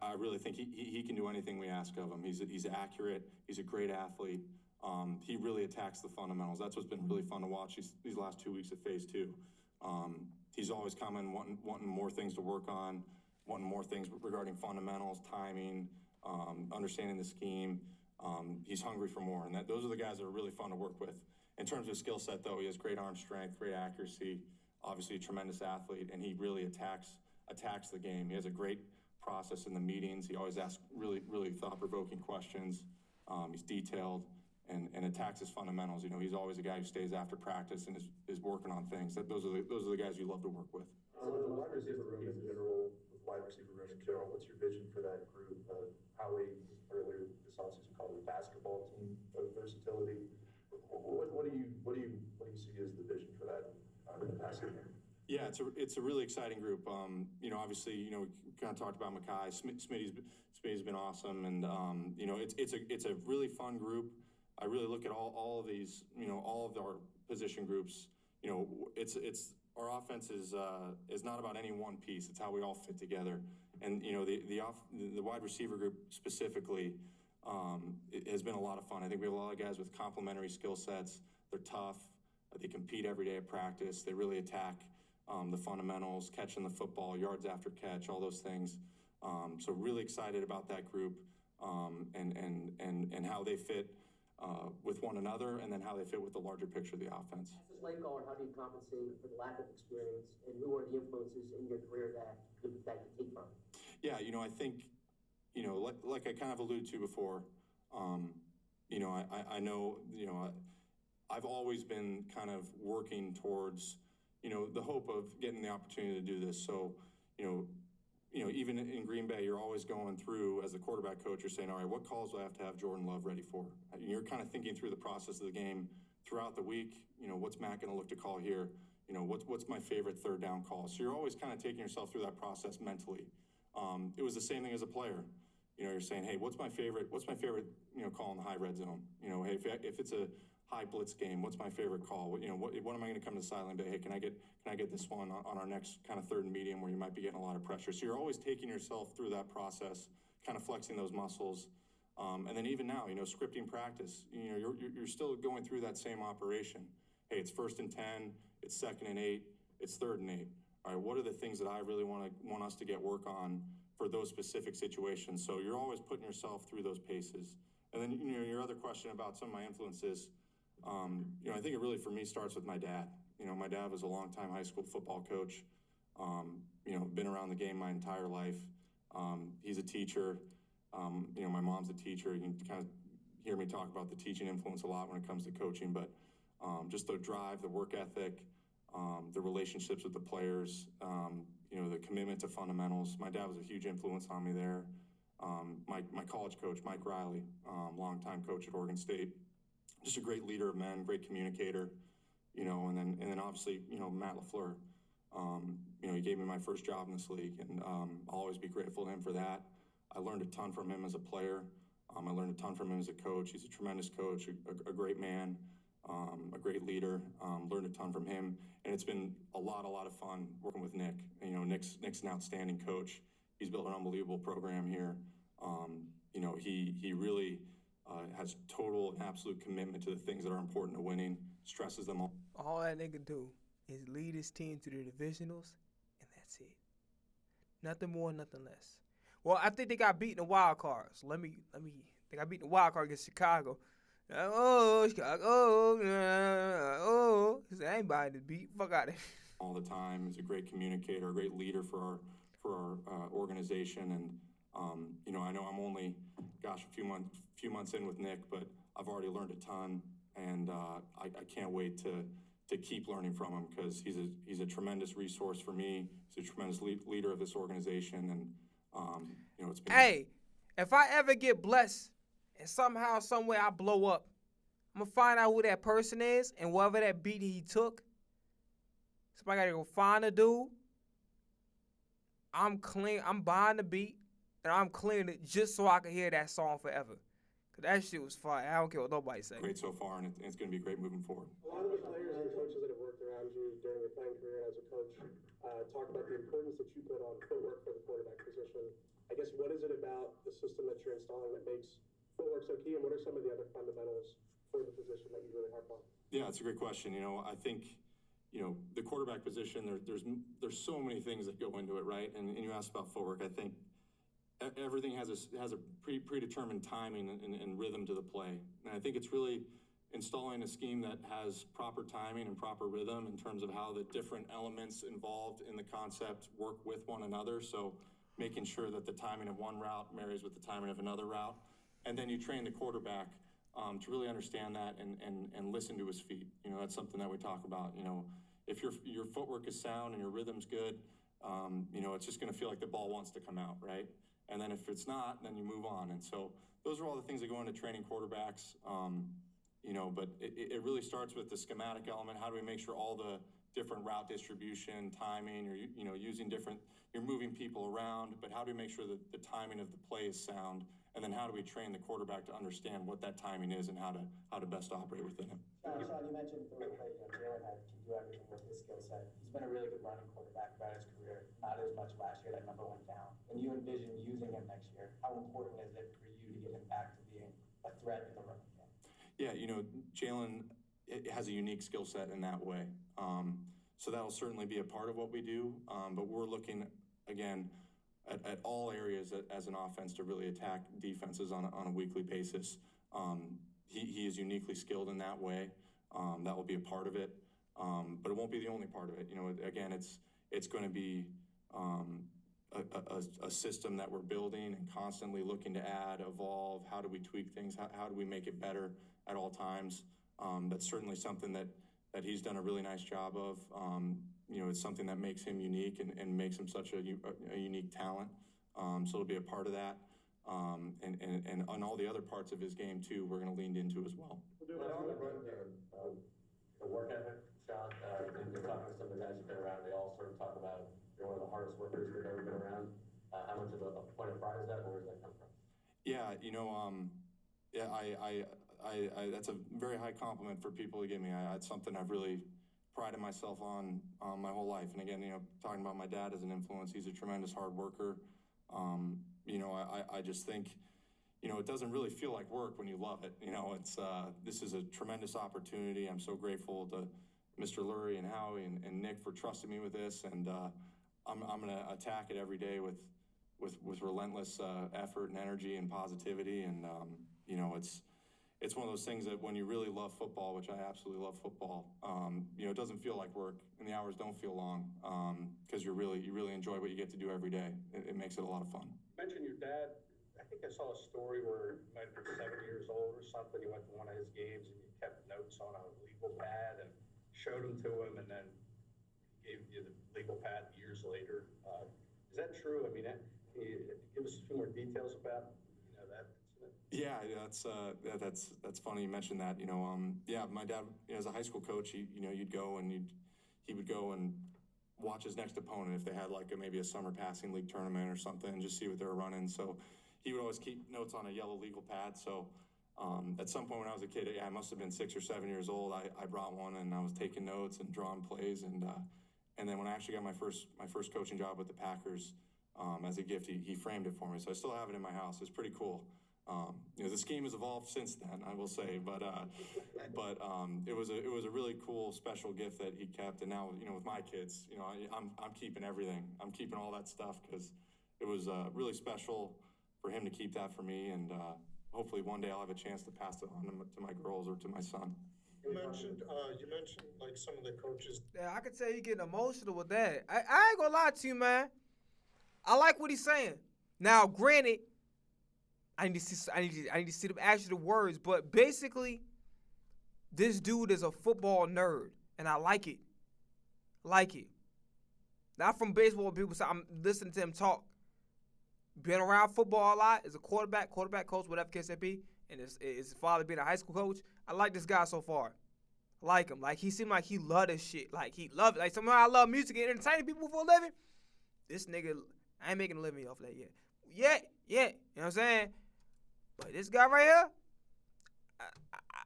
I really think he can do anything we ask of him. He's accurate. He's a great athlete. He really attacks the fundamentals. That's what's been really fun to watch these last 2 weeks of phase 2. He's always coming, wanting more things to work on, wanting more things regarding fundamentals, timing, understanding the scheme. He's hungry for more, and those are the guys that are really fun to work with. In terms of skill set, though, he has great arm strength, great accuracy, obviously a tremendous athlete, and he really attacks the game. He has a great process in the meetings. He always asks really, really thought-provoking questions. He's detailed and attacks his fundamentals. He's always a guy who stays after practice and is working on things. Those are the guys you love to work with. With the wide receiver room in general, with wide receiver room in general, what's your vision for that group? Howie earlier this offseason called it a basketball team of versatility. What do you see as the vision for that in the passing game? Yeah, it's a really exciting group. Obviously, we kind of talked about Mekhi. Smitty's been awesome, and it's a really fun group. I really look at all of these, all of our position groups. It's our offense is not about any one piece. It's how we all fit together. And the wide receiver group specifically it has been a lot of fun. I think we have a lot of guys with complementary skill sets. They're tough. They compete every day at practice. They really attack the fundamentals, catching the football, yards after catch, all those things. So really excited about that group and how they fit with one another, and then how they fit with the larger picture of the offense. As a play caller, how do you compensate for the lack of experience, and who are the influences in your career that you take from? Yeah, I think, like I kind of alluded to before, I know, I've always been kind of working towards, the hope of getting the opportunity to do this. So, even in Green Bay, you're always going through, as the quarterback coach, you're saying, all right, what calls do I have to have Jordan Love ready for? You're kind of thinking through the process of the game throughout the week. What's Matt going to look to call here? What's my favorite third down call? So you're always kind of taking yourself through that process mentally. It was the same thing as a player. You're saying, hey, what's my favorite, call in the high red zone? Hey, if it's a high blitz game, what's my favorite call? What am I going to come to the sideline and say, hey, can I get this one on our next kind of third and medium where you might be getting a lot of pressure? So you're always taking yourself through that process, kind of flexing those muscles. And then even now, scripting practice, you're still going through that same operation. Hey, it's 1st and 10, it's 2nd and 8, it's 3rd and 8. All right, what are the things that I really want us to get work on for those specific situations? So you're always putting yourself through those paces. And then, your other question about some of my influences, I think it really, for me, starts with my dad. My dad was a longtime high school football coach, been around the game my entire life. He's a teacher. My mom's a teacher. You can kind of hear me talk about the teaching influence a lot when it comes to coaching, but just the drive, the work ethic, the relationships with the players, the commitment to fundamentals. My dad was a huge influence on me there. My college coach, Mike Riley, longtime coach at Oregon State, just a great leader of men, great communicator, and then obviously, Matt LaFleur. He gave me my first job in this league, and I'll always be grateful to him for that. I learned a ton from him as a player. I learned a ton from him as a coach. He's a tremendous coach, a great man, a great leader. Learned a ton from him, and it's been a lot of fun working with Nick. Nick's an outstanding coach. He's built an unbelievable program here. He really has total and absolute commitment to the things that are important to winning, stresses them all. All that nigga do is lead his team to the divisionals, and that's it. Nothing more, nothing less. Well, I think they got beat in the wild cards. They got beat in the wild card against Chicago. Chicago. I ain't buying this beat. Fuck out of here. All the time. He's a great communicator, a great leader for our organization. And, I know I'm only, a few months in with Nick, but I've already learned a ton. and I can't wait to keep learning from him because he's a tremendous resource for me. He's a tremendous leader of this organization, and it's been. Hey, if I ever get blessed and somehow, some way I blow up, I'm gonna find out who that person is, and whatever that beat he took, somebody gotta go find a dude. I'm buying the beat, and I'm clearing it just so I can hear that song forever. Cause that shit was fire. I don't care what nobody say. Great so far, and it's gonna be great moving forward. A lot of the players and coaches that have worked around you during your playing career as a coach talk about the importance that you put on footwork for the quarterback position. I guess what is it about the system that you're installing that makes footwork so key, and what are some of the other fundamentals for the position that you really harp on? Yeah, it's a great question. I think, the quarterback position, there's so many things that go into it, right? And you asked about footwork. I think everything has a predetermined timing and rhythm to the play. And I think it's really installing a scheme that has proper timing and proper rhythm in terms of how the different elements involved in the concept work with one another. So making sure that the timing of one route marries with the timing of another route. And then you train the quarterback to really understand that and listen to his feet. That's something that we talk about. If your footwork is sound and your rhythm's good, it's just going to feel like the ball wants to come out, right? And then if it's not, then you move on. And so those are all the things that go into training quarterbacks. But it really starts with the schematic element. How do we make sure all the different route distribution, timing, you're you're moving people around, but how do we make sure that the timing of the play is sound? And then how do we train the quarterback to understand what that timing is and how to best operate within it? Sean, you mentioned Jalen can do everything with his skill set. He's been a really good running quarterback throughout his career. Not as much last year, that number went down. And you envision using him next year. How important is it for you to get him back to being a threat in the running game? Yeah, Jalen has a unique skill set in that way. So that'll certainly be a part of what we do. But we're looking, again, at all areas as an offense to really attack defenses on a weekly basis. He is uniquely skilled in that way. That will be a part of it. But it won't be the only part of it. Again, it's going to be a system that we're building and constantly looking to add, evolve. How do we tweak things? How do we make it better at all times? That's certainly something that he's done a really nice job of. It's something that makes him unique and makes him such a unique talent. So it'll be a part of that. And on all the other parts of his game, too, we're going to lean into as well. The work ethic, Sean, in talking to some of the guys you've been around, they all sort of talk about you're one of the hardest workers they've ever been around. How much of a point of pride is that, and where does that come from? Yeah, that's a very high compliment for people to give me. It's something I've really prided myself on my whole life. And again, talking about my dad as an influence, he's a tremendous hard worker. I just think, it doesn't really feel like work when you love it. This is a tremendous opportunity. I'm so grateful to Mr. Lurie and Howie and Nick for trusting me with this. And I'm going to attack it every day with relentless effort and energy and positivity. And, it's one of those things that when you really love football, which I absolutely love football, it doesn't feel like work and the hours don't feel long because you really enjoy what you get to do every day. It makes it a lot of fun. You mentioned your dad. I think I saw a story where he might have been 7 years old or something. You went to one of his games and you kept notes on a legal pad and showed them to him, and then gave you the legal pad years later. Is that true? I mean, give us a few more details about that incident. Yeah, that's funny you mentioned that. My dad, as a high school coach, you'd go and he would go and watch his next opponent if they had maybe a summer passing league tournament or something, and just see what they were running. So he would always keep notes on a yellow legal pad. So at some point when I was a kid, I must have been 6 or 7 years old. I brought one and I was taking notes and drawing plays, and then when I actually got my first coaching job with the Packers, as a gift, he framed it for me. So I still have it in my house. It's pretty cool. The scheme has evolved since then, I will say, but it was a really cool, special gift that he kept. And now, with my kids, I'm keeping everything. I'm keeping all that stuff because it was really special for him to keep that for me. And hopefully one day I'll have a chance to pass it on to my girls or to my son. You mentioned some of the coaches. Yeah, I can tell you getting emotional with that. I ain't gonna lie to you, man. I like what he's saying. Now, granted, I need to see them actually the words, but basically, this dude is a football nerd, and I like it. Like it. Not from baseball people, so I'm listening to him talk. Been around football a lot, is a quarterback coach, whatever case it be, and his father being a high school coach. I like this guy so far. I like him. Like, he seemed like he love this shit. Like, he love it. Like, somehow I love music and entertaining people for a living. This nigga, I ain't making a living off that yet. You know what I'm saying? But this guy right here,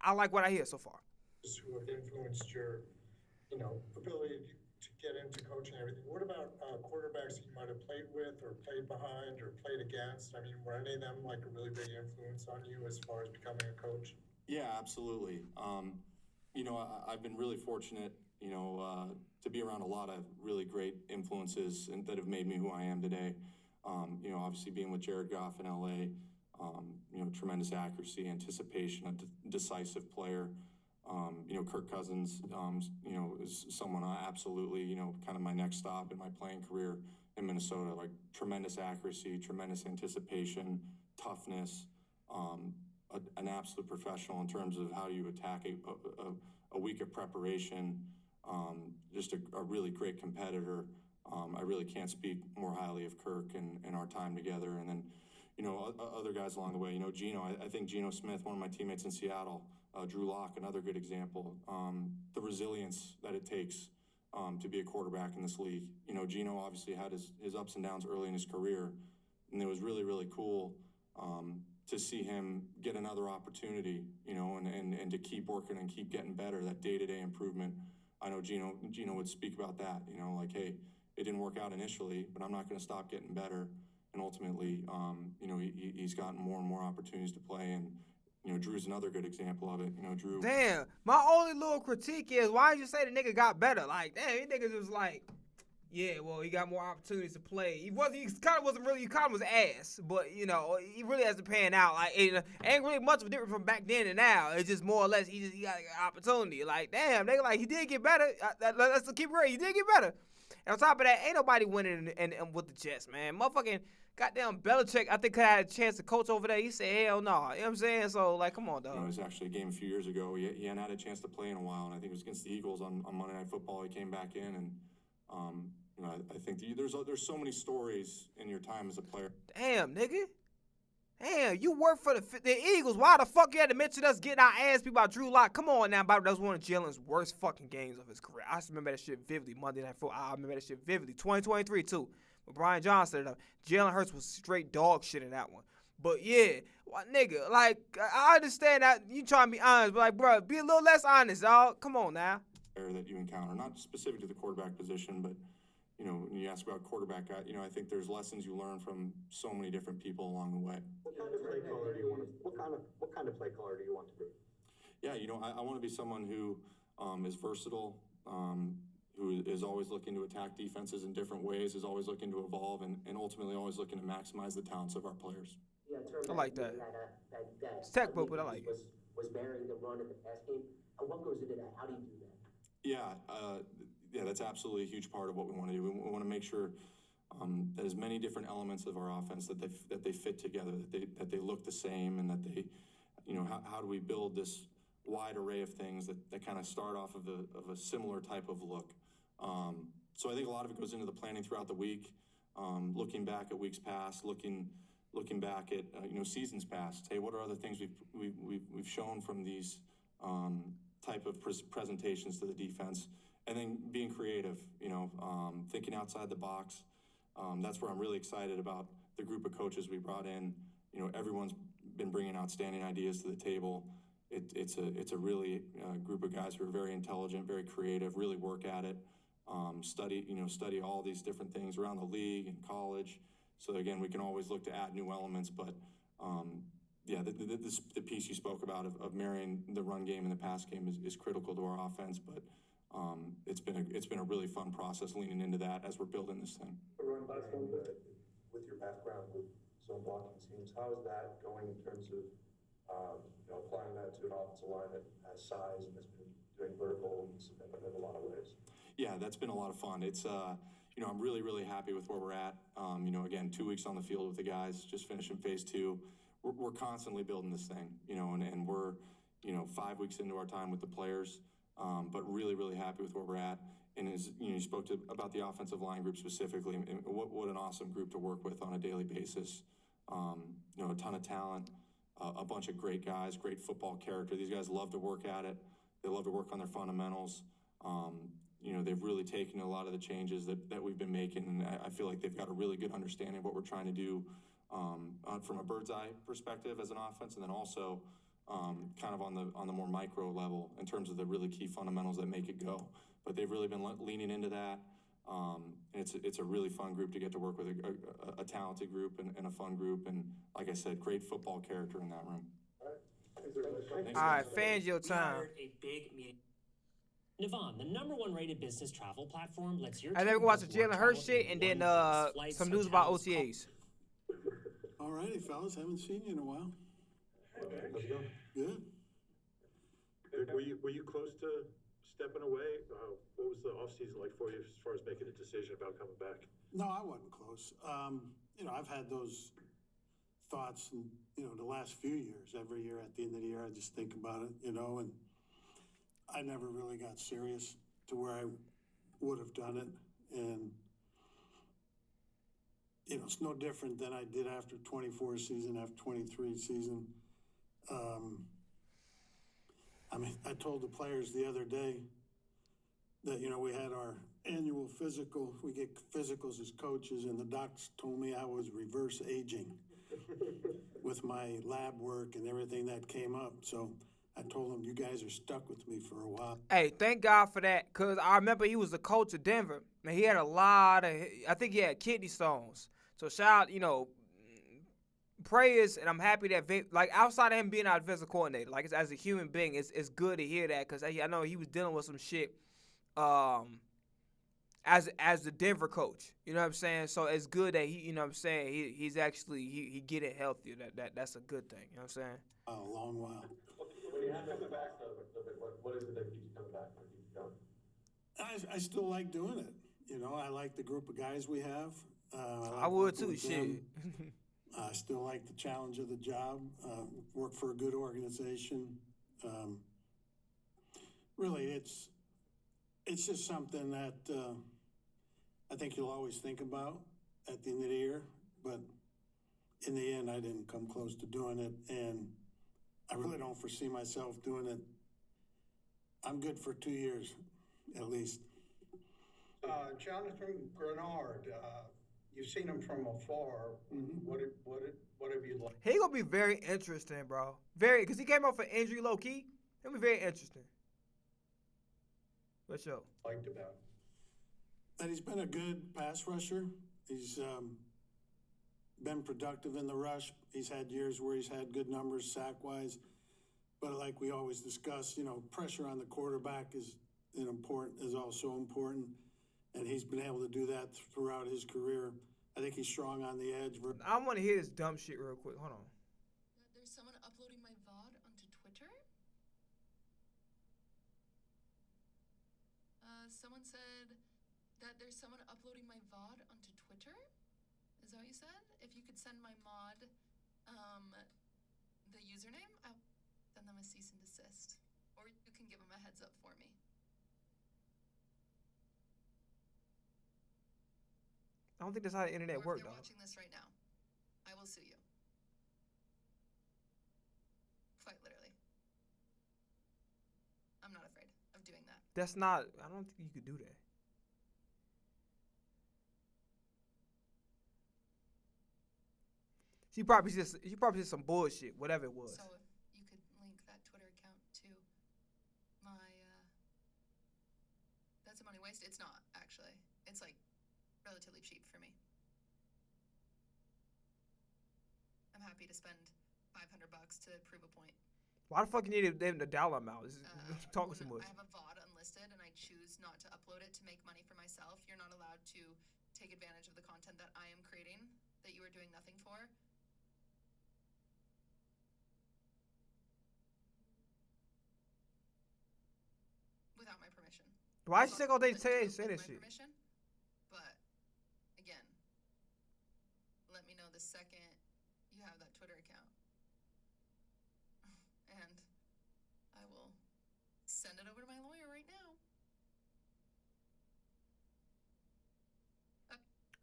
I like what I hear so far. Who have influenced your, ability to get into coaching and everything. What about quarterbacks that you might have played with or played behind or played against? I mean, were any of them like a really big influence on you as far as becoming a coach? Yeah, absolutely. I've been really fortunate, to be around a lot of really great influences and that have made me who I am today. Obviously being with Jared Goff in LA, tremendous accuracy, anticipation, a decisive player. Kirk Cousins, is someone I absolutely, kind of my next stop in my playing career in Minnesota. Like, tremendous accuracy, tremendous anticipation, toughness, an absolute professional in terms of how you attack a week of preparation, just a really great competitor. I really can't speak more highly of Kirk and our time together. And then, other guys along the way, Geno, I think Geno Smith, one of my teammates in Seattle, Drew Lock, another good example. The resilience that it takes to be a quarterback in this league. Geno obviously had his ups and downs early in his career, and it was really, really cool to see him get another opportunity, and to keep working and keep getting better, that day-to-day improvement. I know Geno would speak about that, like, hey, it didn't work out initially, but I'm not going to stop getting better. And ultimately, he's gotten more and more opportunities to play, and Drew's another good example of it. Drew. Damn, my only little critique is, why did you say the nigga got better? Like, damn, he niggas was like, yeah, well, he got more opportunities to play. He kind of was ass, but he really hasn't panned out. Like, it ain't really much of a difference from back then and now. It's just more or less he got an opportunity. Like, damn, nigga, like, he did get better. Let's keep it real. He did get better. And on top of that, ain't nobody winning and with the Jets, man. Motherfucking goddamn Belichick, I think, had a chance to coach over there. He said, hell no. You know what I'm saying? So, like, come on, dog. It was actually a game a few years ago. He hadn't had a chance to play in a while, and I think it was against the Eagles on Monday Night Football. He came back in, and I think there's so many stories in your time as a player. Damn, nigga. Damn, you work for the Eagles. Why the fuck you had to mention us getting our ass beat by Drew Lock? Come on now, that was one of Jalen's worst fucking games of his career. I remember that shit vividly. Monday Night Football. I remember that shit vividly. 2023 too. But Brian Johnson, Jalen Hurts was straight dog shit in that one. But yeah, nigga, like, I understand that you trying to be honest, but like, bro, be a little less honest, dog. Come on now. That you encounter, not specific to the quarterback position, but when you ask about quarterback, I think there's lessons you learn from so many different people along the way. What kind of play caller do you want to? What kind of play caller do you want to be? Yeah, I want to be someone who is versatile, who is always looking to attack defenses in different ways, is always looking to evolve, and ultimately always looking to maximize the talents of our players. Yeah, I like that. It's tech book, but I like it. Was marrying the run in the pass game. What goes into that? How do you do that? Yeah, that's absolutely a huge part of what we want to do. We want to make sure that as many different elements of our offense that they fit together, that they look the same, and that they, how do we build this wide array of things that kind of start off of a similar type of look. So I think a lot of it goes into the planning throughout the week, looking back at weeks past, looking back at seasons past. Hey, what are other things we've shown from these type of presentations to the defense, and then being creative, thinking outside the box. That's where I'm really excited about the group of coaches we brought in. Everyone's been bringing outstanding ideas to the table. It's a really group of guys who are very intelligent, very creative, really work at it, study all these different things around the league and college. So again, we can always look to add new elements, but the piece you spoke about of marrying the run game and the pass game is critical to our offense. But it's been a really fun process leaning into that as we're building this thing. With your background with zone blocking schemes, how is that going in terms of applying that to an offensive line that has size and has been doing vertical in a lot of ways? Yeah, that's been a lot of fun. It's I'm really, really happy with where we're at. Again, 2 weeks on the field with the guys, just finishing phase 2. We're constantly building this thing, and we're, 5 weeks into our time with the players, but really, really happy with where we're at. And you spoke about the offensive line group specifically, and what an awesome group to work with on a daily basis. A ton of talent, a bunch of great guys, great football character. These guys love to work at it. They love to work on their fundamentals. They've really taken a lot of the changes that we've been making, and I feel like they've got a really good understanding of what we're trying to do from a bird's eye perspective as an offense, and then also kind of on the more micro level in terms of the really key fundamentals that make it go. But they've really been leaning into that. It's a really fun group to get to work with, a talented group and a fun group, and like I said, great football character in that room. All right, Fangio time. A big meeting. Navan, the #1 rated business travel platform, lets your I never watched the Jalen Hurts shit, and then some news about OTAs. All righty, fellas. Haven't seen you in a while. How's it going? Good. Were you close to stepping away? What was the offseason like for you as far as making a decision about coming back? No, I wasn't close. I've had those thoughts, and the last few years. Every year at the end of the year, I just think about it, and I never really got serious to where I would have done it. And it's no different than I did after 24 season, after 23 season. I told the players the other day that, we had our annual physical. We get physicals as coaches, and the docs told me I was reverse aging with my lab work and everything that came up. So I told them, you guys are stuck with me for a while. Hey, thank God for that, because I remember he was the coach of Denver, and he had a lot of, I think he had kidney stones. So shout out, prayers, and I'm happy that, outside of him being our defensive coordinator, as a human being, it's good to hear that, because I know he was dealing with some shit as the Denver coach. You know what I'm saying? So it's good that he's actually he getting healthier. That's a good thing. You know what I'm saying? A long while. When you have coming back, though, what is it that keeps you coming back? What keeps you going? I still like doing it. I like the group of guys we have. I would too, shit. I still like the challenge of the job. Work for a good organization. Really, it's just something that I think you'll always think about at the end of the year. But in the end, I didn't come close to doing it, and I really don't foresee myself doing it. I'm good for 2 years, at least. Jonathan Grenard, you've seen him from afar. What have you liked? He gonna be very interesting, bro. Because he came off an injury low key. He'll be very interesting. For sure. Liked about him? That he's been a good pass rusher. He's been productive in the rush. He's had years where he's had good numbers sack-wise. But like we always discuss, pressure on the quarterback is also important. And he's been able to do that throughout his career. I think he's strong on the edge. I want to hear this dumb shit real quick. Hold on. There's someone uploading my VOD onto Twitter? Someone said that there's someone uploading my VOD onto Twitter? Is that what you said? If you could send my mod the username, I'll send them a cease and desist. Or you can give them a heads up for me. I don't think that's how the internet works, If though. you're watching this right now, I will sue you. Quite literally. I'm not afraid of doing that. That's not. I don't think you could do that. She probably just some bullshit, whatever it was. So you could link that Twitter account to my, that's a money waste? It's not, actually. It's relatively cheap for me. I'm happy to spend $500 to prove a point. Why the fuck you need them to dollar amount? Talking too much. I have a VOD unlisted and I choose not to upload it to make money for myself. You're not allowed to take advantage of the content that I am creating that you are doing nothing for. Without my permission. Why she take all day to say that shit? Permission, but again, let me know the second you have that Twitter account. And it over to my lawyer right now.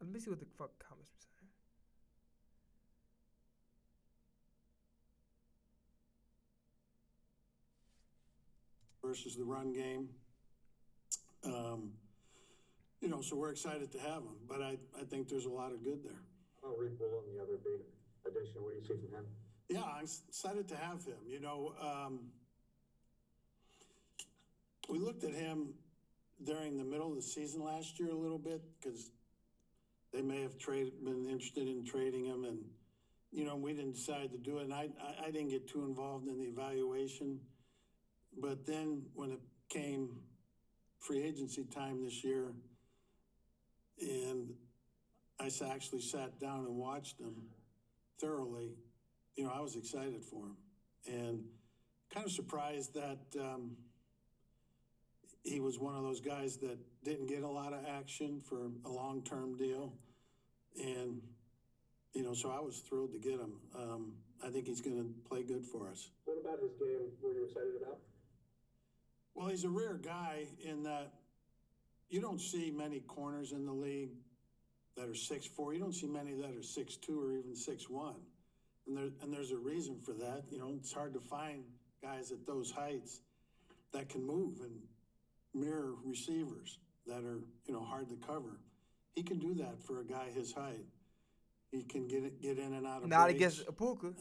Let me see what the fuck comments were saying. Versus the run game. So we're excited to have him, but I think there's a lot of good there. Oh, Reed Bull and the other big addition. What do you see from him? Yeah, I'm excited to have him. We looked at him during the middle of the season last year a little bit because they may have been interested in trading him, and we didn't decide to do it. And I didn't get too involved in the evaluation, but then when it came free agency time this year, and I actually sat down and watched him thoroughly, I was excited for him and kind of surprised that he was one of those guys that didn't get a lot of action for a long-term deal. And, so I was thrilled to get him. I think he's going to play good for us. What about his game were you excited about? Well, he's a rare guy in that you don't see many corners in the league that are 6'4". You don't see many that are 6'2" or even 6'1". And there's a reason for that. It's hard to find guys at those heights that can move and mirror receivers that are, hard to cover. He can do that for a guy his height. He can get in and out of Not breaks. against Ibuka.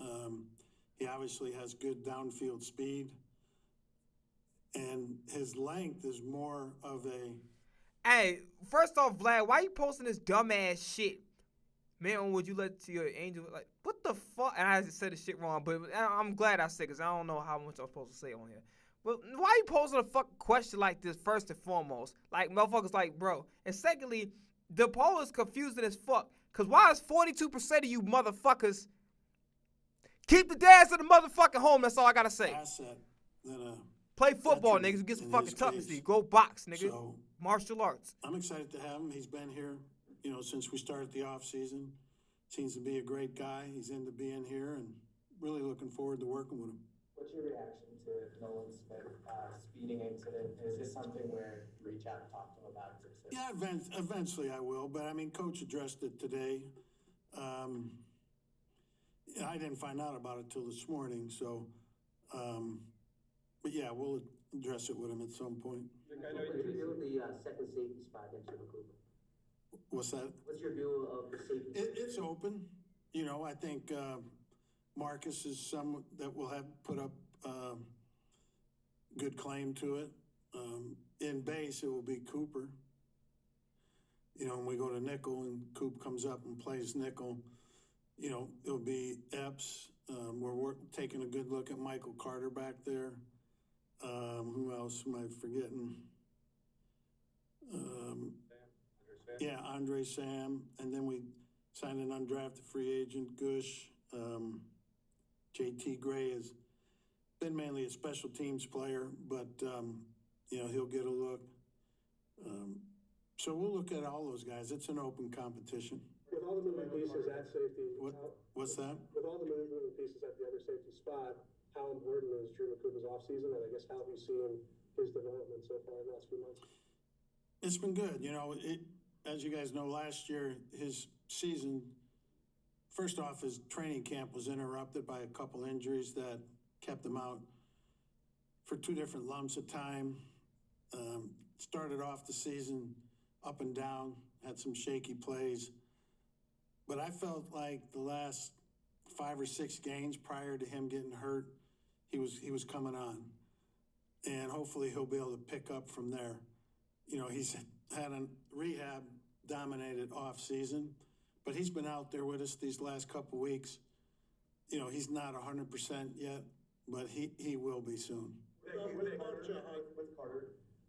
He obviously has good downfield speed. And his length is more of a... Hey, first off, Vlad, why you posting this dumbass shit? Man, would you let to your angel? Like, what the fuck? And I said the shit wrong, but I'm glad I said it because I don't know how much I'm supposed to say on here. But why you posting a fucking question like this first and foremost? Like, motherfuckers like, bro. And secondly, the poll is confusing as fuck. Because why is 42% of you motherfuckers keep the dads in the motherfucking home? That's all I got to say. Asset than a Play football, veteran niggas. Get some in fucking his toughness. case. Go box, nigga. So, Martial arts. I'm excited to have him. He's been here, since we started the offseason. Seems to be a great guy. He's into being here and really looking forward to working with him. What's your reaction to Nolan Smith speeding incident? Is this something where you reach out and talk to him about it? Yeah, eventually I will. But, Coach addressed it today. I didn't find out about it till this morning. So, but, yeah, we'll address it with him at some point. What's your view of the second safety spot next to McCooper? What's that? What's your view of the safety? It's open. I think Marcus is someone that will have put up good claim to it. In base, it will be Cooper. When we go to nickel and Coop comes up and plays nickel, it'll be Epps. We're taking a good look at Michael Carter back there. Who else am I forgetting? Andre Sam. And then we signed an undrafted free agent, Gush. JT Gray has been mainly a special teams player, but, he'll get a look. So we'll look at all those guys. It's an open competition. With all the moving pieces at safety, What's that? with all the moving pieces at the other safety spot, how important is Drew McCooper's offseason, and I guess how have you seen his development so far in the last few months? It's been good. As you guys know, last year, his season, first off, his training camp was interrupted by a couple injuries that kept him out for 2 different lumps of time. Started off the season up and down, had some shaky plays. But I felt like the last 5 or 6 games prior to him getting hurt, he was coming on. And hopefully he'll be able to pick up from there. He's had a rehab dominated off season, but he's been out there with us these last couple weeks. He's not 100% yet, but he will be soon. With Carter,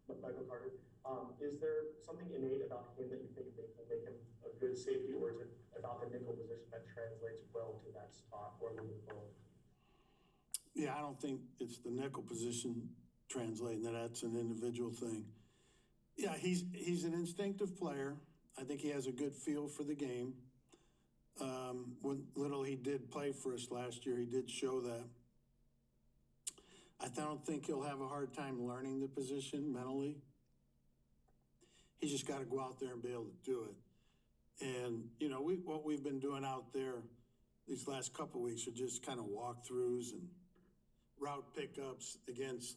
Michael Carter, is there something innate about him that you think will make him a good safety, or is it about the nickel position that translates well to that spot, or moving forward? Yeah, I don't think it's the nickel position translating that's an individual thing. Yeah, he's an instinctive player. I think he has a good feel for the game. When little he did play for us last year, he did show that. I don't think he'll have a hard time learning the position mentally. He's just got to go out there and be able to do it. And, you know, what we've been doing out there these last couple of weeks are just kind of walkthroughs and route pickups against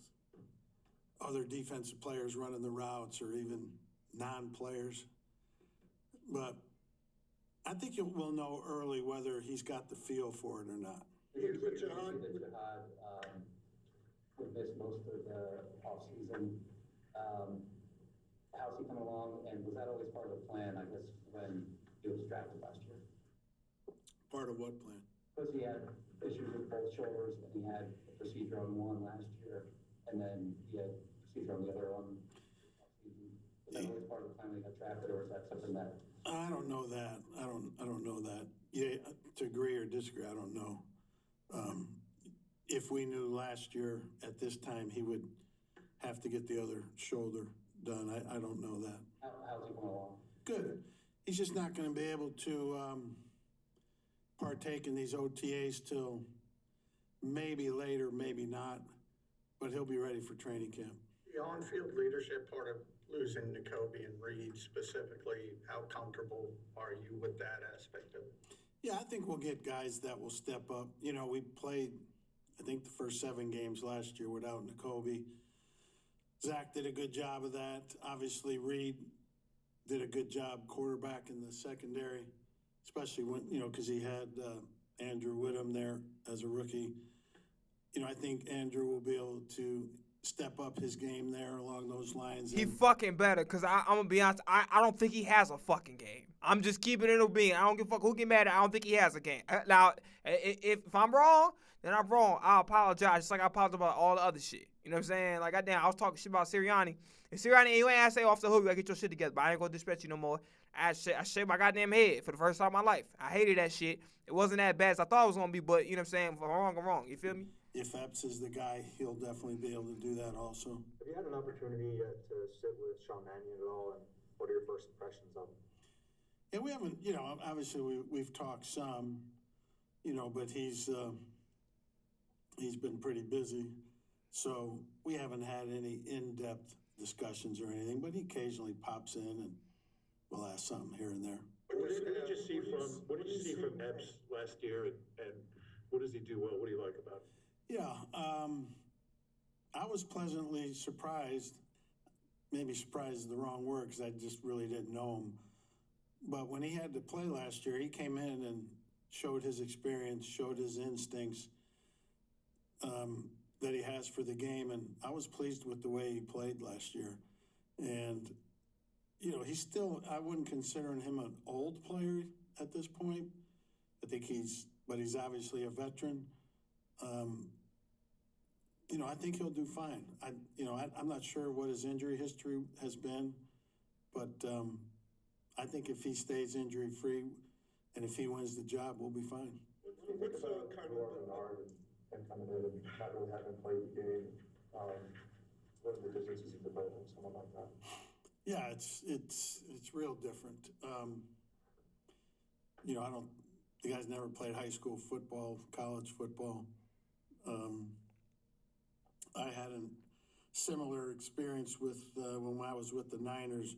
other defensive players running the routes or even non-players. But I think we'll know early whether he's got the feel for it or not. Would Jihad would miss most of the offseason. How's he coming along, and was that always part of the plan, I guess, when he was drafted last year? Part of what plan? Because he had issues with both shoulders, and he had a procedure on one last year, and then he had a procedure on the other one. Was that always part of the plan when he got drafted, or is that something that? I don't know that. I don't know that. Yeah, to agree or disagree, I don't know. If we knew last year at this time he would have to get the other shoulder done, I don't know that. How's he going along? Good. He's just not going to be able to partake in these OTAs till maybe later, maybe not, but he'll be ready for training camp. The on-field leadership part of losing Nakobe and Reed specifically, how comfortable are you with that aspect of it? Yeah, I think we'll get guys that will step up. You know, we played, I think, the first 7 games last year without Nakobe. Zach did a good job of that. Obviously, Reed did a good job quarterback in the secondary, especially when, you know, because he had Andrew Whittam there as a rookie. You know, I think Andrew will be able to step up his game there along those lines. He fucking better, because I'm going to be honest, I don't think he has a fucking game. I'm just keeping it a being. I don't give a fuck who get mad at. I don't think he has a game. Now, if I'm wrong, then I'm wrong. I apologize, just like I apologize about all the other shit. You know what I'm saying? Like, goddamn, I was talking shit about Sirianni. And Sirianni, you ain't asked say off the hook, you gotta get your shit together. But I ain't gonna disrespect you no more. I shaved my goddamn head for the first time in my life. I hated that shit. It wasn't that bad as I thought it was gonna be, but you know what I'm saying? If I'm wrong, I'm wrong. You feel me? If Epps is the guy, he'll definitely be able to do that also. Have you had an opportunity to sit with Sean Mannion at all, and what are your first impressions of him? Yeah, we haven't, you know, obviously we've talked some, you know, but he's been pretty busy. So we haven't had any in-depth discussions or anything, but he occasionally pops in and we'll ask something here and there. What did you see from Epps last year, and what does he do well? What do you like about him? Yeah, I was pleasantly surprised. Maybe surprised is the wrong word because I just really didn't know him. But when he had to play last year, he came in and showed his experience, showed his instincts that he has for the game. And I was pleased with the way he played last year. And, you know, he's still, I wouldn't consider him an old player at this point. I think but he's obviously a veteran. You know, I think he'll do fine. I'm not sure what his injury history has been, but I think if he stays injury-free and if he wins the job, we'll be fine. What's kind of Bernard and kind of not really having played the game? What are the differences in developing someone like that? Yeah, it's real different. You know, the guy's never played high school football, college football. I had a similar experience with when I was with the Niners.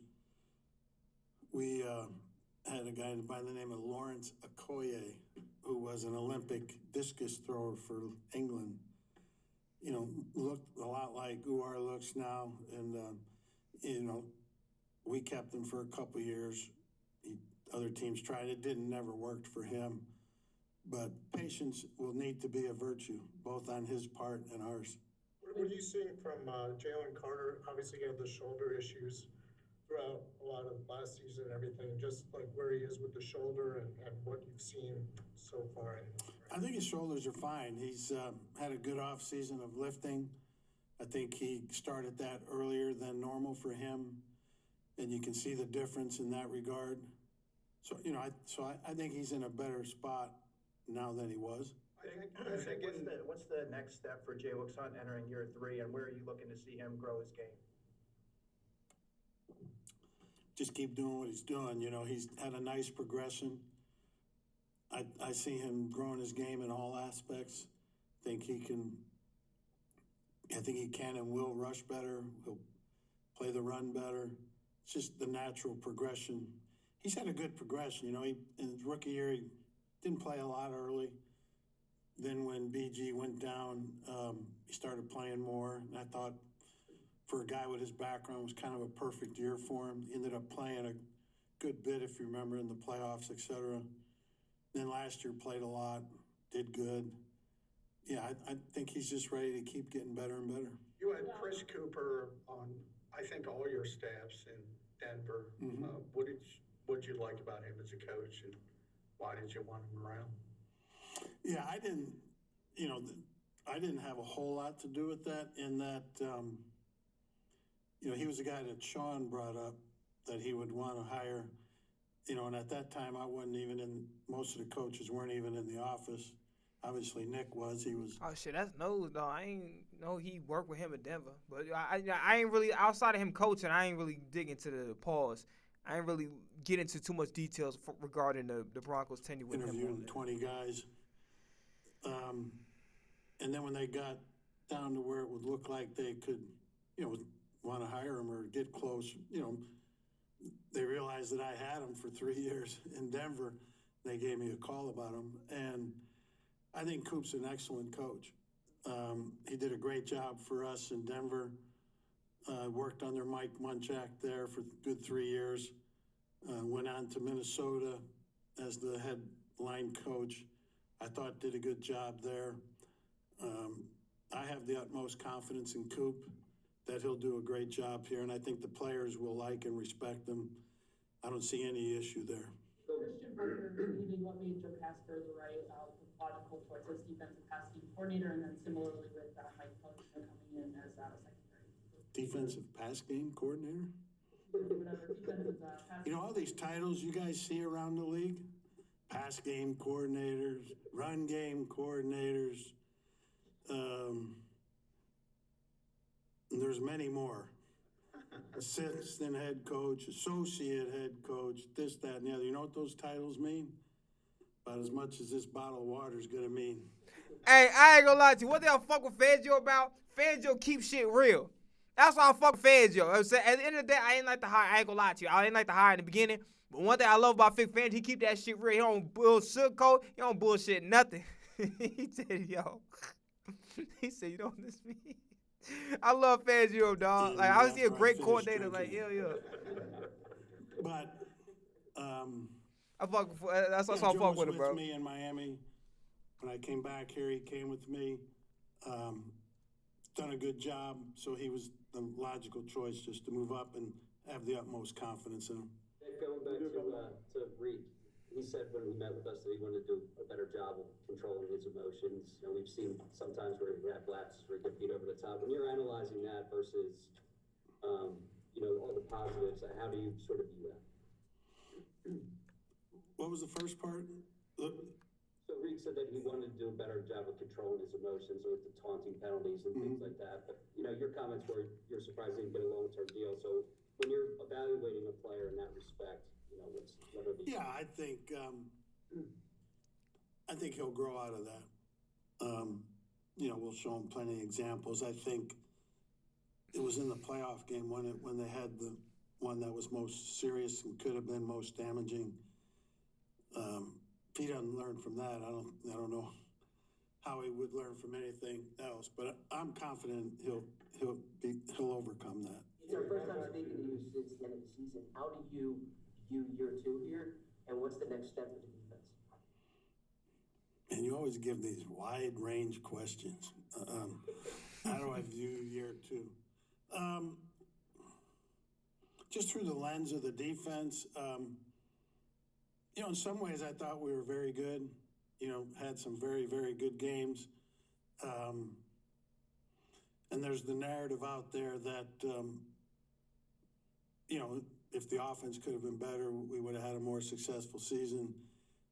We had a guy by the name of Lawrence Okoye, who was an Olympic discus thrower for England. You know, looked a lot like Uar looks now, and you know, we kept him for a couple years. Other teams tried it, never worked for him. But patience will need to be a virtue, both on his part and ours. What are you seeing from Jalen Carter? Obviously, he had the shoulder issues throughout a lot of last season and everything, just like where he is with the shoulder and what you've seen so far. I think his shoulders are fine. He's had a good off season of lifting. I think he started that earlier than normal for him, and you can see the difference in that regard. So, you know, I think he's in a better spot now than he was. What's the next step for Jay Wilkes-Hunt entering year 3, and where are you looking to see him grow his game? Just keep doing what he's doing. You know, he's had a nice progression. I see him growing his game in all aspects. Think he can I think he can and will rush better. He'll play the run better. It's just the natural progression. He's had a good progression. You know, in his rookie year, he didn't play a lot early. Then when BG went down, he started playing more. And I thought for a guy with his background, it was kind of a perfect year for him. He ended up playing a good bit, if you remember, in the playoffs, etc. Then last year played a lot, did good. Yeah, I think he's just ready to keep getting better and better. You had Chris Cooper on, I think, all your staffs in Denver. What did you like about him as a coach, and why did you want him around? Yeah, I didn't have a whole lot to do with that in that, he was a guy that Sean brought up that he would want to hire, and at that time I wasn't even most of the coaches weren't even in the office. Obviously Nick was, he was. Oh shit, that's news though. I ain't know he worked with him in Denver, but I ain't really, outside of him coaching, I ain't really dig into the pause. I ain't really get into too much details regarding the Broncos tenure with him. Interviewing 20 guys. And then when they got down to where it would look like they could, want to hire him or get close, they realized that I had him for 3 years in Denver. They gave me a call about him. And I think Coop's an excellent coach. He did a great job for us in Denver. Worked under Mike Munchak there for a good 3 years. Went on to Minnesota as the head line coach. I thought did a good job there. I have the utmost confidence in Coop that he'll do a great job here, and I think the players will like and respect him. I don't see any issue there. Christian Barker leaving what made Joe Casper the right logical choice as defensive pass game coordinator, and then similarly with Mike Pellicer coming in as secondary. Defensive pass game coordinator? Whatever, defensive pass All these titles you guys see around the league? Pass game coordinators, run game coordinators. And there's many more. Assistant head coach, associate head coach, this, that, and the other. You know what those titles mean? About as much as this bottle of water is gonna mean. Hey, I ain't gonna lie to you. One thing I fuck with Fangio about, Fangio keeps shit real. That's why I fuck with Fangio. I'm saying, at the end of the day, I ain't like to hire. I ain't gonna lie to you. I ain't like to hire in the beginning. But one thing I love about Vic Fangio, he keep that shit real. He don't sugarcoat. He don't bullshit nothing. He said, yo. He said, you don't miss me. I love Fangio, dog. Like, I was a great coordinator. Like, yeah. But I fuck. That's why I fuck with him, bro. Joe was with me in Miami. When I came back here, he came with me. Done a good job, so he was the logical choice just to move up and have the utmost confidence in him. Going back to Reed, he said when he met with us that he wanted to do a better job of controlling his emotions. We've seen sometimes where he had lapses where he get beat over the top. When you're analyzing that versus, all the positives, how do you sort of view that? What was the first part? So Reed said that he wanted to do a better job of controlling his emotions with the taunting penalties and things like that. But, your comments were you're surprised he didn't get a long-term deal. So when you're evaluating a player in that respect, what are the... Yeah, I think he'll grow out of that. We'll show him plenty of examples. I think it was in the playoff game when they had the one that was most serious and could have been most damaging. If he doesn't learn from that, I don't know how he would learn from anything else. But I'm confident he'll overcome that. It's our first time speaking to you since the end of the season. How do you view year 2 here, and what's the next step for the defense? And you always give these wide range questions. How do I view year 2? Just through the lens of the defense, in some ways I thought we were very good. Had some very, very good games. And there's the narrative out there that, if the offense could have been better, we would have had a more successful season.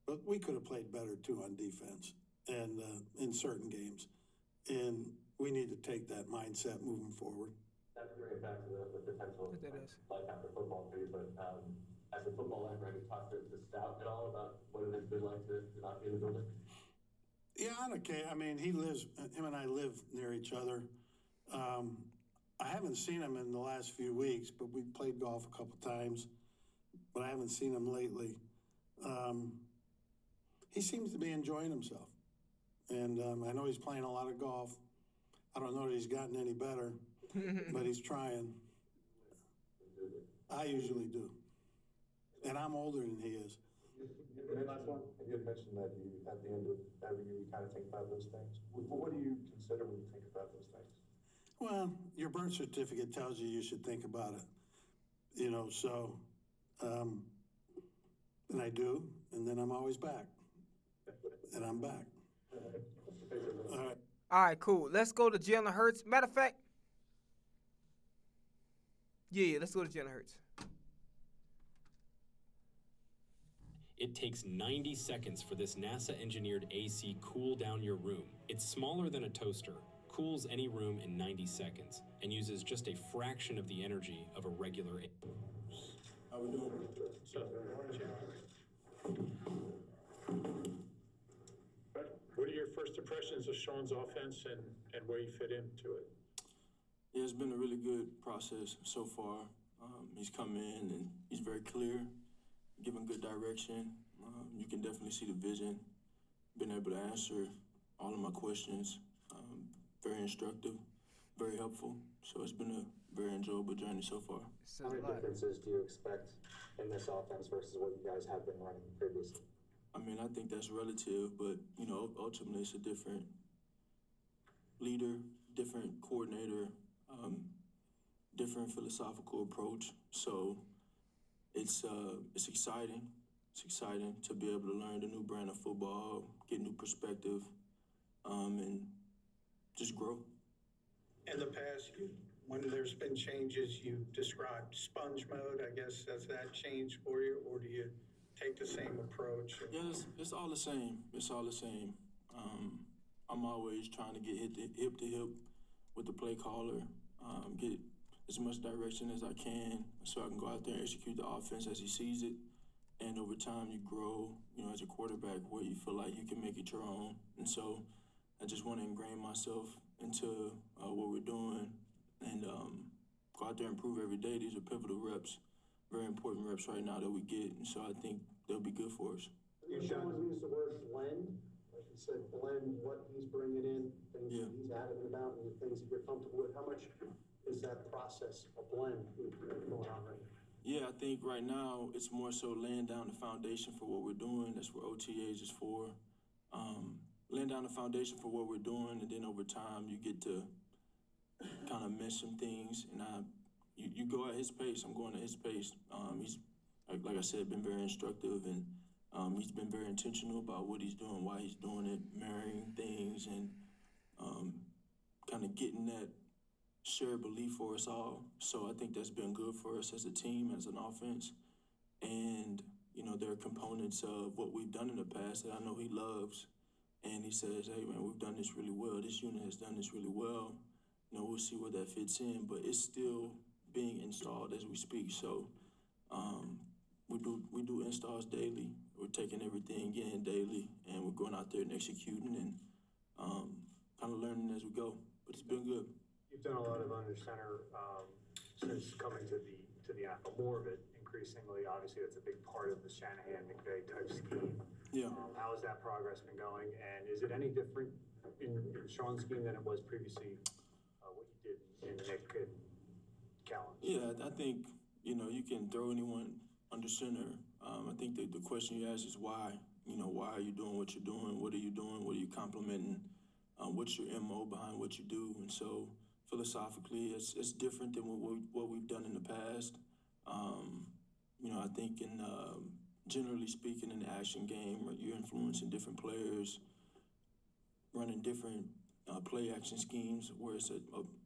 But we could have played better, too, on defense and in certain games. And we need to take that mindset moving forward. Not to bring it back to the potential life after football too, but as a football owner, have you talked to Stout at all about what it has been like to not be in the building? Yeah, okay. I mean, him and I live near each other. I haven't seen him in the last few weeks, but we played golf a couple times, but I haven't seen him lately. He seems to be enjoying himself. And I know he's playing a lot of golf. I don't know that he's gotten any better, but he's trying. I usually do. And I'm older than he is. Last one, you had mentioned that you, at the end of every year, you kind of think about those things. What do you consider when you think about those things? Well, your birth certificate tells you should think about it, you know, so, and I do, and then I'm always back. And I'm back. All right. All right, cool. Let's go to Jalen Hurts. Matter of fact, yeah, let's go to Jalen Hurts. It takes 90 seconds for this NASA-engineered AC cool down your room. It's smaller than a toaster, cools any room in 90 seconds, and uses just a fraction of the energy of a regular AC. How we doing? What are your first impressions of Sean's offense and where you fit into it? Yeah, it's been a really good process so far. He's come in and he's very clear, giving good direction. You can definitely see the vision, been able to answer all of my questions. Very instructive, very helpful. So it's been a very enjoyable journey so far. How many differences do you expect in this offense versus what you guys have been running previously? I mean, I think that's relative, but, you know, ultimately it's a different leader, different coordinator, different philosophical approach. So it's exciting. It's exciting to be able to learn the new brand of football, get new perspective, and just grow. In the past, when there's been changes, you described sponge mode, I guess. Has that changed for you, or do you take the same approach? Yeah, it's all the same. It's all the same. I'm always trying to get hip to hip with the play caller, get as much direction as I can so I can go out there and execute the offense as he sees it. And over time, you grow, you know, as a quarterback where you feel like you can make it your own. And so I just want to ingrain myself into what we're doing and go out there and improve every day. These are pivotal reps, very important reps right now that we get. And so I think they'll be good for us. Sean used the word blend. Like you said, blend what he's bringing in, things that he's adamant about, and the things that you're comfortable with. How much is that process, a blend, going on right now? Yeah, I think right now it's more so laying down the foundation for what we're doing. That's what OTAs is for. Laying down the foundation for what we're doing, and then over time you get to kind of mesh some things. And you go at his pace. I'm going at his pace. He's like I said, been very instructive, and he's been very intentional about what he's doing, why he's doing it, marrying things, and kind of getting that shared belief for us all. So I think that's been good for us as a team, as an offense. And, you know, there are components of what we've done in the past that I know he loves. And he says, hey, man, we've done this really well. This unit has done this really well. You know, we'll see where that fits in. But it's still being installed as we speak. So we do installs daily. We're taking everything in daily. And we're going out there and executing and kind of learning as we go. But it's been good. You've done a lot of under center since coming to the NFL, more of it increasingly. Obviously, that's a big part of the Shanahan McVay type scheme. Yeah. How has that progress been going? And is it any different in Sean's scheme than it was previously? What you did in Nick and Callan? Yeah, I think, you know, you can throw anyone under center. I think that the question you ask is why. You know, why are you doing what you're doing? What are you doing? What are you complementing? What's your MO behind what you do? And so philosophically, it's different than what we've done in the past. You know, I think generally speaking, in the action game, you're influencing different players, running different play action schemes, where it's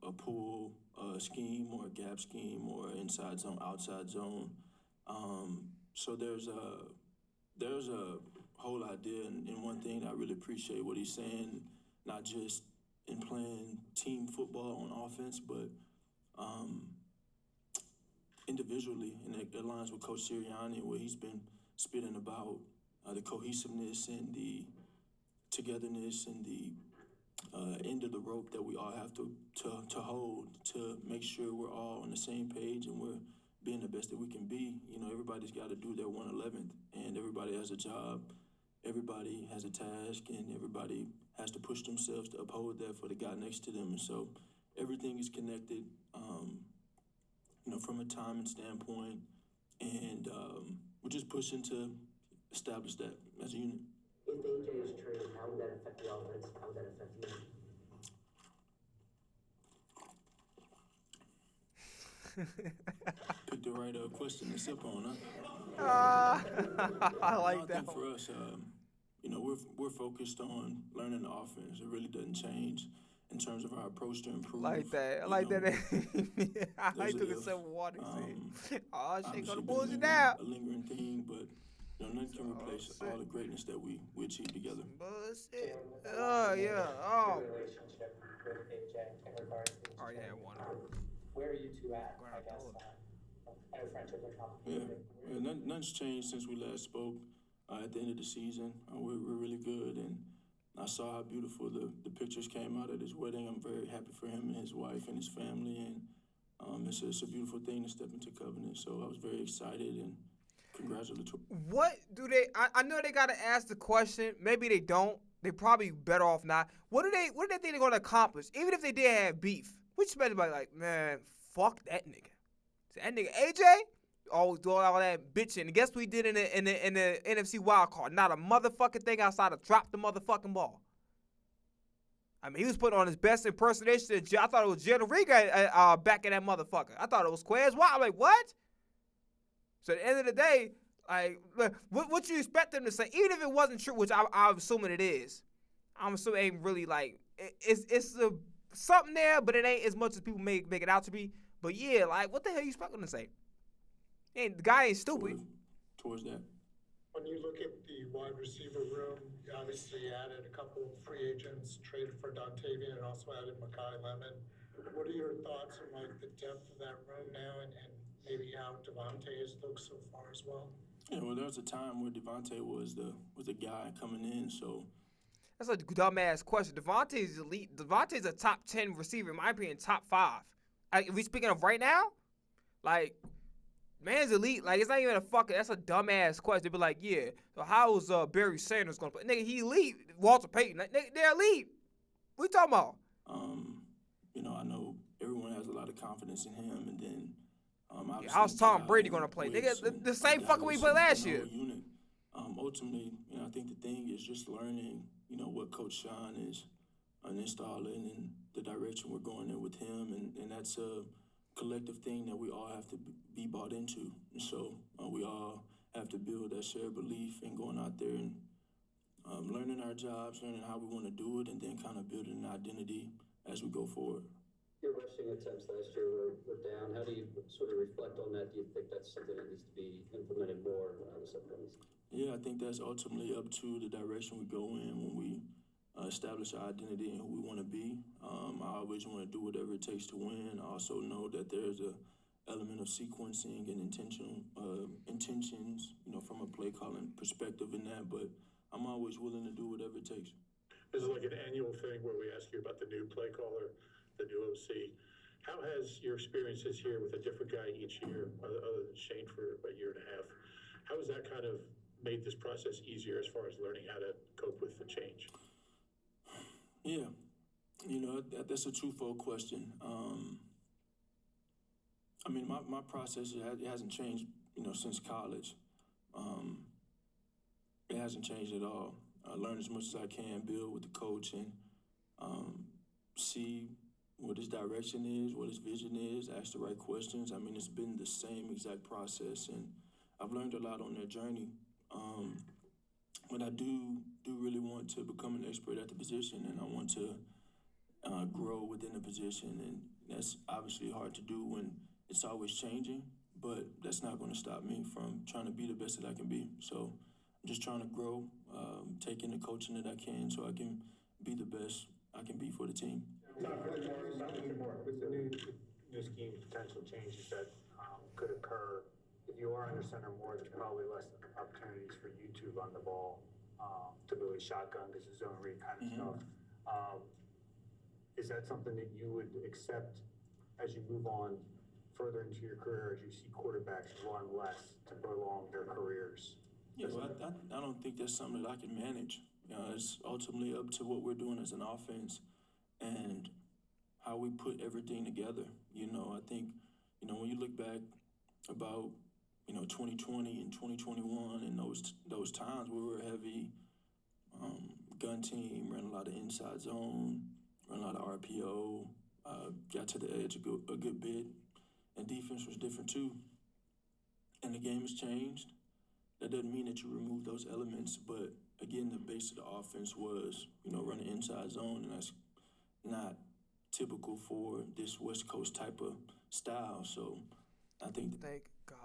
a pull scheme or a gap scheme or inside zone, outside zone. So there's a whole idea, and one thing I really appreciate what he's saying, not just in playing team football on offense, but individually, and it aligns with Coach Sirianni, where he's been spitting about the cohesiveness and the togetherness and the end of the rope that we all have to hold to make sure we're all on the same page and we're being the best that we can be. You know, everybody's got to do their 1/11th, and everybody has a job, everybody has a task, and everybody has to push themselves to uphold that for the guy next to them. And so everything is connected, you know, from a timing standpoint, and we're just pushing to establish that as a unit. If AJ is traded, how would that affect the offense? How would that affect you? Pick the right question to sip on, huh? I like that. I think for us, you know, we're focused on learning the offense. It really doesn't change in terms of our approach to improve. Like that. I like that. I took a sip of water. Oh, shit, go to bullshit now. A lingering thing, but you know, nothing can replace all the greatness that we achieved together. Bullshit. Oh, yeah. Oh. Relationship with AJ in regards to Oh, yeah, one. Where are you two at? I guess. I know friendships are complicated. Yeah, nothing's changed since we last spoke. At the end of the season, we're really good, and I saw how beautiful the pictures came out at his wedding. I'm very happy for him and his wife and his family, and it's a beautiful thing to step into covenant. So I was very excited and congratulatory. What do they? I know they gotta ask the question. Maybe they don't. They probably better off not. What do they think they're gonna accomplish? Even if they did have beef, which better be like, man, fuck that nigga. So that nigga AJ always do all that bitching. And guess what he did in the NFC wild card? Not a motherfucking thing outside of drop the motherfucking ball. I mean, he was putting on his best impersonation. I thought it was Jerry Rodriguez back in that motherfucker. I thought it was Quez Wild. I'm like, what? So at the end of the day, like, what you expect them to say, even if it wasn't true, which I'm assuming it is. I'm assuming it ain't really like it's something there, but it ain't as much as people make it out to be. But yeah, like, what the hell you expect them to say? And the guy ain't stupid. Towards that. When you look at the wide receiver room, you obviously added a couple of free agents, traded for Dontavian, and also added Mekhi Lemon. What are your thoughts on like the depth of that room now, and maybe how Devontae has looked so far as well? Yeah, well, there was a time where Devontae was the guy coming in, so. That's a dumbass question. Devontae's elite. Devontae's a top 10 receiver, in my opinion, top 5. If we speaking of right now, like, man's elite. Like, it's not even that's a dumbass question. They be like, yeah, so how's Barry Sanders gonna play? Nigga, he elite. Walter Payton, like, they're elite. What you talking about? You know, I know everyone has a lot of confidence in him, and then how's Tom Brady gonna play? Nigga, the same fucking way he played last year. Unit. Ultimately, you know, I think the thing is just learning, you know, what Coach Sean is installing and the direction we're going in with him, and that's a collective thing that we all have to be bought into. And so we all have to build that shared belief and going out there and learning our jobs, learning how we want to do it, and then kind of building an identity as we go forward. Your rushing attempts last year were down. How do you sort of reflect on that? Do you think that's something that needs to be implemented more this upcoming season? Yeah, I think that's ultimately up to the direction we go in when we establish our identity and who we want to be. I always want to do whatever it takes to win. I also know that there's a element of sequencing and intentions, you know, from a play calling perspective in that, but I'm always willing to do whatever it takes. This is like an annual thing where we ask you about the new play caller, the new OC. How has your experiences here with a different guy each year, other than Shane for a year and a half, how has that kind of made this process easier as far as learning how to cope with the change? Yeah, you know, that's a twofold question. I mean, my process, it hasn't changed, you know, since college. It hasn't changed at all. I learn as much as I can, build with the coach, and see what his direction is, what his vision is, ask the right questions. I mean, it's been the same exact process, and I've learned a lot on that journey. But I do really want to become an expert at the position, and I want to grow within the position, and that's obviously hard to do when it's always changing, but that's not going to stop me from trying to be the best that I can be. So I'm just trying to grow, take in the coaching that I can so I can be the best I can be for the team. With the new scheme, potential changes that could occur, if you are under center more, there's probably less opportunities for you to run the ball, typically shotgun, because it's zone read kind of stuff. is that something that you would accept as you move on further into your career, as you see quarterbacks run less to prolong their careers? Yeah, well, I don't think that's something that I can manage. It's ultimately up to what we're doing as an offense and how we put everything together. I think, when you look back about, 2020 and 2021 and those times we were a heavy gun team, ran a lot of inside zone, ran a lot of RPO, got to the edge a good bit, and defense was different too. And the game has changed. That doesn't mean that you remove those elements, but again, the base of the offense was, running inside zone, and that's not typical for this West Coast type of style. So I think Thank God.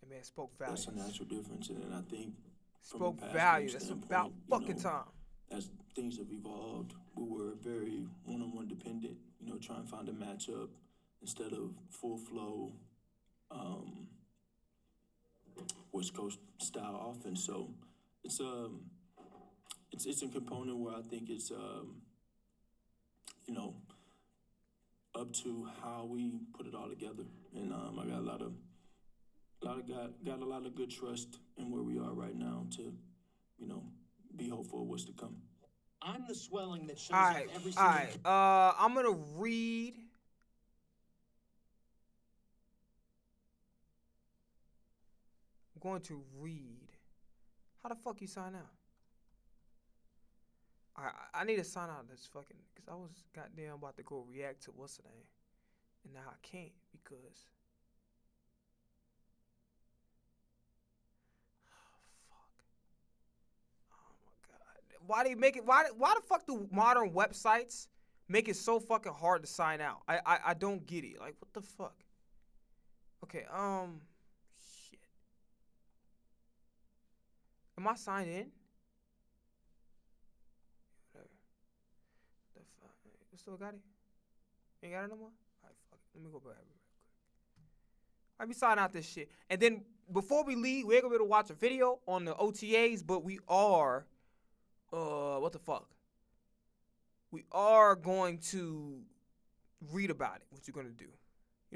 That man spoke value. that's a natural difference, and I think from Spoke a pass value. game That's standpoint, about fucking time. as things have evolved, we were very one-on-one dependent, trying to find a matchup instead of full flow West Coast style offense. So it's a component where I think it's up to how we put it all together. And I got a lot of good trust in where we are right now to, be hopeful of what's to come. I'm the swelling that shows All right, up every all single right. I'm gonna read. I'm going to read. How the fuck you sign out? I need to sign out of this fucking, because I was goddamn about to go react to what's the name, and now I can't because. Why do you make it? Why the fuck do modern websites make it so fucking hard to sign out? I don't get it. Like, what the fuck? Okay, shit. Am I signed in? Whatever. The fuck? You still got it? Ain't got it no more? Alright, fuck it. Let me go back real quick. Let me sign out this shit. And then before we leave, we ain't gonna be able to watch a video on the OTAs, but we are. What the fuck? We are going to read about it. What you gonna do?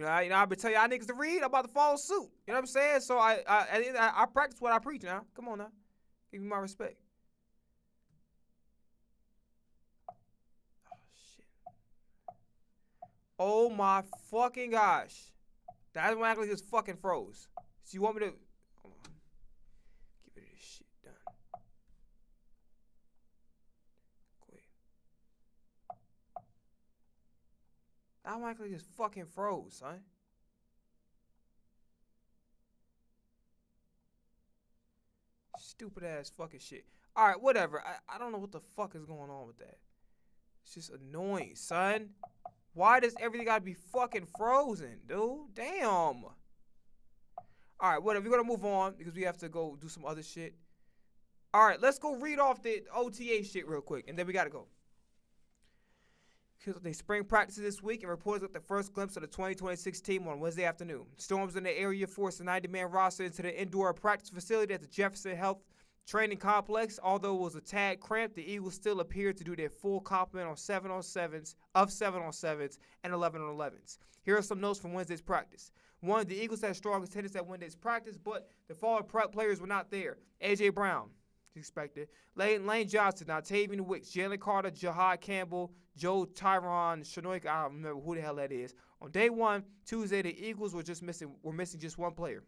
I've been telling y'all niggas to read. I'm about to follow suit. You know what I'm saying? So I practice what I preach now. Come on now, give me my respect. Oh shit! Oh my fucking gosh! That's when actually just fucking froze. So you want me to? Hold on. Give it this shit done. That one actually just fucking froze, son. Stupid ass fucking shit. Alright, whatever. I don't know what the fuck is going on with that. It's just annoying, son. Why does everything gotta be fucking frozen, dude? Damn. Alright, whatever. We're gonna move on because we have to go do some other shit. Alright, let's go read off the OTA shit real quick, and then we gotta go. They spring practices this week and reports got the first glimpse of the 2026 team on Wednesday afternoon. Storms in the area forced a 90-man roster into the indoor practice facility at the Jefferson Health Training Complex. Although it was a tad cramped, the Eagles still appeared to do their full complement of 7-on-7s and 11-on-11s. Here are some notes from Wednesday's practice. One, the Eagles had strong attendance at Wednesday's practice, but the following players were not there. A.J. Brown, expected. Lane Johnson, Octavian Wicks, Jalen Carter, Jahad Campbell, Joe Tyron, Shanoik, I don't remember who the hell that is. On day one, Tuesday, the Eagles were missing just one player.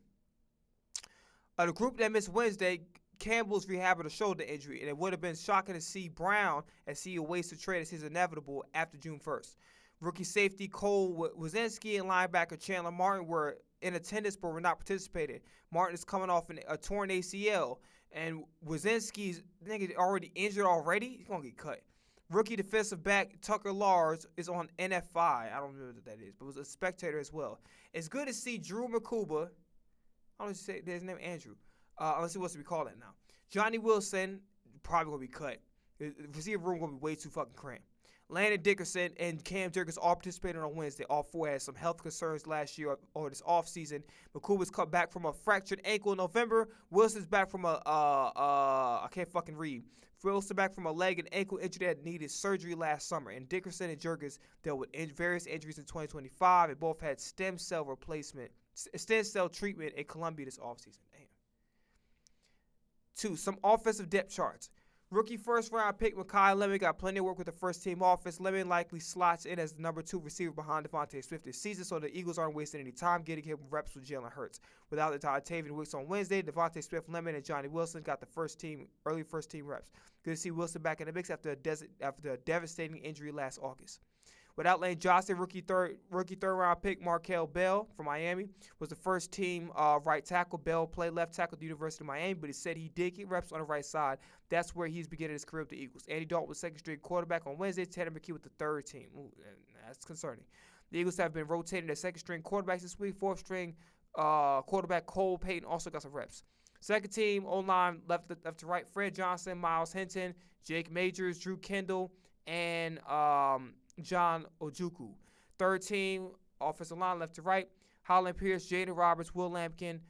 The group that missed Wednesday, Campbell's rehabbing a shoulder injury, and it would have been shocking to see Brown as he awaits to trade as his inevitable after June 1st. Rookie safety Cole Wazinski and linebacker Chandler Martin were in attendance but were not participating. Martin is coming off a torn ACL, and Wazinski's nigga already injured already. He's gonna get cut. Rookie defensive back Tucker Lars is on NFI. I don't remember what that is, but was a spectator as well. It's good to see Drew Makuba. I don't say his name Andrew. Unless he wants to be called that now. Johnny Wilson probably gonna be cut. The receiver room gonna be way too fucking cramped. Landon Dickerson and Cam Jurgens all participated on Wednesday. All four had some health concerns last year or this offseason. Makuba's come back from a fractured ankle in November. Wilson's back from I can't fucking read. Wilson back from a leg and ankle injury that needed surgery last summer. And Dickerson and Jurgens dealt with various injuries in 2025 and both had stem cell treatment in Columbia this offseason. Damn. 2. Some offensive depth charts. Rookie first-round pick Makai Lemon got plenty of work with the first-team offense. Lemon likely slots in as the number 2 receiver behind Devontae Swift this season, so the Eagles aren't wasting any time getting him reps with Jalen Hurts. Without the Tavian Wicks on Wednesday, Devontae Swift, Lemon, and Johnny Wilson got the early first-team reps. Good to see Wilson back in the mix after a devastating injury last August. Without Lane Johnson, rookie third-round pick Markel Bell from Miami was the first-team right tackle. Bell played left tackle at the University of Miami, but he said he did get reps on the right side. That's where he's beginning his career with the Eagles. Andy Dalton was second-string quarterback on Wednesday. Tanner McKee with the third team. Ooh, that's concerning. The Eagles have been rotating their second-string quarterbacks this week. Fourth-string quarterback Cole Payton also got some reps. Second team, O-line, left to right, Fred Johnson, Miles Hinton, Jake Majors, Drew Kendall, and John Ojukwu. Third team, offensive line, left to right, Holland Pierce, Jaden Roberts, Will Lampkin,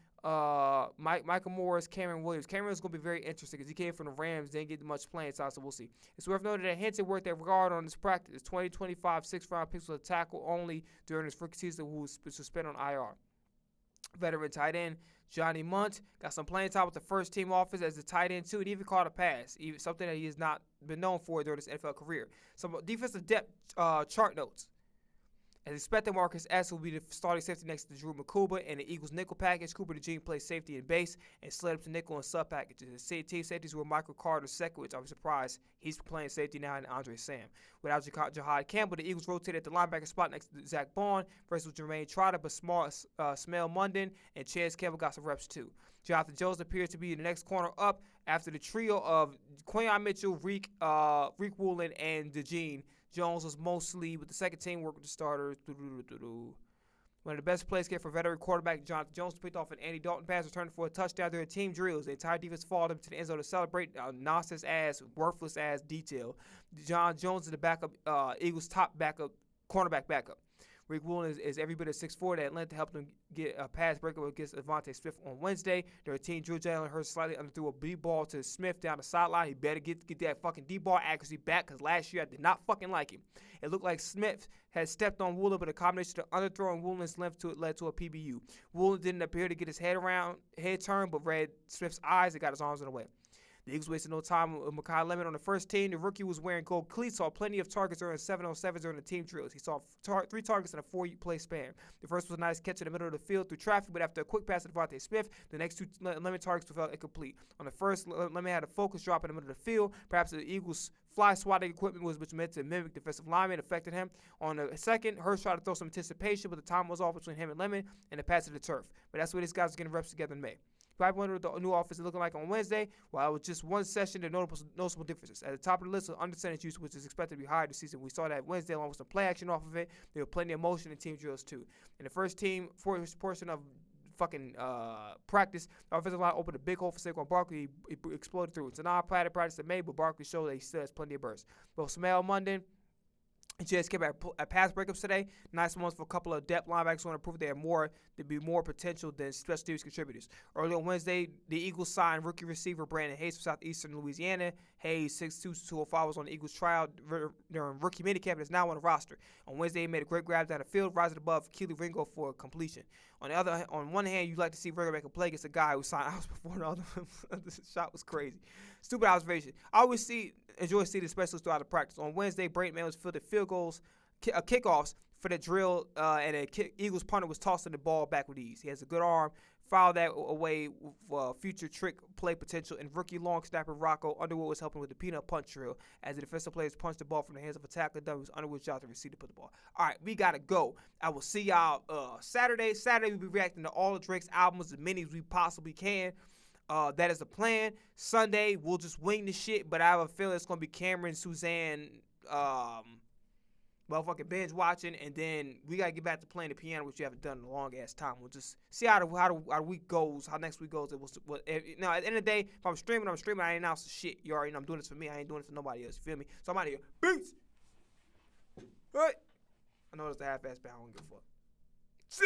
Michael Morris, Cameron Williams. Cameron's going to be very interesting because he came from the Rams, didn't get much playing time, so we'll see. It's worth noting that Hinton worked at guard on this practice. 2025 sixth-round pick was a tackle only during his rookie season, who was suspended on IR. Veteran tight end Johnny Munt got some playing time with the first-team offense as a tight end, too, and even caught a pass, something that he has not been known for during his NFL career. Some defensive depth chart notes. As expected, Marcus S. will be the starting safety next to Drew Makuba in the Eagles nickel package. Cooper DeJean plays safety and base and slid up to nickel and sub packages. The team safeties were Michael Carter II, which I was surprised he's playing safety now, and Andre Sam. Without Jahad Campbell, the Eagles rotated at the linebacker spot next to Zach Bond versus Jermaine Trotter, but Smell Munden and Chance Campbell got some reps too. Jonathan Jones appears to be the next corner up after the trio of Quayon Mitchell, Reek Woolen, and DeJean. Jones was mostly with the second team, work with the starters. One of the best plays came for veteran quarterback Jonathan Jones, picked off an Andy Dalton pass, returned for a touchdown during team drills. The entire defense followed him to the end zone to celebrate nonsense-ass, worthless-ass detail. John Jones is the backup, Eagles' top cornerback backup. Rick Woolen is every bit of 6'4". That Atlanta helped him get a pass breakup against Devontae Smith on Wednesday. Their team drew Jalen Hurts slightly underthrew a deep ball to Smith down the sideline. He better get that fucking deep ball accuracy back because last year I did not fucking like him. It looked like Smith had stepped on Woolen, but a combination of underthrow and Woolen's length led to a PBU. Woolen didn't appear to get his head turned, but read Smith's eyes and got his arms in the way. The Eagles wasted no time with Makai Lemon on the first team. The rookie was wearing gold cleats, saw plenty of targets during 7-on-7s during the team drills. He saw 3 targets in a 4-play span. The first was a nice catch in the middle of the field through traffic, but after a quick pass to Devontae Smith, the next 2 Lemon targets fell incomplete. On the first, Lemon had a focus drop in the middle of the field. Perhaps the Eagles' fly swatting equipment which meant to mimic defensive lineman affected him. On the second, Hurts tried to throw some anticipation, but the time was off between him and Lemon, and the pass to the turf. But that's where these guys are getting reps together in May. Probably wonder what the new offense is looking like on Wednesday. While it was just one session, there are noticeable differences. At the top of the list was under center use, which is expected to be higher this season. We saw that Wednesday along with some play action off of it. There were plenty of motion in team drills too. In the first team, portion of fucking practice, the offensive line opened a big hole for Saquon Barkley. He exploded through. It's a non-padded practice in May, but Barkley showed that he still has plenty of bursts. Both Smell Munden and Jets came back at pass breakups today. Nice ones for a couple of depth linebackers who want to prove they have more potential than special teams contributors. Early on Wednesday, the Eagles signed rookie receiver Brandon Hayes from Southeastern Louisiana. Hayes, 6'2", 205, was on the Eagles tryout during rookie minicamp and is now on the roster. On Wednesday, he made a great grab down the field, rising above Keely Ringo for completion. On one hand, you'd like to see Ringo make a play against a guy who signed out before the other. This shot was crazy. Stupid observation. I always enjoy seeing the specialists throughout the practice. On Wednesday, Brayton Mann was fielded field goals, kickoffs for the drill, and Eagles punter was tossing the ball back with ease. He has a good arm. Filed that away for future trick play potential, and rookie long snapper Rocco Underwood was helping with the peanut punch drill as the defensive players punched the ball from the hands of a tackler. It was Underwood's job to receive to put the ball. All right, we got to go. I will see y'all Saturday. Saturday, we'll be reacting to all of Drake's albums, as many as we possibly can. That is the plan. Sunday, we'll just wing the shit, but I have a feeling it's going to be Cameron, Suzanne, motherfucking binge watching, and then we got to get back to playing the piano, which you haven't done in a long-ass time. We'll just see how the week goes, how next week goes. At the end of the day, if I'm streaming. I ain't announce the shit. You already know I'm doing this for me. I ain't doing it for nobody else. You feel me? So I'm out of here. Peace! Right? I know it's a half-ass bet. I don't give a fuck. So,